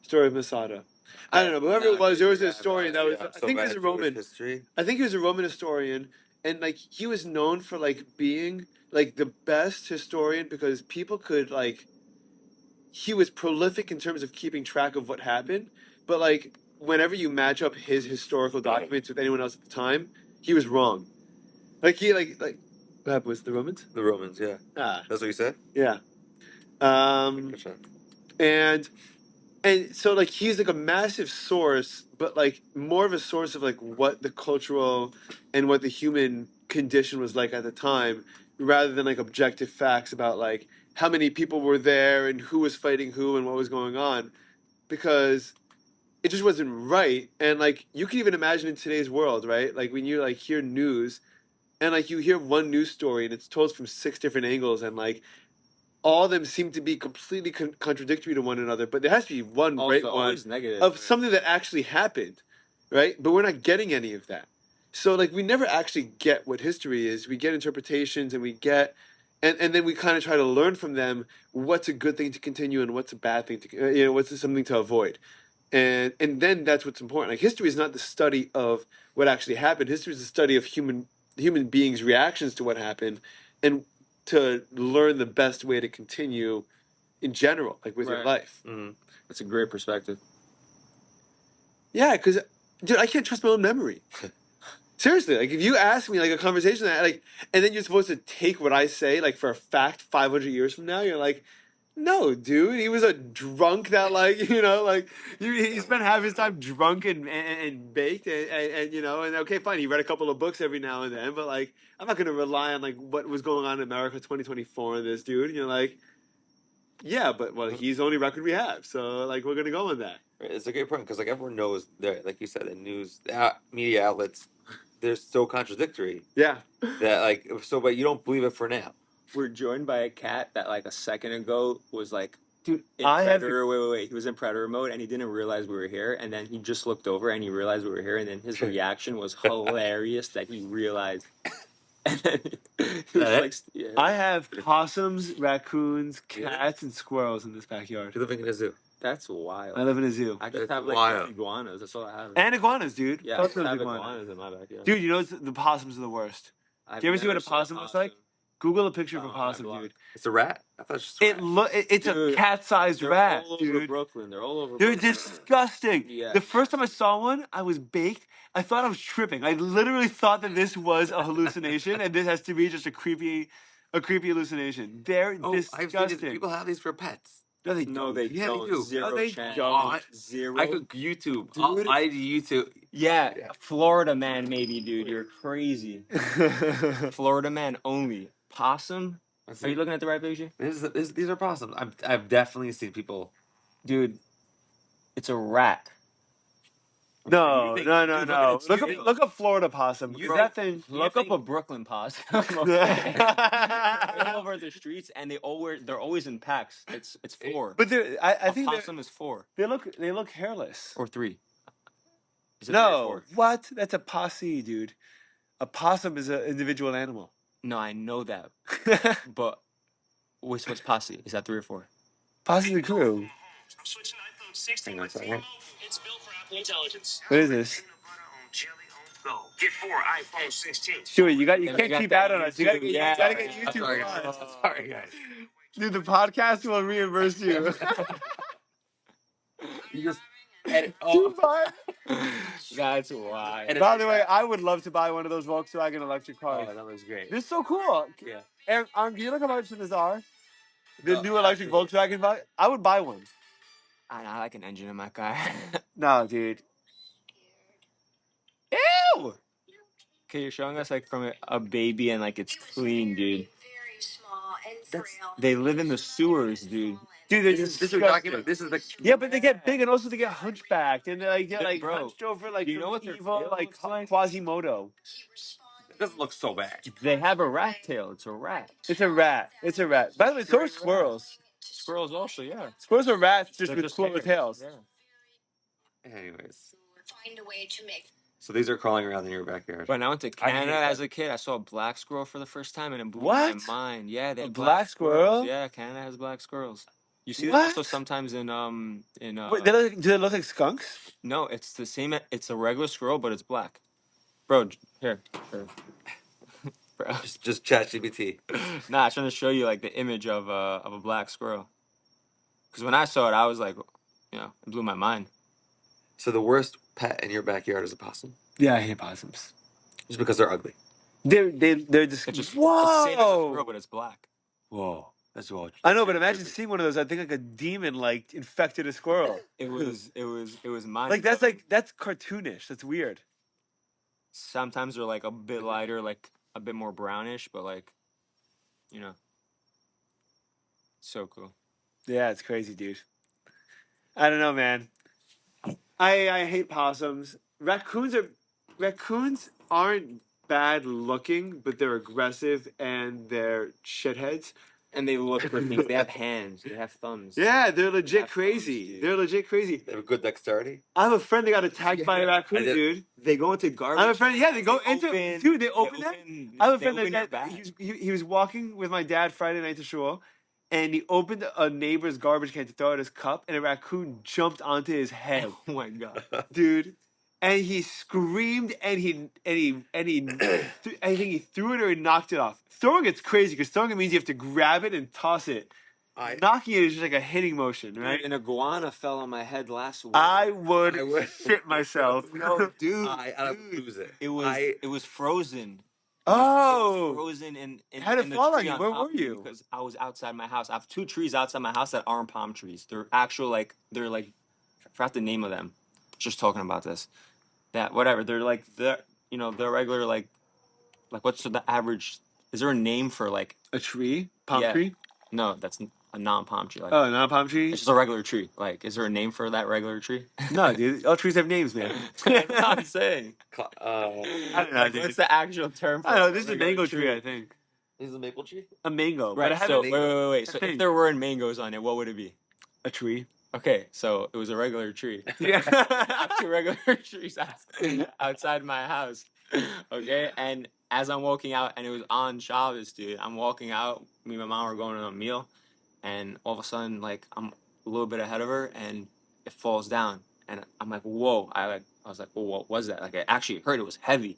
Story of Masada. I don't know, but whoever it was, there was a historian that was. I think he was a Roman. History. I think he was a Roman historian, and like he was known for like being like the best historian because people could like. He was prolific in terms of keeping track of what happened, but like whenever you match up his historical documents with anyone else at the time, he was wrong. Like he like what happened was the Romans? The Romans, yeah. Ah, That's what you said? yeah. And so like he's like a massive source, but like more of a source of like what the cultural and what the human condition was like at the time, rather than like objective facts about like how many people were there and who was fighting who and what was going on, because it just wasn't right. And like you can even imagine in today's world, right? Like when you like hear news and like you hear one news story and it's told from 6 different angles and like all of them seem to be completely contradictory to one another, but there has to be one Also, right one always negative. of something that actually happened, right? But we're not getting any of that. So like we never actually get what history is. We get interpretations and we get and then we kind of try to learn from them what's a good thing to continue and what's a bad thing to what's something to avoid. And then that's what's important. Like history is not the study of what actually happened. History is the study of human beings' reactions to what happened and to learn the best way to continue in general, like with your Right. life. Mm-hmm. That's a great perspective. Yeah, because dude, I can't trust my own memory. Seriously, like if you ask me like a conversation that like, and then you're supposed to take what I say like for a fact 500 years from now, you're like, no, dude, he was a drunk that like like he spent half his time drunk and baked and and okay, fine, he read a couple of books every now and then, but like I'm not gonna rely on like what was going on in America 2024 in this dude. You're like, yeah, but well, he's the only record we have, so like we're gonna go on that. It's a great point because like everyone knows that, like you said, the news media outlets, they're so contradictory Yeah, that like so, but you don't believe it for now. We're joined by a cat that like a second ago was like dude, in Predator. Wait. He was in Predator mode and he didn't realize we were here. And then he just looked over and he realized we were here. And then his reaction was hilarious that he realized. And then he was like, yeah. I have possums, raccoons, cats, and squirrels in this backyard. You're living in a zoo. That's wild. I live in a zoo. I just That's have like wild. iguanas. That's all I have. And iguanas, dude. Yeah, I Fuck just those have iguanas. iguanas in my backyard. Dude, you know the possums are the worst. I've Do you ever see never what a seen possum looks like? Google a picture of a possum, dude. It's a rat. I thought it's just a rat. It's a cat-sized rat, all over dude. Brooklyn. They're all over. They're Brooklyn. disgusting. Yeah. The first time I saw one, I was baked. I thought I was tripping. I literally thought that this was a hallucination, and this has to be just a creepy hallucination. They're disgusting. I've seen it. People have these for pets. No, they No, don't. they Yeah, don't. they do. Zero No, they chance. don't. Zero. I could YouTube. Dude. I do YouTube. Yeah, Florida man, maybe, dude. You're crazy. Florida man only. Possum? Are you looking at the right picture? These are possums. I've definitely seen people. Dude, it's a rat. No. Dude, Look up Florida possum. That thing. Look up a Brooklyn possum. They're all over the streets, and they're always in packs. It's 4. But I think possum is 4 they look hairless. or 3. Is it 3 or No, 4? what? That's a posse, dude. A possum is an individual animal. No, I know that, but what's posse? Is that 3 or 4? Posse the crew. Hang on a second. What is this? Get 4 iPhone 16. Shua, you can't got keep that that on us. You YouTube. gotta get I'm YouTube sorry, on. guys. Sorry, guys. Dude, the podcast will reimburse you. You just edit. Oh, That's why. By the way, I would love to buy one of those Volkswagen electric cars. that was great. They're so cool. Yeah. And can you look how much these are? The new electric Volkswagen bike? I would buy one. I like an engine in my car. No, dude. Ew! Okay, you're showing us like from a baby and like it's clean, dude. They live in the sewers, dude. Dude, they're This is what we're talking disgusting. about. This is the Yeah, but they get big and also they get hunchbacked and they're like Bro, hunched over like you know from what their evil tail like looks like? Quasimodo. It doesn't look so bad. They have a rat tail. It's a rat. It's a rat. It's a rat. By the way, so are Straight rat. squirrels. Squirrels also, yeah. Squirrels are rats just They're with just cooler hairs. tails. Yeah. Anyways, so these are crawling around in your backyard. When I went to I hate Canada that. as a kid, I saw a black squirrel for the first time, and it blew What? my mind. Yeah, they A have black squirrels. squirrel? Yeah, Canada has black squirrels. You see them What? also sometimes in Wait, do they look like skunks? No, it's the same. It's a regular squirrel, but it's black. Bro, here. Bro. Just ChatGPT. Nah, I'm trying to show you like the image of a black squirrel. Because when I saw it, I was like, it blew my mind. So the worst pet in your backyard is a possum, Yeah, I hate possums. just because they're ugly. They're just It's just whoa. it's the same as a squirrel, but it's black. Whoa, that's well. I know, but imagine seeing one of those. I think like a demon like infected a squirrel. It was mind. Like that's cartoonish. That's weird. Sometimes they're like a bit lighter, like a bit more brownish, but like, so cool. Yeah, it's crazy, dude. I don't know, man. I hate possums. Raccoons aren't bad looking, but they're aggressive and they're shitheads. And they look for things. They have hands. They have thumbs. Yeah, they're legit Have crazy. thumbs, dude. They're legit crazy. They have a good dexterity. I have a friend that got attacked by a raccoon, I did. dude. They go into garbage. I have a friend. Yeah, they go into dude. They open that. I have a friend that he was walking with my dad Friday night to Shua, and he opened a neighbor's garbage can to throw out his cup, and a raccoon jumped onto his head, Oh my god, dude. And he screamed, and I think he threw it or he knocked it off. Throwing it's crazy because throwing it means you have to grab it and toss it. Knocking it is just like a hitting motion, right? An iguana fell on my head last week. I would shit myself. No, dude, I would lose it. it was frozen. Oh, Frozen in how'd it the fall on tree you? on Where top were of me you? Because I was outside my house. I have 2 trees outside my house that aren't palm trees. They're actual I forgot the name of them. Just talking about this. That whatever. They're like they're regular like what's the average? Is there a name for like A tree? Palm Yeah. tree? no? That's a non-palm tree. Like, Oh, not a palm tree? it's just a regular tree. Like, is there a name for that regular tree? No, dude. All trees have names, man. I'm saying. I don't know, dude. What's the actual term for I don't know. a This is a regular mango tree, I think. This is a maple tree. A mango. Right. But I So haven't wait. So if there weren't mangoes on it, what would it be? a tree. Okay, so it was a regular tree. Yeah. I have 2 regular trees outside my house. Okay, and as I'm walking out, and it was on Shabbos, dude. I'm walking out. Me and my mom were going to a meal, and all of a sudden, like I'm a little bit ahead of her, and it falls down, and I'm like, "Whoa!" I was like, "Well, what was that?" Like I actually heard it was heavy.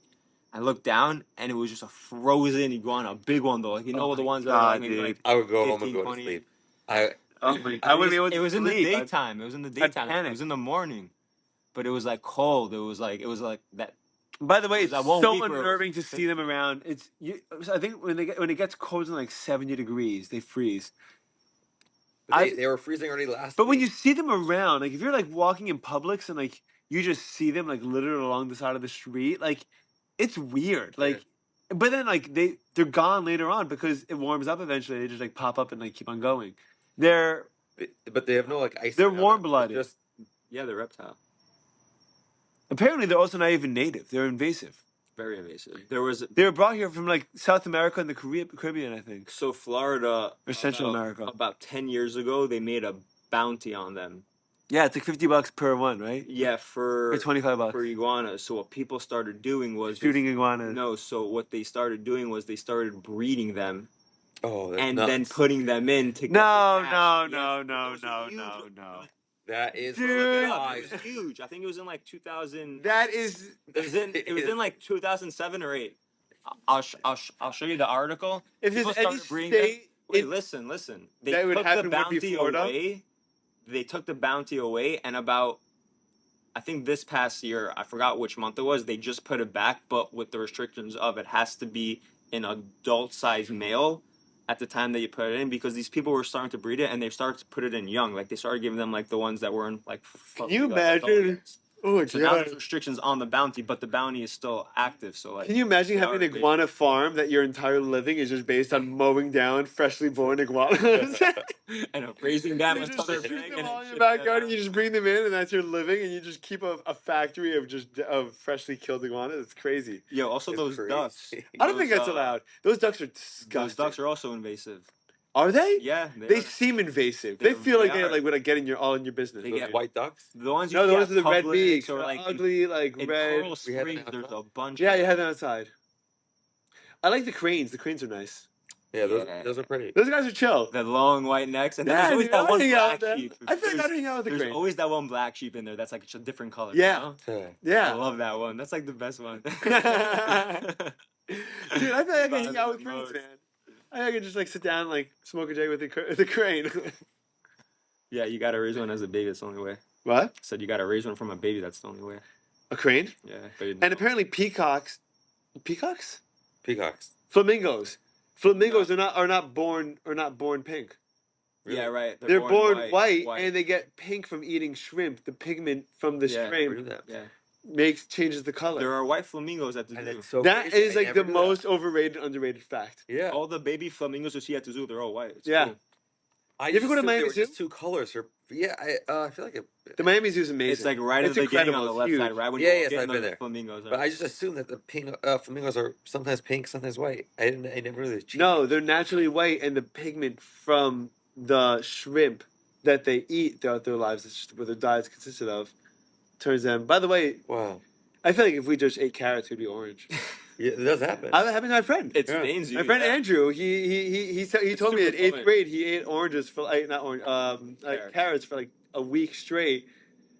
I looked down, and it was just a frozen iguana, a big one though. Like the ones that are like, maybe like I would go home 15, and go 20. to sleep. I wouldn't be able to It was in the sleep. daytime. It was in the daytime. It panic. was in the morning, but it was like cold. It was like that. By the way, it's That one so week where it was unnerving to see them around. I think when it gets cold in like 70 degrees, they freeze. But they were freezing already last. But when you see them around, like if you're like walking in Publix and like you just see them like literally along the side of the street, like it's weird. Like, but then like they're gone later on because it warms up eventually. They just like pop up and like keep on going. But they have no like ice. They're warm-blooded. Just they're reptile. Apparently, they're also not even native. They're invasive. Very invasive. They were brought here from like South America and the Caribbean, I think. So Florida Or Central America. About 10 years ago, they made a bounty on them. Yeah, it's like $50 per one, right? Yeah, for Or $25 for iguanas. So what people started doing was shooting iguanas. No, so what they started doing was they started breeding them. Oh, that's and nuts. then putting them in to No. That is Dude. It was huge. I think it was in like 2000. That is. It was in like 2007 or 8. I'll show you the article. If there's People any started breeding state, them. Wait, listen. They that would took the happen would be bounty Florida? away. They took the bounty away, and about, I think this past year, I forgot which month it was, they just put it back, but with the restrictions of it has to be an adult-sized male at the time that you put it in, because these people were starting to breed it, and they started to put it in young. Like, they started giving them, like, the ones that were in, like... Can you imagine Oh my So now there's god! restrictions on the bounty, but the bounty is still active. So like, Can you imagine they having are an iguana farm that your entire living is just based on mowing down freshly born iguanas? and raising them You until just they're shoot big them and all then in your shipping them backyard, and out. you just bring them in, and that's your living, and you just keep a factory of freshly killed iguanas. It's crazy. Yo, also It's those crazy. ducks. I don't think Those, that's allowed. Those ducks are disgusting. Those ducks are also invasive. Are they? Yeah, They are. seem invasive. They feel like They they are. like would get in your all in your business. They Those get- white ducks. The ones you No, see those at are the red Publix beaks. or The like ugly, like in red. Coral We had them Springs. There's outside. a bunch. Yeah, of you have them outside. I like the cranes. The cranes are nice. Yeah, Yeah. those are pretty. Those guys are chill. The long white necks, and then Yeah, there's always dude, that I'll one hang out with black them. sheep. I feel like I'd hang out with the There's crane. always that one black sheep in there that's like a different color. Yeah. You know? Yeah. I Yeah. love that one. That's like the best one. Dude, I feel like I can hang out with the cranes, most. man. I can just like sit down, and, like smoke a J with the crane. Yeah, you gotta raise one as a baby. That's the only way. What? I said you gotta raise one from a baby. That's the only way. A crane? Yeah. But And apparently peacocks, peacocks, Peacocks. flamingos are not born pink. yeah, right. They're born white, white. and they get pink from eating shrimp. The pigment from the Yeah. shrimp Knew that. Yeah. changes the color. There are white flamingos at the And zoo. it's so That crazy. is I like never the knew most that. overrated, underrated fact. Yeah. All the baby flamingos you see at the zoo, they're all white. It's Yeah. cool. I You ever just go to assumed Miami there were Zoo? just two colors. I feel like it. The Miami Zoo is amazing. It's like right in It's the beginning on incredible. the It's left huge. side, right when Yeah, you yes, walk in, I've been the there. flamingos are. But I just assumed that the pink flamingos are sometimes pink, sometimes white. I never really. No, they're naturally white, and the pigment from the shrimp that they eat throughout their lives, it's just what their diets consisted of, turns them. By the way, Wow. I feel like if we just ate carrots, we'd be orange. Yeah, it does happen. That happened to my friend. It stains you. My friend yeah. Andrew, he told me super in eighth common. grade he ate oranges for like not orange, carrots for like a week straight,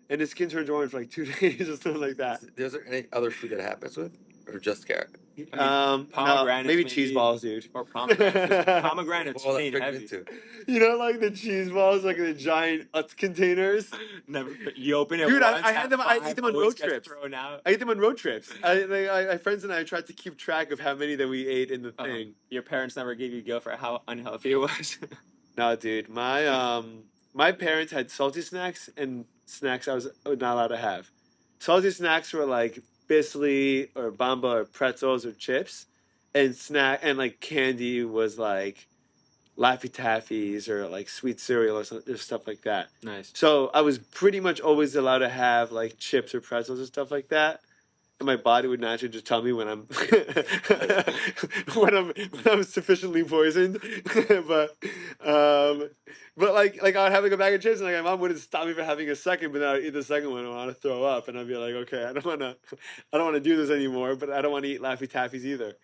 and his skin turned orange for like 2 days or something like that. Is there any other food that happens with, or just carrot? No, pomegranates, maybe maybe. cheese balls, dude. Or pomegranates. Pomegranates Well, that's stain big heavy. into. You know, like the cheese balls, like the giant Utz containers. Never. You open it. Dude, once, I had them. I five, eat them on always road gets trips. thrown out. I eat them on road trips. My friends and I tried to keep track of how many that we ate in the thing. Your parents never gave you guilt for how unhealthy it was. No, dude, my parents had salty snacks and snacks I was not allowed to have. Salty snacks were like Bisley or Bamba or pretzels or chips, and like candy was like Laffy Taffies or like sweet cereal or stuff like that. Nice. So I was pretty much always allowed to have like chips or pretzels and stuff like that. And my body would naturally just tell me when I'm when I'm sufficiently poisoned. but like I'd have like a bag of chips and like my mom wouldn't stop me from having a second, but then I'd eat the second one and I want to throw up and I'd be like, okay, I don't want to do this anymore, but I don't want to eat Laffy Taffies either.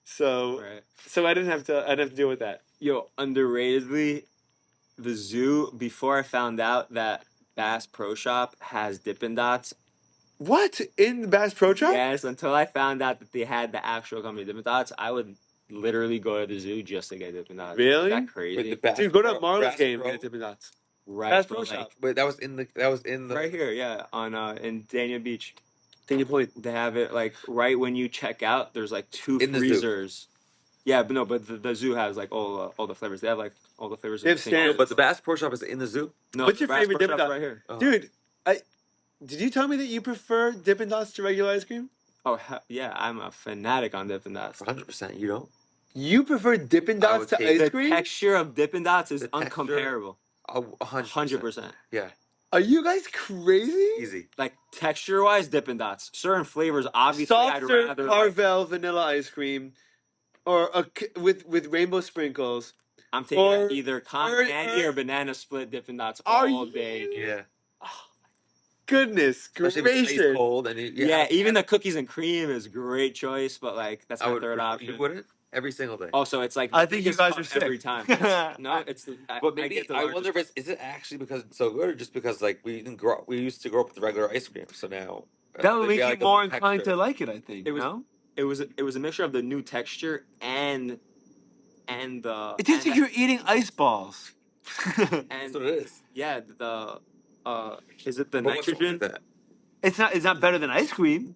So I didn't have to deal with that. Yo, underratedly, the zoo, before I found out that Bass Pro Shop has Dippin' Dots. What? In the Bass Pro Shop? Yes, until I found out that they had the actual company Dippin' Dots, I would literally go to the zoo just to get Dippin' Dots. Really? Is that crazy? Dude, go to a Marlins game and get Dippin' Dots. Right. Bass Pro Pro Shop. But that was in the Right here, yeah, on in Dania Beach. Dania Point. They have it like right when you check out. There's like two In the zoo. freezers. Yeah, but no, but the zoo has like all the flavors. They have like all the flavors. They have standards. But the Bass Pro Shop is in the zoo. No, What's your Bass favorite Pro Dippin' Shop's Dot? right here? Oh. Dude, did you tell me that you prefer Dippin' Dots to regular ice cream? Oh yeah, I'm a fanatic on Dippin' Dots. 100%. You don't. You prefer Dippin' I Dots would to take ice The cream? texture of Dippin' Dots is The texture- uncomparable. 100%. Yeah. Are you guys crazy? Easy. Like texture wise, Dippin' Dots. Certain flavors, obviously, I'd Softer rather. Carvel vanilla ice cream, or with rainbow sprinkles. I'm taking or- either cotton or- candy or banana split Dippin' Dots Are all you- day. Yeah. Goodness Especially if it's ice gracious! cold and Yeah, even the cookies and cream is a great choice, but like that's my third option. You wouldn't every single day. Also, it's like I think you biggest guys cup are sick. every time. No, it's the. But I maybe get the I largest wonder if is it actually because it's so good or just because like we used to grow up with the regular ice cream, so now That would make maybe I you like the more inclined texture. to like it. I think. It was- No? It was a mixture of the new texture and the. It tastes like you're eating ice balls. That's and what it is. yeah, the is it the But what's wrong nitrogen? with that? It's not better than ice cream.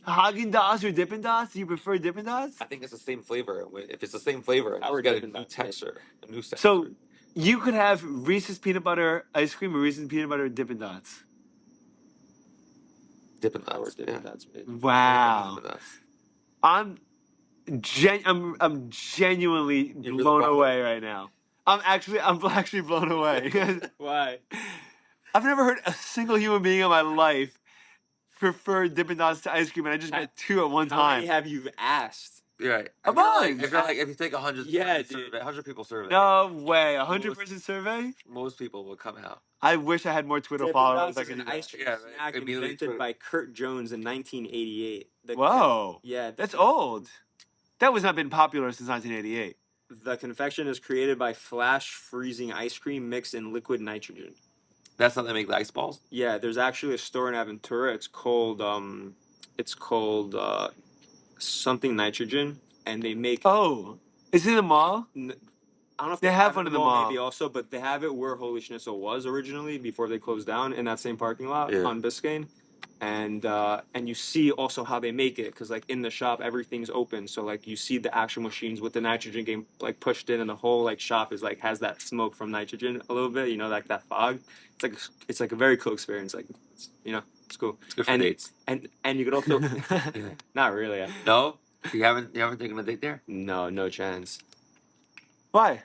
Haagen Dazs or Dippin' Dots? Do you prefer Dippin' Dots? I think it's the same flavor. If it's the same flavor, I I would would get a Dippin' new Dots. texture, a new texture. So you could have Reese's peanut butter ice cream or Reese's peanut butter Dippin' Dots. Dippin' How are Dots. Dippin' Yeah. Dots made? Wow. Dippin' Dots. I'm I'm genuinely You're really blown blown away right now. I'm actually blown away. Why? I've never heard a single human being in my life prefer Dippin' Dots to ice cream, and I just met two at one How many time. have you asked? You're right. A bunch. I feel like if you take 100, Yeah, 100 dude. survey, 100 people survey, No way, 100-person survey. most people will come out. I wish I had more Twitter Dippin' followers. Dots I is could do an that. ice cream Yeah, right. snack Immediately invented Twitter. by Kurt Jones in 1988. Whoa, Yeah, that's old. That was not been popular since 1988. The confection is created by flash freezing ice cream mixed in liquid nitrogen. That's how they make the ice balls. Yeah, there's actually a store in Aventura. It's called something nitrogen, and they make. Oh, is it in the mall? I don't know if They have it one in the maybe mall. also, but they have it where Holy Schnitzel was originally before they closed down in that same parking lot Yeah. on Biscayne, and you see also how they make it because like in the shop everything's open, so like you see the actual machines with the nitrogen game like pushed in, and the whole like shop is like has that smoke from nitrogen a little bit, you know, like that fog. It's like a very cool experience, like it's cool. It's good for And dates. and you could also Yeah. not really. No, you haven't taken a date there. No chance. Why?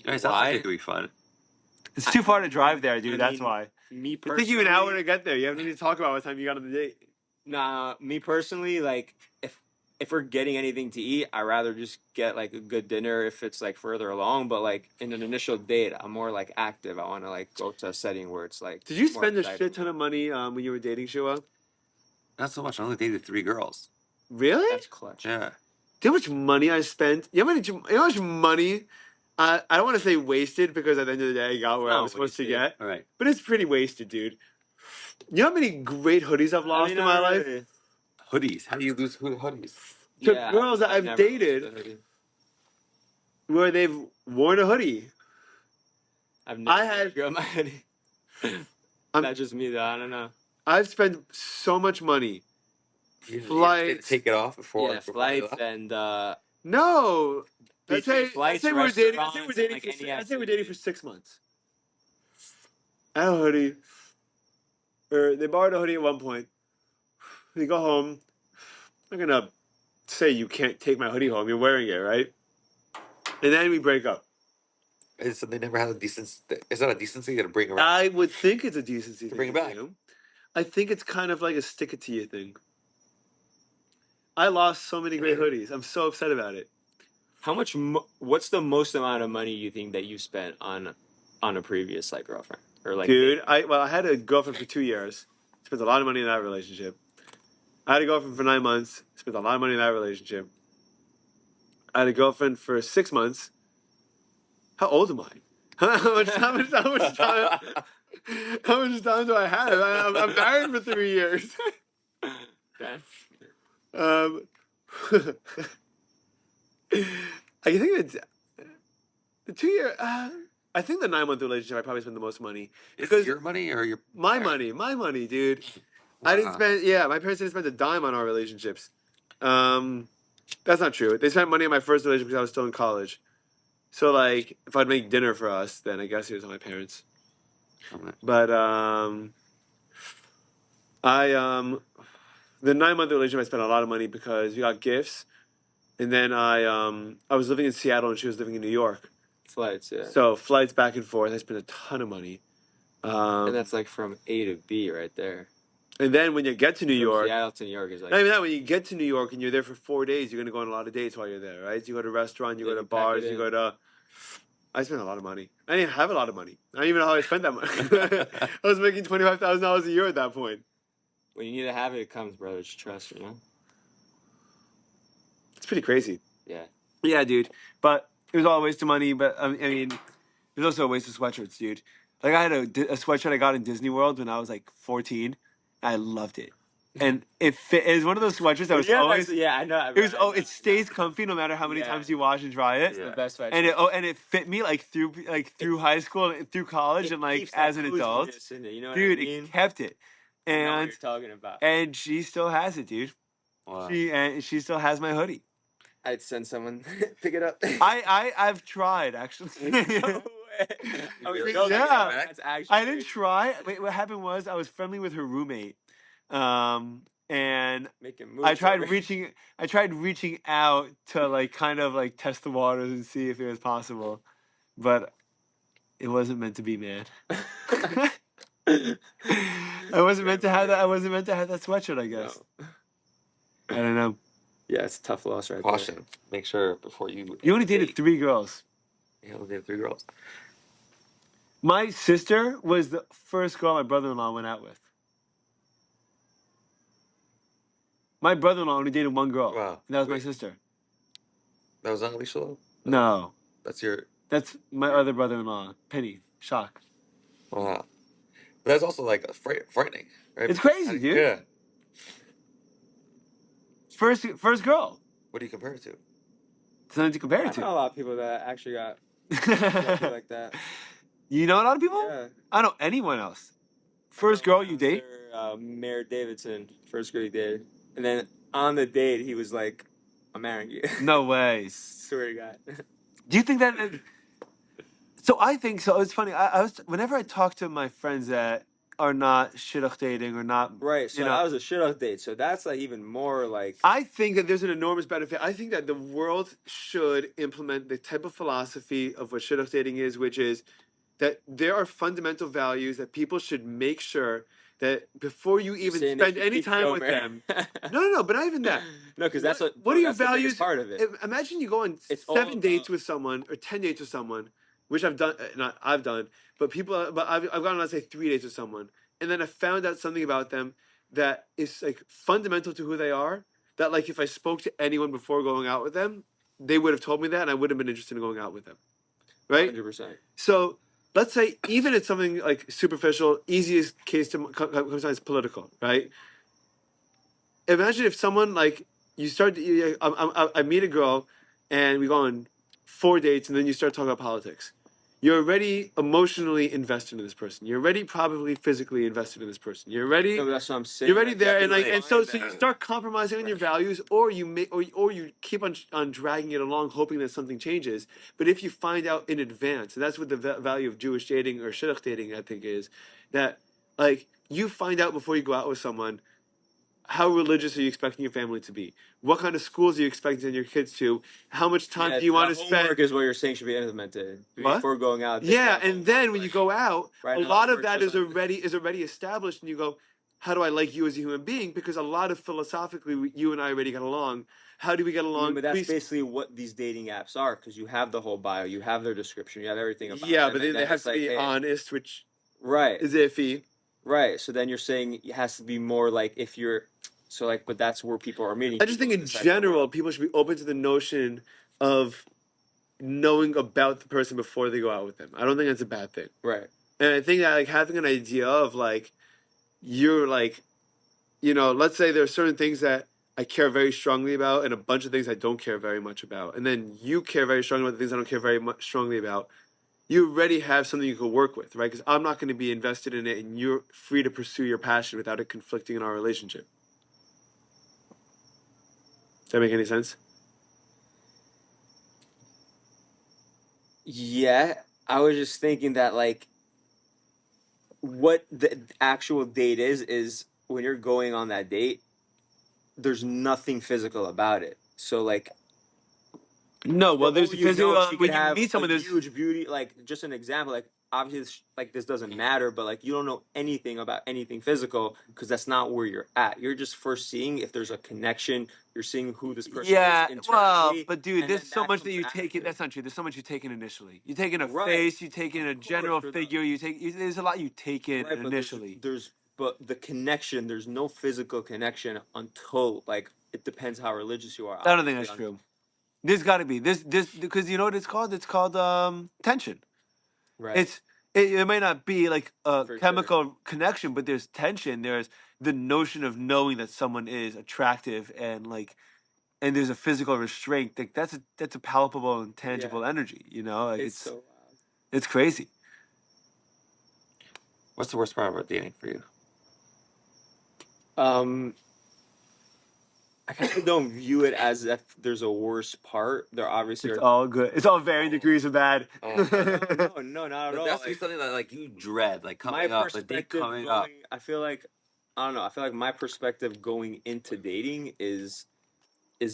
It sounds Why? like it could be fun. It's too far to drive there, dude. I That's mean, why. Me It personally, took you an hour to get there. You haven't even talked about what time you got on the date. Nah, me personally, like if we're getting anything to eat, I rather just get like a good dinner if it's like further along. But like in an initial date, I'm more like active. I want to like go to a setting where it's like. Did you more spend a exciting. shit ton of money when you were dating Shua? Not so much. I only dated 3 girls. Really? That's clutch. Yeah. Do you know how much money I spent? You know how much money? I don't want to say wasted because at the end of the day I got where I Not was supposed to wasted. get. All right. But it's pretty wasted, dude. You know how many great hoodies I've lost in my life? Really. Hoodies. How do you lose hoodies? To Yeah, girls that I've never dated lost a hoodie. where they've worn a hoodie. I've I never had- got my hoodie. Not just me though. I don't know. I've spent so much money. You didn't Flights. take it off before. Yeah, before flights you left? and No. Let's between say flights, we're dating. restaurants, and, like, any Let's say we're dating for activity. 6 months. I had a hoodie. Or they borrowed a hoodie at one point. We go home. I'm gonna say you can't take my hoodie home. You're wearing it, right? And then we break up. So they never had a decency. Is that a decency to bring around? I would think it's a decency thing bring it to back. do. I think it's kind of like a stick it to you thing. I lost so many great hoodies. I'm so upset about it. How much? What's the most amount of money you think that you spent on a previous like girlfriend or like? Dude, I had a girlfriend for 2 years. Spent a lot of money in that relationship. I had a girlfriend for 9 months. Spent a lot of money in that relationship. I had a girlfriend for 6 months. How old am I? How much time? How much time do I have? I'm married for 3 years. Okay. I think it's the 2 year. I think the 9 month relationship I probably spent the most money. Is Because it your money or your my money, dude. I didn't spend. Yeah, my parents didn't spend a dime on our relationships. That's not true. They spent money on my first relationship because I was still in college. So like, if I'd make dinner for us, then I guess it was on my parents. But the 9 month relationship I spent a lot of money because we got gifts, and then I was living in Seattle and she was living in New York. Flights, yeah. So flights back and forth. I spent a ton of money. And that's like from A to B right there. And then when you get to New York, Seattle to New York is like. not even that. When you get to New York and you're there for 4 days, you're gonna go on a lot of dates while you're there, right? So you go to restaurants, you Yeah, go to you pack bars, it you in. go to. I spent a lot of money. I didn't have a lot of money. I don't even know how I spent that money. I was making $25,000 a year at that point. When you need to have it, it comes, brother. Just trust, you know. It's pretty crazy. Yeah. Yeah, dude. But it was all a waste of money. But I mean, it was also a waste of sweatshirts, dude. Like I had a sweatshirt I got in Disney World when I was like 14. I loved it, and it fit. It was one of those sweatshirts that was always. Yeah, I know. It was it stays comfy no matter how many times you wash and dry it. It's the best sweatshirt. And it fit me like through high school and through college and like as an adult. You know what Dude, I mean? it kept it. I know what And you're talking about. and she still has it, dude. Wow. She still has my hoodie. I'd send someone pick it up. I've tried actually. Really? Yeah. That's actually. I didn't try. Wait, what happened was I was friendly with her roommate, And Making moves. I tried over- reaching out to like kind of like test the waters and see if it was possible, but it wasn't meant to be, man. I wasn't meant to have that. I wasn't meant to have that sweatshirt, I guess. No. I don't know. Yeah, it's a tough loss right Caution. Make sure before you. You only dated 3 girls. Yeah, only dated 3 girls. My sister was the first girl my brother-in-law went out with. My brother-in-law only dated 1 girl. Wow. And that was my Wait. sister. That was not Alicia? No. That's your. That's my other brother-in-law, Penny. Shock. Wow. But that's also like frightening, right? It's crazy, dude. Yeah. First girl. What do you compare it to? There's nothing to compare there. it I know a to. lot of people that actually got lucky like that. You know a lot of people? Yeah. I don't know anyone else. First girl you date? Mayor Davidson, first girl he dated. And then on the date, he was like, I'm marrying you. No way. Swear to God. Do you think that? So I think so. It's funny. I was whenever I talk to my friends that are not shidduch dating or not, Right, so you know, that was a shit out date. So that's like even more like. I think that there's an enormous benefit. I think that the world should implement the type of philosophy of what shidduch dating is, which is that there are fundamental values that people should make sure that before you even saying they spend should any keep time going, with man. them. No, but not even that. No, because that's What are your that's the biggest values? part of it. Imagine you go on It's all 7 dates about- with someone or 10 dates with someone, which I've done. Not I've done, but I've gone on, let's say, 3 dates with someone, and then I found out something about them that is like fundamental to who they are. That like if I spoke to anyone before going out with them, they would have told me that, and I would have been interested in going out with them. Right? 100%. So let's say even it's something like superficial, easiest case to comes down is political, right? Imagine if someone like I meet a girl and we go on 4 dates and then you start talking about politics. You're already emotionally invested in this person. You're already probably physically invested in this person. You're already No, but that's what I'm saying. you're already Like, there, you and have like, to and so find you that- start compromising on your values, or you or you keep on dragging it along, hoping that something changes. But if you find out in advance, and that's what the value of Jewish dating or shidduch dating, I think, is that like you find out before you go out with someone. How religious are you expecting your family to be? What kind of schools are you expecting your kids to? How much time Yeah, do you want to that spend? homework is what you're saying should be implemented What? before going out. Yeah, and then when you go out, Right a now, lot of homework that is doesn't- already established, and you go, "How do I like you as a human being?" Because a lot of philosophically, you and I already got along. How do we get I along? mean, but that's basically what these dating apps are, because you have the whole bio, you have their description, you have everything about Yeah, them, but and they then have it's to like, be hey, honest, which right, is iffy. right. So then you're saying it has to be more like if you're, so like, but that's where people are meeting. I just think people in type of world. general, people should be open to the notion of knowing about the person before they go out with them. I don't think that's a bad thing. Right. And I think that like having an idea of like you're like, let's say there are certain things that I care very strongly about and a bunch of things I don't care very much about. And then you care very strongly about the things I don't care very much strongly about. You already have something you could work with, right? Because I'm not going to be invested in it and you're free to pursue your passion without it conflicting in our relationship. Does that make any sense? Yeah, I was just thinking that like what the actual date is when you're going on that date, there's nothing physical about it. So like No, well, for there's all you know, physical, she when could you have meet someone, a there's, huge beauty. Like just an example, like obviously, like this doesn't matter, but like you don't know anything about anything physical because that's not where you're at. You're just first seeing if there's a connection. You're seeing who this person yeah, is well, internally. but dude, and there's then so that much that comes you take in. after. That's not true. There's so much you take in initially. You take in a Right. face, you take in a Of course, general for the- figure, there's a lot you take in Right, but initially. but the connection, there's no physical connection until like it depends how religious you are. I don't think that's obviously, true. There's got to be this because you know what it's called? It's called tension. Right. It may not be like a For chemical connection, but there's tension. There's the notion of knowing that someone is attractive and like, and there's a physical restraint. Like that's a palpable and tangible energy. Like It's so it's crazy. What's the worst part about dating for you? wild. I kind of don't view it as if there's a worse part. There obviously It's are. all good. It's all varying degrees of bad. No, not at But all. that's be Like, something that like you dread, like my coming up, the date perspective coming going, up. I feel like I don't know. I feel like my perspective going into dating is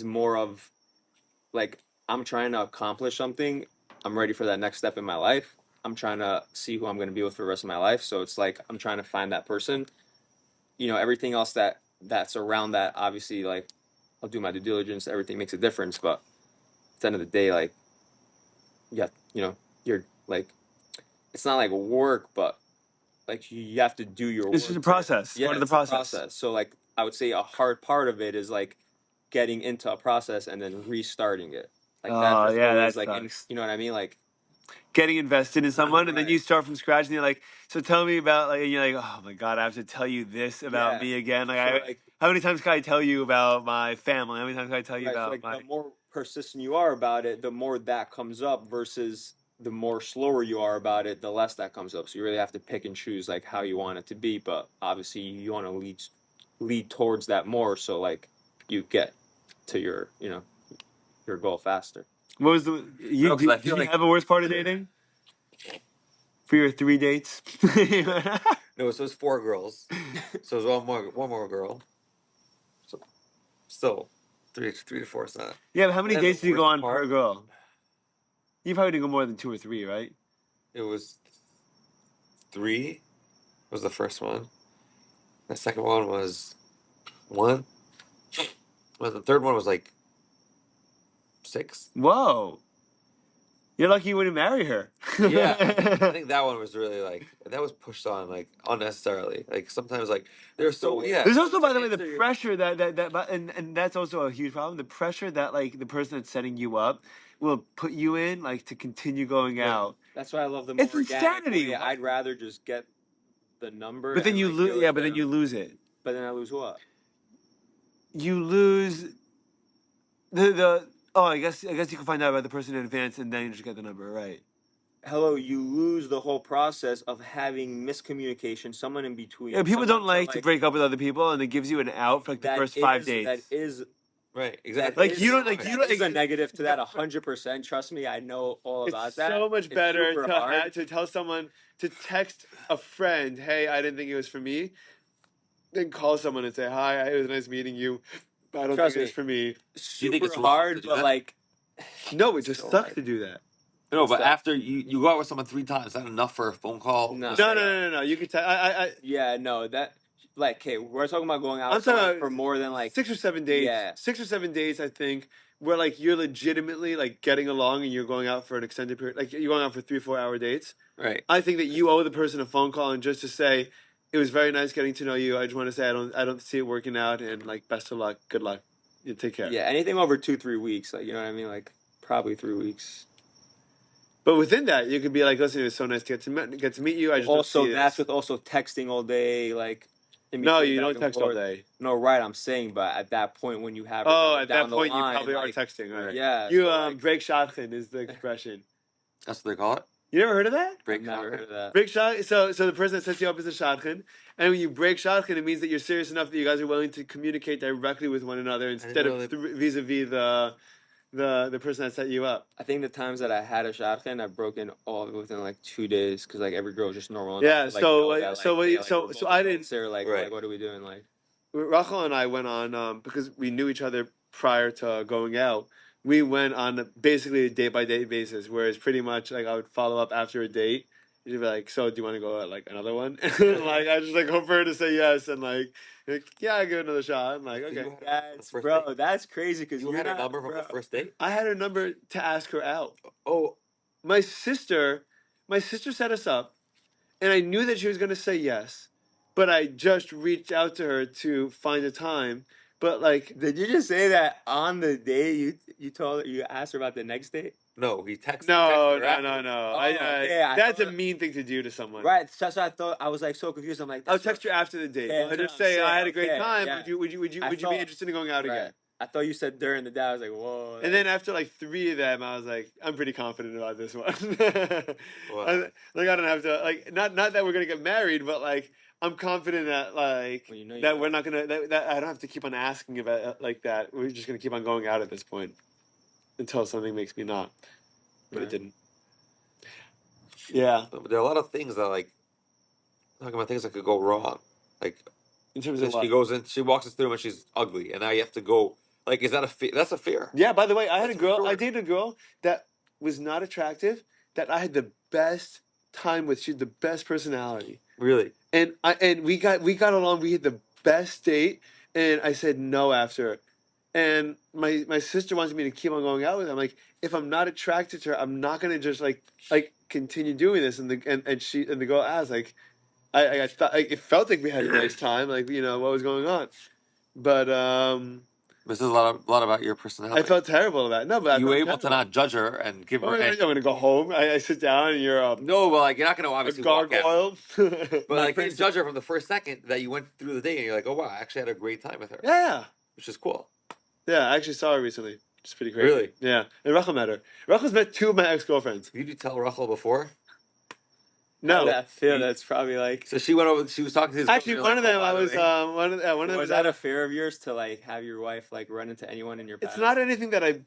more of like I'm trying to accomplish something. I'm ready for that next step in my life. I'm trying to see who I'm going to be with for the rest of my life. So it's like I'm trying to find that person. Everything else that's around that, obviously, like I'll do my due diligence. Everything makes a difference, but at the end of the day, like yeah, you're like it's not like work, but like you have to do your It's work. just a process. Yeah, Part of the it's a process. So like I would say a hard part of it is like getting into a process and then restarting it. Like Oh, that's yeah, always that like sucks. you know what I mean? Like Getting invested in someone, and then Right. you start from scratch, and you're like, "So tell me about like," and you're like, "Oh my god, I have to tell you this about Yeah. me again." Like, So like how many times can I tell you about my family? How many times can I tell you right, so about like my? the more persistent you are about it, the more that comes up versus the more slower you are about it, the less that comes up. So you really have to pick and choose like how you want it to be, but obviously you want to lead towards that more so like you get to your goal faster. What was the you? No, because I Did feel you like have a worst part of dating for your 3 dates? no, so it's 4 girls. So it's one more girl. So still three to four is not. Yeah, but how many And the dates did you go worst on per part, girl? You probably didn't go more than 2 or 3, right? it was 3 was the first one. The second one was 1. Well, the third one was like 6. Whoa, you're lucky you wouldn't marry her. Yeah, I think that one was really like that was pushed on like unnecessarily. Like sometimes like they're so yeah. There's So also, to by the way, the answer your pressure and that's also a huge problem. The pressure that like the person that's setting you up will put you in, like to continue going right. out. That's why I love the more It's organic insanity. way. I'd rather just get the number But then and you like lose. deal Yeah, with but then you them. lose it. But then I lose what? You lose the. Oh, I guess you can find out about the person in advance, and then you just get the number, right? Hello, you lose the whole process of having miscommunication, someone in Yeah, between, people don't someone to like to break up with other people, and it gives you an out for like the first 5 dates. Right, That exactly. Like is you don't that is a negative to that 100%. Trust me, I know all It's about that. so much It's better super hard. to tell someone to text a friend, "Hey, I didn't think it was for me," than call someone and say, "Hi, it was nice meeting you, but I don't think Trust it's me, for me." Do you think super it's wrong to hard, do but that? like No, it it's just so sucks hard. to do that. No, but So, after you go out with someone 3 times, is that enough for a phone call? no. Just No, say, no, no, no, no. You could tell. Yeah, no, that like okay, we're talking about going out I'm for talking like about for more than like 6 or 7 dates. yeah. 6 or 7 dates, I think, where like you're legitimately like getting along and you're going out for an extended period. Like you're going out for 3 or 4 hour dates. right. I think that you owe the person a phone call and just to say, "It was very nice getting to know you. I just want to say I don't see it working out, and like best of luck. Good luck. You take care." Yeah, anything over 2-3 weeks, like you know what I mean, like probably 3 weeks. But within that, you could be like, "Listen, it was so nice to get to meet you. I just don't Also, see that's this." with also texting all day, like in No, between you back don't and text all forth. day. No, right? I'm saying, but at that point when you have it Oh, at down that the point, you line, probably are like texting, right? yeah, You so like break shotgun is the expression. That's what they call it. You never heard of that? I've Break never shotgun. heard of that. Break shot. So the person that sets you up is a shotgun, and when you break shotgun, it means that you're serious enough that you guys are willing to communicate directly with one another I didn't instead know of that. vis-a-vis the person that set you up. I think the times that I had a shotgun, I've broken all of it within like 2 days because like every girl was just normal enough Yeah. to like know that like hey, like we're So both I didn't. adults here, like Right. what are we doing, like Rachel and I went on because we knew each other prior to going out. We went on basically a day by day basis, whereas pretty much like I would follow up after a date. You'd be like, "So, do you want to go at like another one?" Like I just like hope for her to say yes, and like yeah, I give it another shot. I'm like, So okay. you had that's first bro, date? that's crazy because You you're had a not number from bro. the first date? I had her number to ask her out. Oh, My sister, my sister set us up, and I knew that she was going to say yes, but I just reached out to her to find a time. But like, Did you just say that on the day you asked her about the next date? no, he texted no, her no, no, after. no. Oh, I okay. I that's a thought mean thing to do to someone. right. So I thought I was like so confused. I'm like, I'll that's text not, her after the date. okay, I'll that's what just I'm say I saying. had a great Okay, time. yeah. Would I you be thought interested in going out right. again? I thought you said during the day. I was like, whoa. And then after like 3 of them, I was like, I'm pretty confident about this one. Wow. Like I don't have to like not that we're gonna get married, but like I'm confident that like Well, you know you that are. we're not gonna that I don't have to keep on asking about like that. We're just gonna keep on going out at this point until something makes me not. But it Right. didn't. Yeah. But there are a lot of things that like talking about things that could go wrong. Like In terms Then of what? she goes in, she walks us through and she's ugly, and now you have to go. Like, is that a fear? That's a fear. Yeah. By the way, I had a That's for girl. sure. I dated a girl that was not attractive. That I had the best time with. She had the best personality. Really? And we got along. We had the best date, and I said no after. And my sister wants me to keep on going out with her. I'm like, if I'm not attracted to her, I'm not gonna just like continue doing this. And the girl asked like, I thought like, it felt like we had a nice time, like what was going on, but This is a lot about your I personality. felt terrible about it. No, but I You were felt able to terrible. not judge her and give her. I'm And, gonna go home. I sit down and you're no, but like you're not gonna a obviously walk out. gargoyle. But My like you friends- judge her from the first second that you went through the day, and you're like, oh wow, I actually had a great time with her, Yeah. which is cool. Yeah, I actually saw her recently. It's pretty crazy. Really? Yeah. And Rachel met her. Rachel's met two of my ex-girlfriends. Did you tell Rachel before? How No. did that feel? That's probably like. So she went over. She was talking to his Actually, girl, one of like, them, oh, I by the was, way. one of them Was that a fear of yours to like have your wife like run into anyone in your past? It's not anything that I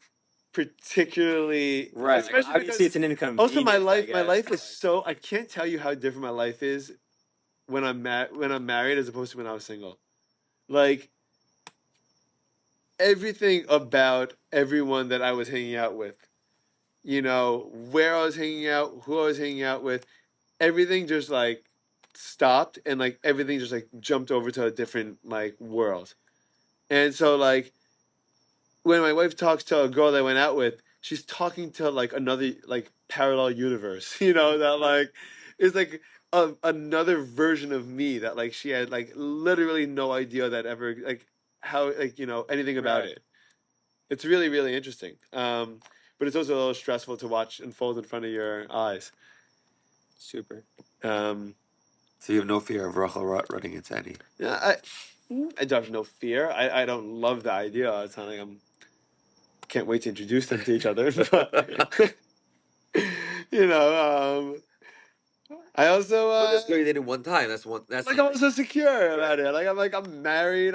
particularly, right. Like, especially obviously, because it's an inconvenience. also my life guess. is so, I can't tell you how different my life is when I'm married as opposed to when I was single. Like everything about everyone that I was hanging out with, where I was hanging out, who I was hanging out with, everything just like stopped and like everything just like jumped over to a different like world. And so like when my wife talks to a girl that I went out with, she's talking to like another like parallel universe, that like is like another version of me that like she had like literally no idea that ever like how like anything about Right. it. It's really really interesting. But it's also a little stressful to watch unfold in front of your eyes. Super. So you have no fear of Rachel running into any. Yeah, I don't have no fear. I don't love the idea. It's not like can't wait to introduce them to each other. But, I also But this girl you dated one time. That's one. That's like I'm so secure about it. Like I'm married.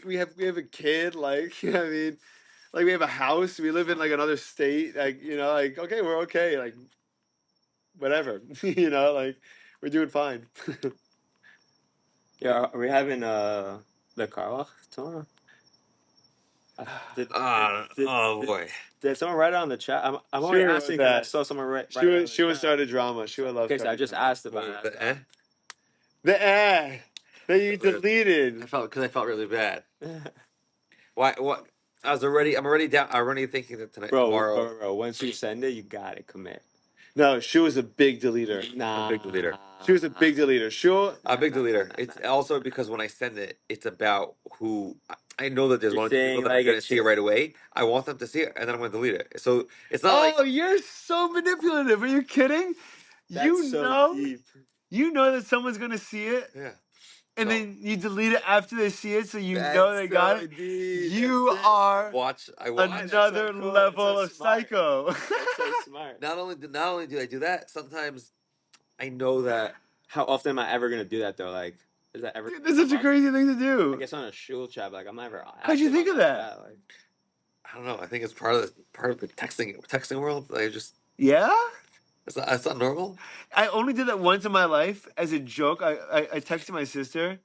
We have a kid. Like I mean, like we have a house. We live in like another state. Like like okay, we're okay. Like whatever. Like we're doing fine. Yeah, are we having the car wash tomorrow? boy. Did someone write it on the chat? I'm only Shua wrote asking because I that. saw someone write it on the Shua chat. started drama. Shua loves. Okay, so I just asked about What, it. the that you deleted. I felt really bad. Why? What? I'm already down. I'm already thinking that tomorrow. Bro, once you send it, you gotta commit. No, Shua was a big deleter. Nah. A big deleter. She was a big deleter. Shua. A big deleter. It's also because when I send it, it's about who I know that there's You're one or two saying, people that like, are going to it's see it just- right away. I want them to see it, and then I'm going to delete it. So it's not Oh, you're so manipulative. Are you kidding? That's so deep. You know that someone's gonna see it, yeah. and So- then you delete it after they see it, so you That's know they got so it. deep. You That's it. are I watch. another so cool. level That's so of smart. psycho. That's so smart. Not only do I do that, sometimes I know that How often am I ever gonna do that though? Like, is that ever? Dude, that's such a crazy thing to I do. guess on a shul chat, like I'm never. How'd you think of that? Like, I don't know. I think it's part of the texting world. Like just Yeah, it's not normal. I only did that once in my life as a joke. I texted my sister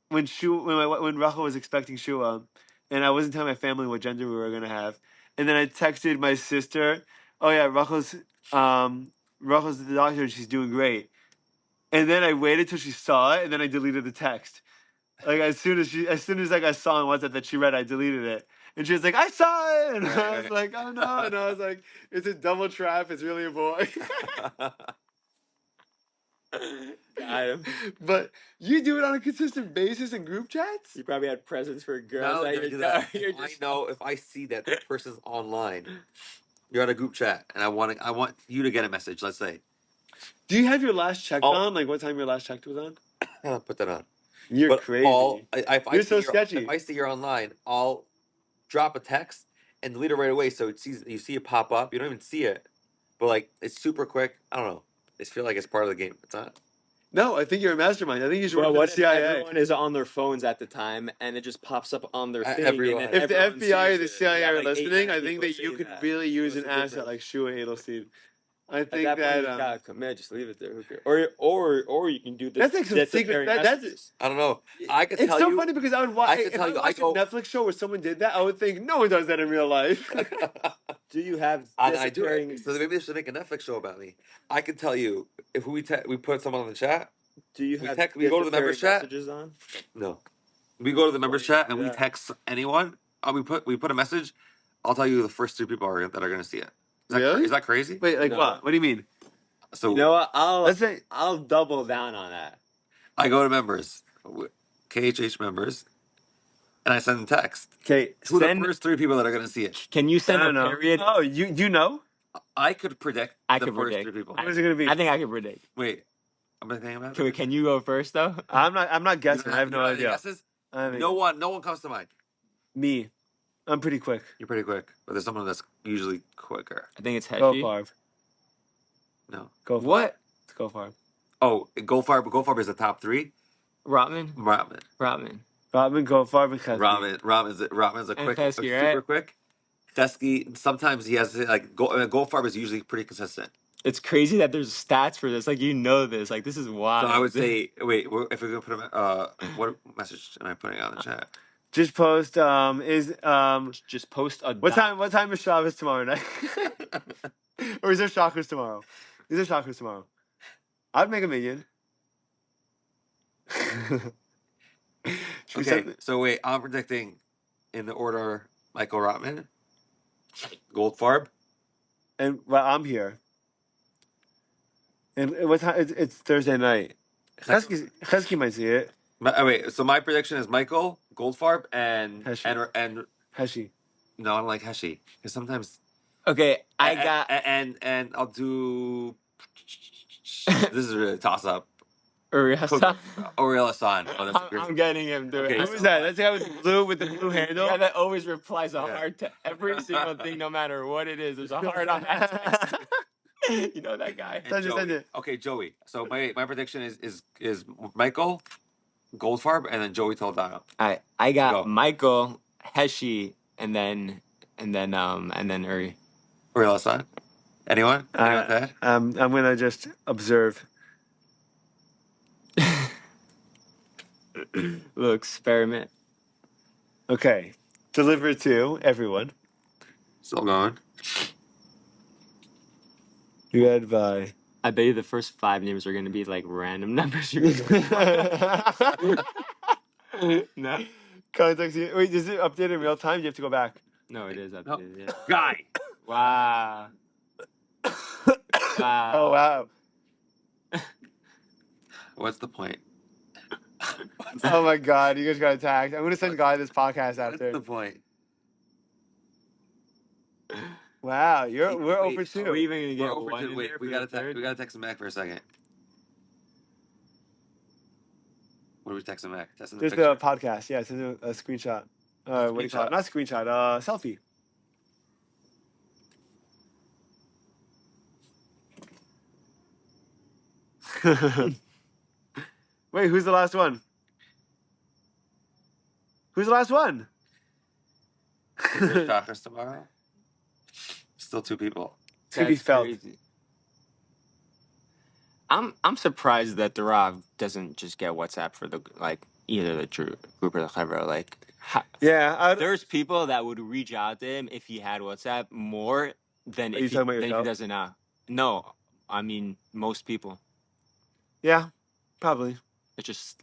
when Rachel was expecting Shua, and I wasn't telling my family what gender we were gonna have, and then I texted my sister, "Oh yeah, Rachel's the doctor and she's doing great." And then I waited till she saw it, and then I deleted the text. Like as soon as like I saw on WhatsApp that she read, I deleted it. And she was like, "I saw it," and I was like, "Oh no!" And I was like, "It's a double trap. It's really a boy." got him. But you do it on a consistent basis in group chats? You probably had presents for girls. Not only That do I you're, do that, you're I just, know if I see that the person's online, you're on a group chat, and I want you to get a message. Let's say, Do you have your last checked Oh. on? Like what time your last checked was on? I'll put that on. You're But crazy. if I You're see so sketchy. If I see you're online, I'll drop a text and delete it right away. So you see it pop up. You don't even see it, but like it's super quick. I don't know. I just feel like it's part of the game. It's not. No, I think you're a mastermind. I think you should Well, work for what the if CIA. everyone is on their phones at the time and it just pops up on their thing? Everyone. And then If the everyone FBI or sees the it. CIA Yeah, are like listening, 8 I think people that you say could that. really use What's an the asset difference? like Shua Edelstein. I At think that point, that you gotta commit. Just leave it there. Who cares? Or you can do the that's like some secret. disappearing That's messages. I don't know. I could it's tell so you. funny because I would watch. I could If tell I you. I watched go. a Netflix show where someone did that, I would think no one does that in real life. Do you have And I do disappearing? it. So maybe they should make a Netflix show about me. I can tell you if we put someone on the chat. Do you We have text. We go to the members disappearing chat. messages on? No, we go to the members chat and we Yeah. text anyone. We put a message. I'll tell you the first 3 people that are going to see it. Really? Is that crazy? Wait, like No. what? What do you mean? So You know what? Let's say I'll double down on that. I go to members, KHH members, and I send them text. Okay, Who are the first 3 people that are going to see it? Can you I send a don't know. period? Oh, you know? I could predict I the could first predict. 3 people. What is it gonna be? I think I can predict. Wait, I'm thinking about Can, it. can you go first though? I'm not You guessing. don't I have you no don't any idea. guesses? I mean, No one comes to mind. me. I'm pretty quick. You're pretty quick, but there's someone that's usually quicker. I think it's Go Heshi. Farb. No. Go Farb. What? Let's go Farb. Oh, Goldfarb is the top 3. Rotman? Rotman. Rotman. Go Farb, and Chesky. Rotman's a And quick, Chesky, super right? quick. Chesky, sometimes he has like Goldfarb is usually pretty consistent. It's crazy that there's stats for this. Like you know this. Like this is wild. So I would say, wait, if we're gonna put what message am I putting on the chat? Just post. just post a What dot. time? What time is Shabbos tomorrow night? Or is there chakras tomorrow? Is there chakras tomorrow? I'd make a million. Should we Okay, send- so wait, I'm predicting in the order Michael Rotman, Goldfarb. And well, I'm here. And what time? It's Thursday night. Chesky might see it. Wait, so my prediction is Michael, Goldfarb, and Heshi. and Heshi. no, I don't like Heshi because sometimes Okay, I and, got and I'll do. This is really a toss up. Uriasa. Oriel Hassan. Oh, that's a great. I'm getting him to Okay, it. Who was that? That's the guy with the blue The handle. guy that always replies a Yeah. heart to every single thing, no matter what it is. There's a heart on that text. You know that guy. And Send it. Okay, Joey. So my prediction is Michael, Goldfarb, and then Joey Toledano. I got Go. Michael, Heshi, and then Uri. Oriel Hassan. Anyone? Anyone that? I'm gonna just observe. Little experiment. Okay, deliver it to everyone. Still going. Read by. I bet you the first 5 names are gonna be like random numbers. No, Context. Wait, is it updated in real time? You have to go back. no, it is No. updated. Yeah. Guy. Wow. Wow. Oh wow. What's the point? Oh my god, you guys got attacked. I'm gonna send Guy this podcast What's after. the point? Wow, we're Wait, over Are we 2. even gonna We're get over one to, in wait, there we for gotta the third? we gotta text him back for a second. What do we text him back? Text him the There's picture. the podcast. Yeah, send a screenshot. What do you call it? Screenshot. Not screenshot. Selfie. Wait, who's the last one? Who's the last one? Is there chakras tomorrow? Still 2 people. To be That's felt. crazy. I'm surprised that the Rav doesn't just get WhatsApp for the either the group or the Chevra. Yeah, There's people that would reach out to him if he had WhatsApp more than Are you if talking about than if yourself? he doesn't now. No, I mean most people. yeah, probably. It's just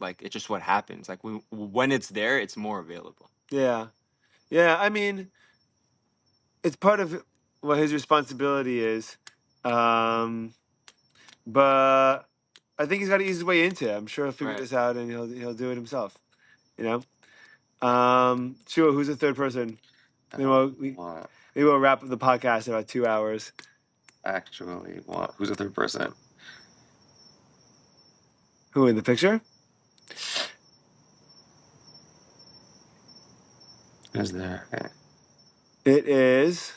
what happens. Like when it's there, it's more available. Yeah, I mean, it's part of what his responsibility is, but I think he's got to ease his way into it. I'm sure he'll figure Right. this out and he'll do it himself. You know. Shua, who's the third person? Maybe we'll wrap up the podcast in about 2 hours. Actually, who's the third person? Who in the picture? Who's there? Okay. It is.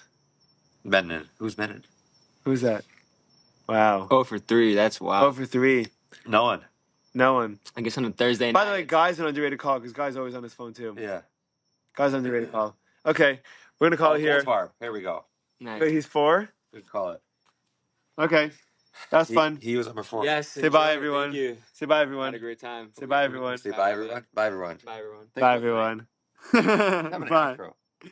Menon. Who's Menon? Who's that? Wow. Oh, for 3. That's wild. 0 for 3. No one. No one. I guess on a Thursday By night. the way, Guy's an underrated call because Guy's always on his phone too. Yeah. Guy's an underrated call. Okay, we're gonna call it here. Goldfarb. Here we go. Nice. Wait, he's 4. We call it. Okay, that's fun. He was number 4. Yes. Say bye, enjoy. everyone. Thank you. Say bye, Had a everyone. great time. Say bye, everyone. Say bye, everyone. Bye, everyone. Bye, everyone. Thanks Bye, for playing. everyone. Have an Bye. outro.